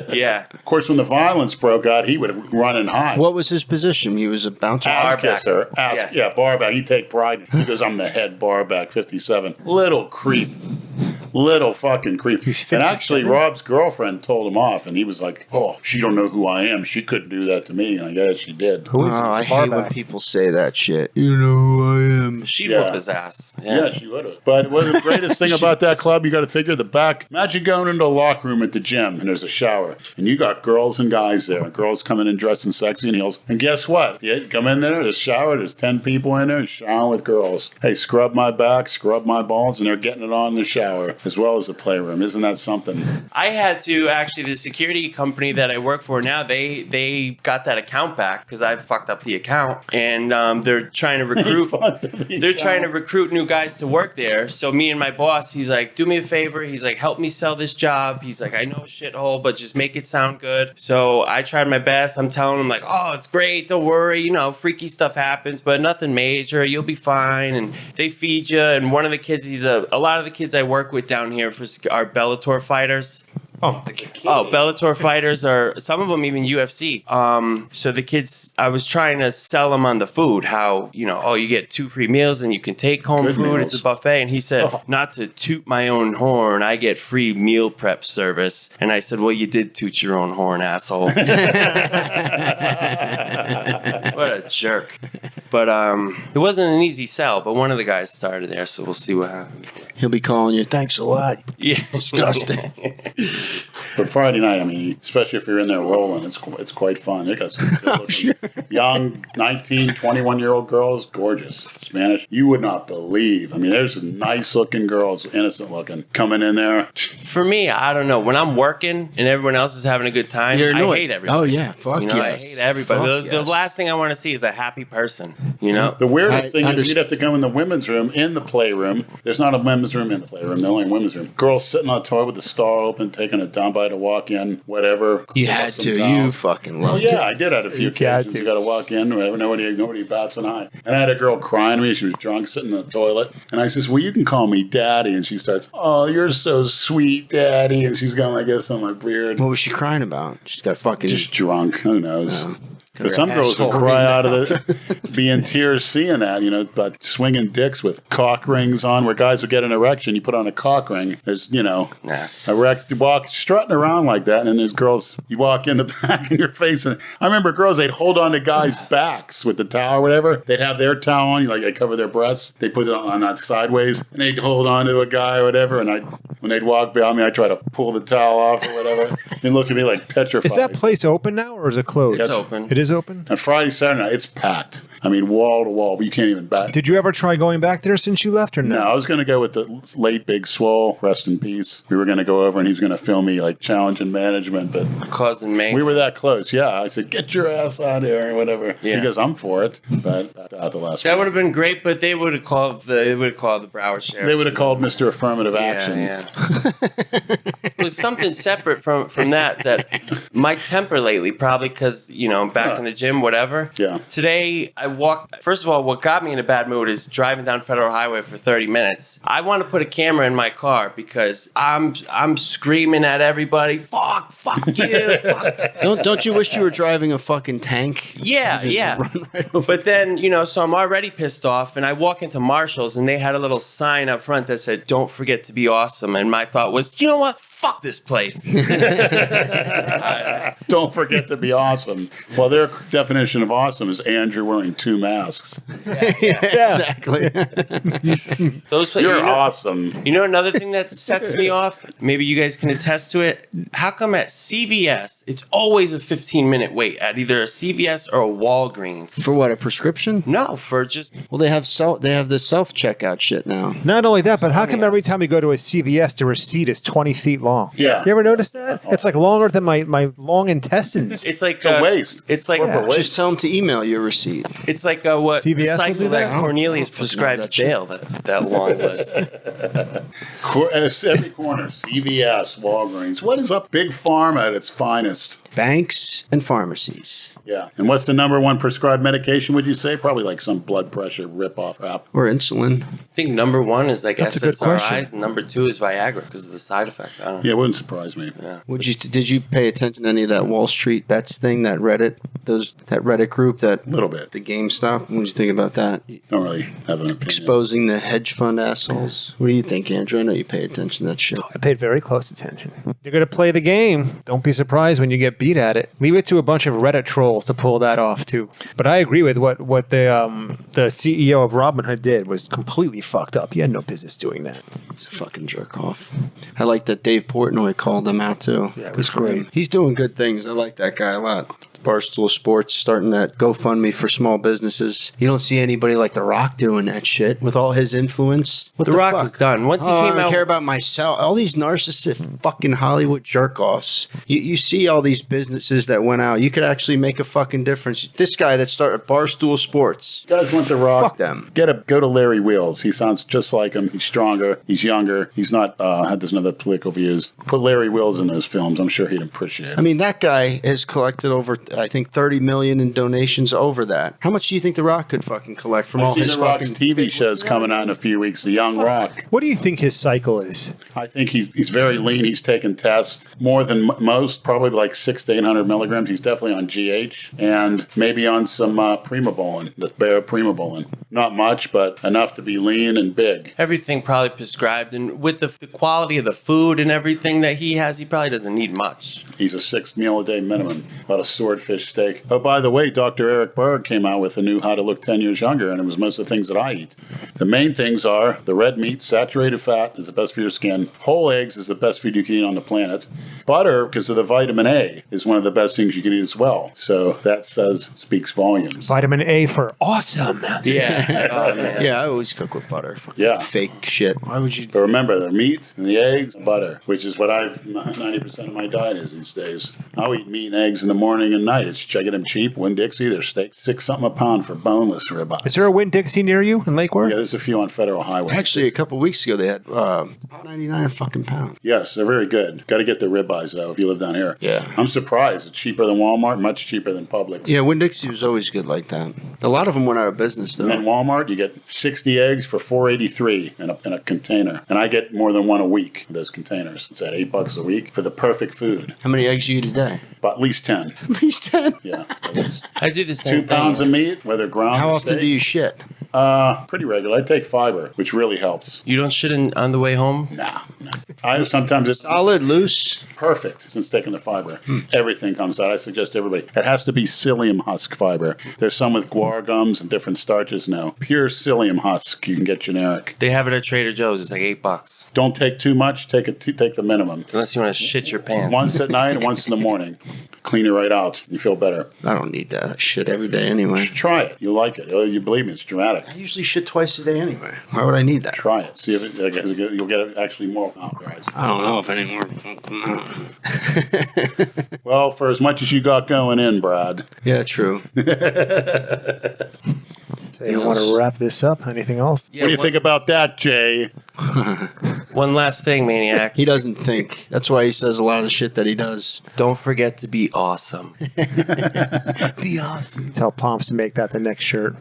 Speaker 4: Yeah.
Speaker 1: Of course, when the violence broke out, he would run and hide.
Speaker 2: What was his position? He was a bouncer.
Speaker 1: Ass
Speaker 4: Barback.
Speaker 1: kisser.
Speaker 4: Yeah.
Speaker 1: Barback. He'd take pride. He goes, I'm the head barback, 57. Little creep. Little fucking creep. And actually, Rob's girlfriend told him off, and he was like, "Oh, she don't know who I am. She couldn't do that to me." And I guess she did.
Speaker 3: Who is
Speaker 2: I
Speaker 3: this
Speaker 2: hate when
Speaker 3: barback?
Speaker 2: people say that shit. You know who I am.
Speaker 4: She'd
Speaker 1: Yeah.
Speaker 4: whoop his ass.
Speaker 1: Yeah, she would have. But what the greatest thing about that club, you got to figure the back. Imagine going into a locker room at the gym and there's a shower, and you got girls and guys there. And girls coming in dressed in sexy and heels. And guess what? You come in there, there's a shower, there's 10 people in there, showering with girls. Hey, scrub my back, scrub my balls, and they're getting it on in the shower. as well as the playroom. Isn't that something?
Speaker 4: I had to actually, the security company that I work for now, they got that account back because I fucked up the account, and they're trying to recruit. They're trying to recruit new guys to work there. So me and my boss, he's like, do me a favor. He's like, help me sell this job. He's like, I know a shithole, but just make it sound good. So I tried my best. I'm telling him like, oh, it's great. Don't worry. You know, freaky stuff happens, but nothing major. You'll be fine. And they feed you. And one of the kids, a lot of the kids I work with down here are Bellator fighters. Bellator fighters are, some of them even UFC. So the kids, I was trying to sell them on the food, how, you know, oh, you get 2 free meals and you can take home
Speaker 1: Good
Speaker 4: food.
Speaker 1: meals.
Speaker 4: It's a buffet. And he said, not to toot my own horn, I get free meal prep service. And I said, well, you did toot your own horn, asshole. What a jerk. But it wasn't an easy sell, but one of the guys started there, so we'll see what happens.
Speaker 2: He'll be calling you, thanks a lot.
Speaker 4: Yeah.
Speaker 2: Disgusting.
Speaker 1: But Friday night, I mean, especially if you're in there rolling, it's quite fun. They got some good-looking, young 19, 21-year-old girls, gorgeous, Spanish. You would not believe. I mean, there's some nice-looking girls, innocent-looking, coming in there.
Speaker 4: For me, I don't know. When I'm working and everyone else is having a good time, I hate everybody.
Speaker 2: Oh, yeah. Fuck yes.
Speaker 4: I hate everybody. The last thing I want to see is a happy person, you know?
Speaker 1: The weirdest thing is you'd have to go in the women's room, in the playroom. There's not a women's room in the playroom. There's only a women's room. Girls sitting on a toilet with the stall open, taking a dump. I had to walk in, whatever.
Speaker 2: You had to. You fucking loved it.
Speaker 1: Yeah, I did at a few occasions. You got to walk in, whatever. Nobody bats an eye. And I had a girl crying to me. She was drunk, sitting in the toilet. And I says, well, you can call me Daddy. And she starts, oh, you're so sweet, Daddy. And she's going like this on my beard.
Speaker 2: What was she crying about? She's got fucking...
Speaker 1: Just drunk. Who knows? But some girls would cry out of it, be in tears seeing that, you know, but swinging dicks with cock rings on, where guys would get an erection. You put on a cock ring. There's, you know, erect, you walk strutting around like that, and then there's girls, you walk in the back in your face. And I remember girls, they'd hold on to guys' backs with the towel or whatever. They'd have their towel on, like they cover their breasts. They put it on that sideways, and they'd hold on to a guy or whatever. And when they'd walk behind me, I'd try to pull the towel off or whatever. And look at me like petrified.
Speaker 3: Is that place open now, or is it closed?
Speaker 4: It's open.
Speaker 3: It is open?
Speaker 1: On Friday, Saturday night, it's packed. I mean, wall to wall, but you can't even back.
Speaker 3: Did you ever try going back there since you left, or no?
Speaker 1: No, I was going to go with the late Big Swole, rest in peace. We were going to go over and he was going to film me like challenging management, but
Speaker 4: Cousin May.
Speaker 1: we were that close. Yeah, I said, get your ass out here or whatever.
Speaker 4: Yeah.
Speaker 1: Because I'm for it, but out the last
Speaker 4: That
Speaker 1: one.
Speaker 4: would have been great, but they would have called the Broward Sheriff.
Speaker 1: They would have called Mr. Affirmative Action.
Speaker 4: Yeah. It was something separate from that my temper lately, probably because, you know, I'm back in the gym, whatever.
Speaker 1: Yeah.
Speaker 4: Today, I walked. First of all, what got me in a bad mood is driving down Federal Highway for 30 minutes. I want to put a camera in my car because I'm screaming at everybody, fuck you, fuck.
Speaker 2: Don't you wish you were driving a fucking tank?
Speaker 4: Yeah.
Speaker 2: Run right over.
Speaker 4: But then, you know, so I'm already pissed off, and I walk into Marshall's, and they had a little sign up front that said, don't forget to be awesome. And my thought was, you know what? Fuck this place.
Speaker 1: Don't forget to be awesome. Well, their definition of awesome is Andrew wearing 2 masks.
Speaker 2: Exactly.
Speaker 1: You're awesome.
Speaker 4: You know another thing that sets me off? Maybe you guys can attest to it. How come at CVS, it's always a 15-minute wait at either a CVS or a Walgreens?
Speaker 2: For what, a prescription?
Speaker 4: No, for just...
Speaker 2: Well, they have the self-checkout shit now.
Speaker 3: Not only that, but how come every time we go to a CVS, the receipt is 20 feet long?
Speaker 1: Yeah.
Speaker 3: You ever notice that? It's like longer than my long intestines.
Speaker 4: It's like
Speaker 1: a waste.
Speaker 4: It's like
Speaker 2: Just tell them to email your receipt.
Speaker 4: It's like what
Speaker 3: CVS
Speaker 4: the
Speaker 3: will
Speaker 4: cycle
Speaker 3: do that?
Speaker 4: that Cornelius prescribes Dale. That long list.
Speaker 1: Every corner, CVS, Walgreens. What is up? Big Pharma at its finest.
Speaker 2: Banks and pharmacies.
Speaker 1: Yeah. And what's the number one prescribed medication, would you say? Probably like some blood pressure rip-off crap.
Speaker 2: Or insulin.
Speaker 4: I think number 1 is like
Speaker 3: That's a good question.
Speaker 4: SSRIs, and number 2 is Viagra because of the side effect. I don't know.
Speaker 1: Yeah, it wouldn't surprise me.
Speaker 4: Yeah.
Speaker 2: Did you pay attention to any of that Wall Street Bets thing, that Reddit group, that
Speaker 1: A little bit.
Speaker 2: the GameStop? What did you think about that?
Speaker 1: Don't really have an opinion.
Speaker 2: Exposing the hedge fund assholes. What do you think, Andrew? I know you pay attention to that shit.
Speaker 3: I paid very close attention. You're going to play the game. Don't be surprised when you get beat at it. Leave it to a bunch of Reddit trolls to pull that off, too. But I agree with what the CEO of Robinhood did was completely fucked up. He had no business doing that.
Speaker 2: He's a fucking jerk off. I like that Dave Portnoy called him out, too.
Speaker 3: Yeah, it was
Speaker 2: Good for him.
Speaker 3: great.
Speaker 2: He's doing good things. I like that guy a lot. Barstool Sports starting that GoFundMe for small businesses. You don't see anybody like The Rock doing that shit with all his influence. What
Speaker 4: The Rock is done. Once he came
Speaker 2: I don't
Speaker 4: out,
Speaker 2: care about myself. All these narcissistic fucking Hollywood jerk-offs. You see all these businesses that went out. You could actually make a fucking difference. This guy that started Barstool Sports.
Speaker 1: You guys want The Rock?
Speaker 2: Fuck them.
Speaker 1: Go to Larry Wheels. He sounds just like him. He's stronger. He's younger. He's not doesn't have the political views. Put Larry Wheels in those films. I'm sure he'd appreciate it.
Speaker 2: I mean, that guy has collected over, I think, $30 million in donations over that. How much do you think The Rock could fucking collect from all his
Speaker 1: The Rock's
Speaker 2: fucking
Speaker 1: TV show's coming out in a few weeks. The Young Rock.
Speaker 3: What do you think his cycle is?
Speaker 1: I think he's very lean. He's taken tests more than most, probably like 600 to 800 milligrams. He's definitely on GH and maybe on some Primobolan, the bare Primobolan. Not much, but enough to be lean and big.
Speaker 4: everything probably prescribed, and with the quality of the food and everything that he has, he probably doesn't need much.
Speaker 1: He's a 6 meal a day minimum. A lot of swordfish steak. Oh, by the way, Dr. Eric Berg came out with a new How to Look 10 Years Younger, and it was most of the things that I eat. The main things are the red meat, saturated fat is the best for your skin. Whole eggs is the best food you can eat on the planet. Butter, because of the vitamin A, is one of the best things you can eat as well. So that speaks volumes.
Speaker 3: Vitamin A for awesome.
Speaker 4: Yeah. Oh, man.
Speaker 2: Yeah, I always cook with butter.
Speaker 1: Yeah.
Speaker 2: Fake shit. Why would you?
Speaker 1: But remember, the meat and the eggs, butter, which is what 90% of my diet is these days. I'll eat meat and eggs in the morning and night. It's get them cheap. Winn-Dixie, they're steak, $6 something a pound for boneless ribeyes.
Speaker 3: Is there a Winn-Dixie near you in Lake Worth?
Speaker 1: Yeah, there's a few on Federal Highway.
Speaker 2: Actually, a couple weeks ago they had $99 a fucking pound.
Speaker 1: Yes, they're very good. Got to get the ribeyes though if you live down here.
Speaker 2: Yeah.
Speaker 1: I'm surprised. It's cheaper than Walmart, much cheaper than Publix.
Speaker 2: Yeah, Winn-Dixie was always good like that. A lot of them went out of business though.
Speaker 1: And then Walmart, you get 60 eggs for $4.83 in a container, and I get more than one a week. Those containers. It's at $8 a week for the perfect food.
Speaker 2: How many eggs you eat a day?
Speaker 1: But at least 10.
Speaker 2: At least 10.
Speaker 1: Yeah, at least.
Speaker 4: I do the same
Speaker 1: 2 pounds
Speaker 4: thing.
Speaker 1: of meat, whether ground
Speaker 2: How
Speaker 1: or
Speaker 2: often
Speaker 1: steak.
Speaker 2: do you shit?
Speaker 1: Pretty regular. I take fiber, which really helps.
Speaker 4: You don't shit on the way home?
Speaker 1: No. I sometimes it's
Speaker 2: Solid, loose.
Speaker 1: perfect since taking the fiber. Everything comes out. I suggest everybody. It has to be psyllium husk fiber. There's some with guar gums and different starches now. Pure psyllium husk. You can get generic.
Speaker 4: They have it at Trader Joe's. It's like $8.
Speaker 1: Don't take too much. Take the minimum.
Speaker 4: Unless you want to shit your pants.
Speaker 1: Once at night and once in the morning. Clean it right out. You feel better.
Speaker 2: I don't need that shit every day anyway.
Speaker 1: Try it. You'll like it. You believe me, it's dramatic.
Speaker 2: I usually shit twice a day anyway. Why would I need that?
Speaker 1: Try it. See if you'll get it actually more authorized.
Speaker 2: I don't know if any more.
Speaker 1: Well, for as much as you got going in, Brad.
Speaker 2: Yeah, true.
Speaker 3: So you want to wrap this up? Anything else?
Speaker 4: Yeah,
Speaker 1: What do you think about that, Jay?
Speaker 4: One last thing, maniacs.
Speaker 2: He doesn't think. That's why he says a lot of the shit that he does.
Speaker 4: Don't forget to be awesome.
Speaker 2: Be awesome.
Speaker 3: Tell Pomps to make that the next shirt.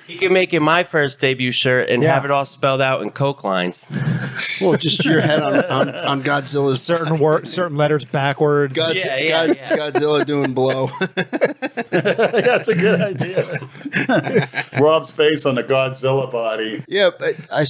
Speaker 4: You can make it my first debut shirt and
Speaker 3: Yeah.
Speaker 4: have it all spelled out in Coke lines.
Speaker 2: Well, just your head on Godzilla's
Speaker 3: Certain letters backwards.
Speaker 2: Godzilla doing blow.
Speaker 1: That's a good idea. Rob's face on the Godzilla body.
Speaker 2: Yeah, but I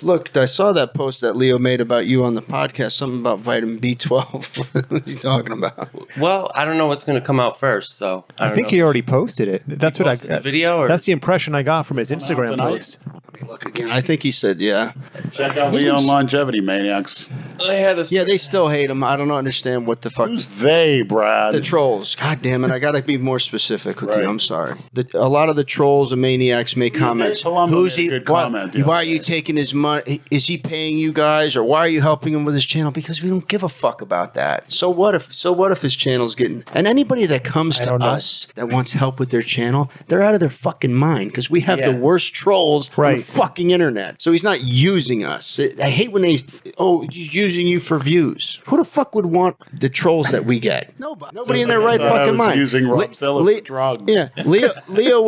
Speaker 2: looked. I saw that post that Leo made about you on the podcast. Something about vitamin B12. What are you talking about?
Speaker 4: Well, I don't know what's going to come out first, so
Speaker 3: I think he already posted it. That's what I
Speaker 4: posted the video, or-
Speaker 3: That's the impression I got from his Instagram
Speaker 1: tonight?
Speaker 3: post.
Speaker 2: Look again. I think he said, yeah.
Speaker 1: Check out Leo and Longevity Maniacs.
Speaker 4: I had a
Speaker 2: Yeah, they still hate him. I don't understand what the fuck.
Speaker 1: Who's they, Brad?
Speaker 2: The trolls. God damn it. I got to be more specific with
Speaker 1: Right.
Speaker 2: you. I'm sorry. A lot of the trolls and maniacs make comments.
Speaker 1: Dave Palumbo
Speaker 2: Who's
Speaker 1: made a
Speaker 2: he?
Speaker 1: good comment the
Speaker 2: Why
Speaker 1: other
Speaker 2: are you
Speaker 1: day.
Speaker 2: taking his money? Is he paying you guys? Or why are you helping him with his channel? Because we don't give a fuck about that. So what if his channel's getting. And anybody that comes to
Speaker 3: don't know.
Speaker 2: us that wants help with their channel, they're out of their fucking mind. Because we have the
Speaker 4: Yeah.
Speaker 2: worst trolls on
Speaker 3: Right.
Speaker 2: the fucking internet. So he's not using us. I hate when he's using you for views. Who the fuck would want the trolls that we get? Nobody in their right
Speaker 1: I thought I
Speaker 2: fucking
Speaker 1: was
Speaker 2: mind.
Speaker 1: using Robzilla for drugs.
Speaker 2: Yeah, Leo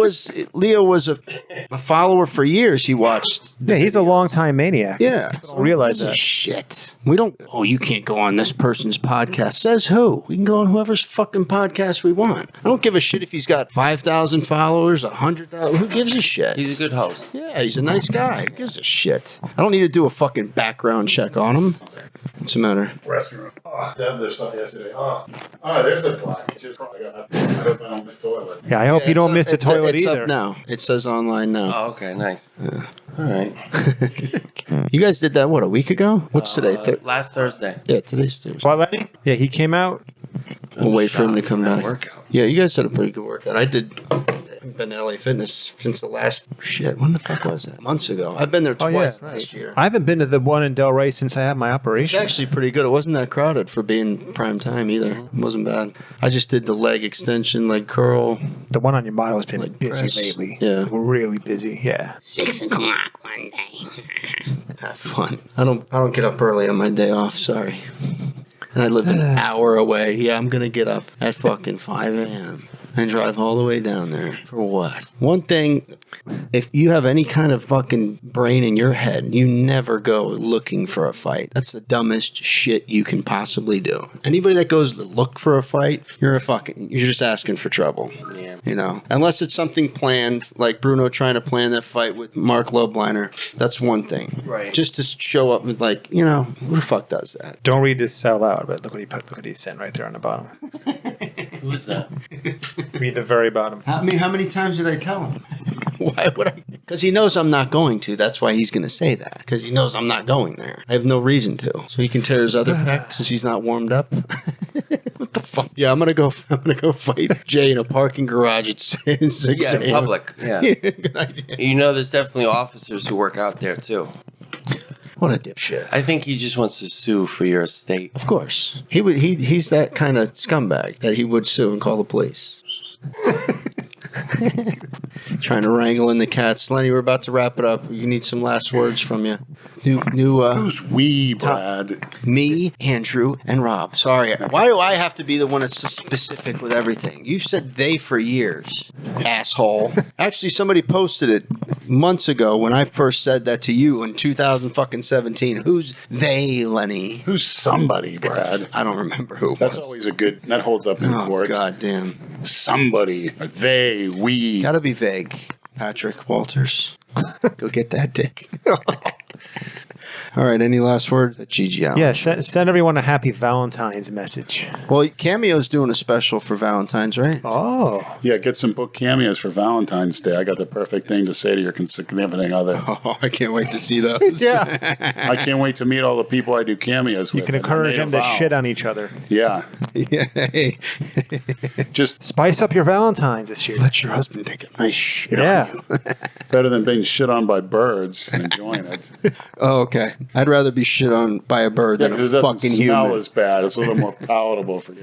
Speaker 2: was a follower for years. He watched.
Speaker 3: Yeah, he's a longtime maniac.
Speaker 2: Yeah,
Speaker 3: don't realize that.
Speaker 2: Shit. We don't. Oh, you can't go on this person's podcast. Says who? We can go on whoever's fucking podcast we want. I don't give a shit if he's got 5,000 followers, 100,000. Who gives a shit?
Speaker 4: He's a good host.
Speaker 2: Yeah, he's a nice guy. Who gives a shit? I don't need to do a fucking background check on him. What's the matter?
Speaker 1: Restroom. Oh, Deb, there's something yesterday. Oh, there's a black. Just I hope I don't miss the toilet.
Speaker 3: Yeah, I hope you don't miss the toilet
Speaker 2: it's
Speaker 3: either.
Speaker 2: Up now. It says online now.
Speaker 4: Oh, okay, nice. All right.
Speaker 2: You guys did that, what, a week ago? What's today?
Speaker 4: Last Thursday.
Speaker 2: Yeah, today's Thursday.
Speaker 3: Why, Lenny? Yeah, he came out.
Speaker 2: We'll wait for him to come back.
Speaker 4: Workout.
Speaker 2: Yeah, you guys had a pretty good workout. I've been to LA Fitness since the last when the fuck was that? Months ago. I've been there twice last year.
Speaker 3: I haven't been to the one in Delray since I had my operation.
Speaker 2: It's actually pretty good. It wasn't that crowded for being prime time either. It wasn't bad. I just did the leg extension, leg curl.
Speaker 3: The one on your model has been busy
Speaker 2: press.
Speaker 3: lately.
Speaker 2: Yeah.
Speaker 3: We're really busy. Yeah.
Speaker 8: 6 o'clock one day.
Speaker 2: Have fun. I don't get up early on my day off. Sorry. And I live an hour away. Yeah, I'm gonna get up at fucking 5 a.m. and drive all the way down there. For what? One thing, if you have any kind of fucking brain in your head, you never go looking for a fight. That's the dumbest shit you can possibly do. Anybody that goes to look for a fight, you're just asking for trouble.
Speaker 4: Yeah.
Speaker 2: You know, unless it's something planned, like Bruno trying to plan that fight with Mark Lobliner, that's one thing.
Speaker 4: Right.
Speaker 2: Just to show up and like, you know, who the fuck does that?
Speaker 3: Don't read this out loud, but look what he sent right there on the bottom.
Speaker 4: Who is that?
Speaker 3: Read the very bottom.
Speaker 2: How many times did I tell him? Why would I? Because he knows I'm not going to. That's why he's going to say that. Because he knows I'm not going there. I have no reason to. So he can tear his other pec since he's not warmed up. What the fuck? Yeah, I'm gonna go fight Jay in a parking garage at 6
Speaker 4: Yeah,
Speaker 2: a.m.
Speaker 4: in public. Yeah.
Speaker 2: Good idea.
Speaker 4: You know, there's definitely officers who work out there too.
Speaker 2: What a dipshit.
Speaker 4: I think he just wants to sue for your estate.
Speaker 2: Of course. He's that kind of scumbag that he would sue and call the police. Trying to wrangle in the cats. Lenny, we're about to wrap it up. You need some last words from you.
Speaker 1: Who's we, Brad?
Speaker 2: Me, Andrew, and Rob. Sorry. Why do I have to be the one that's so specific with everything? You've said they for years, asshole. Actually, somebody posted it months ago when I first said that to you in 2017. Who's they, Lenny?
Speaker 1: Who's somebody, Brad?
Speaker 2: I don't remember who it
Speaker 1: That's
Speaker 2: was.
Speaker 1: always that holds up in court.
Speaker 2: God damn.
Speaker 1: Somebody, they, we.
Speaker 2: Gotta be vague. Patrick Walters. Go get that dick. All right, any last word? Gigi Allin.
Speaker 3: Yeah, send everyone a happy Valentine's message.
Speaker 2: Well, Cameo's doing a special for Valentine's, right?
Speaker 3: Oh.
Speaker 1: Yeah, get some book cameos for Valentine's Day. I got the perfect thing to say to your significant other.
Speaker 2: Oh, I can't wait to see those.
Speaker 3: Yeah.
Speaker 1: I can't wait to meet all the people I do cameos with.
Speaker 3: You can encourage them to shit on each other.
Speaker 1: Yeah.
Speaker 2: Yeah.
Speaker 1: Just
Speaker 3: Spice up your Valentine's this year.
Speaker 2: Let your husband take a nice shit
Speaker 3: Yeah.
Speaker 2: on you.
Speaker 1: better than being shit on by birds and enjoying it.
Speaker 2: Oh, okay. I'd rather be shit on by a bird
Speaker 1: Yeah,
Speaker 2: than a
Speaker 1: because it doesn't
Speaker 2: fucking
Speaker 1: smell
Speaker 2: human.
Speaker 1: as bad. It's a little more palatable for you.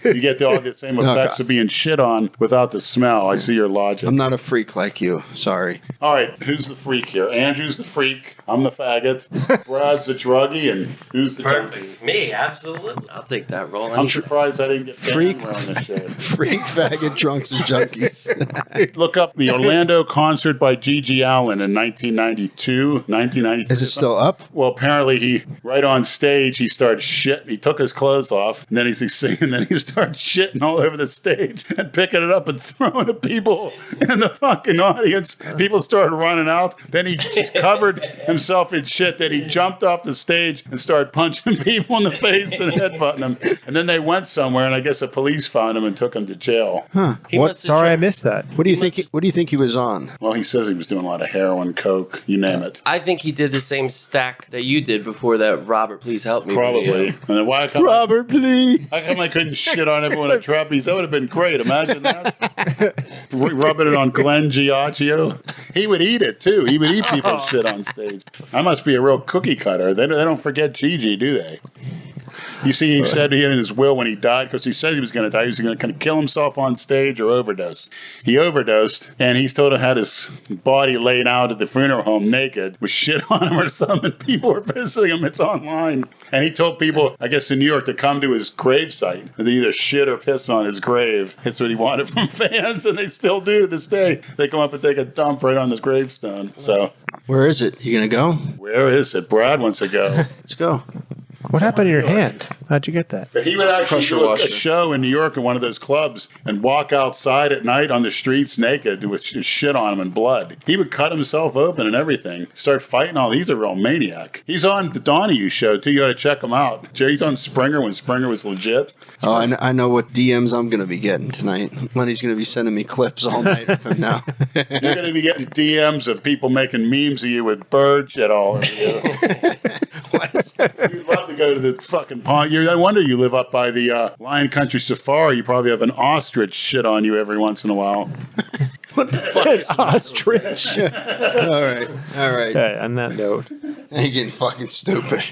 Speaker 1: You get all the same effects of being shit on without the smell. I see your logic.
Speaker 2: I'm not a freak like you. Sorry.
Speaker 1: All right, who's the freak here? Andrew's the freak. I'm the faggot. Brad's the druggie, and who's the junkie?
Speaker 4: Perfect. Me, absolutely. I'll take that role.
Speaker 1: I'm surprised I didn't get
Speaker 2: Freak.
Speaker 1: banned on this shit.
Speaker 2: Freak, faggot, drunks, and junkies.
Speaker 1: Look up the Orlando concert by Gigi Allin in 1992, 1993.
Speaker 2: Is it still up?
Speaker 1: Well, apparently he, right on stage, he started shitting. He took his clothes off, and then he's singing, then he started shitting all over the stage and picking it up and throwing at people in the fucking audience. People started running out. Then he just covered himself in shit. Then he jumped off the stage and started punching people in the face and headbutting them. And then they went somewhere, and I guess the police found him and took him to jail.
Speaker 3: What? Sorry, I missed that.
Speaker 2: What do you think? What do you think he was on?
Speaker 1: Well, he says he was doing a lot of heroin, coke, you name it.
Speaker 4: I think he did the same stack that you did before that Robert Please Help Me
Speaker 1: Probably.
Speaker 4: video.
Speaker 1: And then why come
Speaker 2: Robert, please.
Speaker 1: How come I couldn't shit on everyone at Trapeze? That would have been great. Imagine that. Rubbing it on Glenn Giacchio. He would eat it, too. He would eat people's shit on stage. I must be a real cookie cutter. They don't forget Gigi, do they? You see, he said in his will when he died, because he said he was going to die, he was going to kill himself on stage or overdose. He overdosed, and he's told him had his body laid out at the funeral home naked with shit on him or something. People were visiting him. It's online. And he told people, I guess in New York, to come to his gravesite. They either shit or piss on his grave. That's what he wanted from fans, and they still do to this day. They come up and take a dump right on his gravestone. So,
Speaker 2: Where is it? You gonna go?
Speaker 1: where is it? Brad wants to go.
Speaker 2: Let's go.
Speaker 3: What happened to your hand? How'd you get that?
Speaker 1: But he would actually
Speaker 2: Pressure
Speaker 1: do a
Speaker 2: washer.
Speaker 1: show in New York in one of those clubs and walk outside at night on the streets naked with shit on him and blood. He would cut himself open and everything. Start fighting all. He's a real maniac. He's on the Donahue show too. You got to check him out. He's on Springer when Springer was legit.
Speaker 2: Oh, I know what DMs I'm gonna be getting tonight. Lenny's gonna be sending me clips all night from now.
Speaker 1: You're going to be getting DMs of people making memes of you with bird shit all over you.
Speaker 2: What is that?
Speaker 1: You'd love to go to the fucking pond. I wonder you live up by the Lion Country Safari. You probably have an ostrich shit on you every once in a while.
Speaker 2: What the fuck is
Speaker 3: Ostrich.
Speaker 2: All right.
Speaker 3: Okay, on that note.
Speaker 2: You're getting fucking stupid.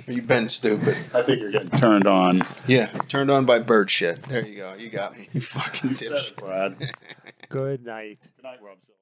Speaker 2: You've been stupid.
Speaker 1: I think you're getting turned on.
Speaker 2: Yeah, turned on by bird shit. There you go. You got me. You fucking dipshit.
Speaker 1: Brad.
Speaker 3: Good night.
Speaker 1: Good night, Robzilla.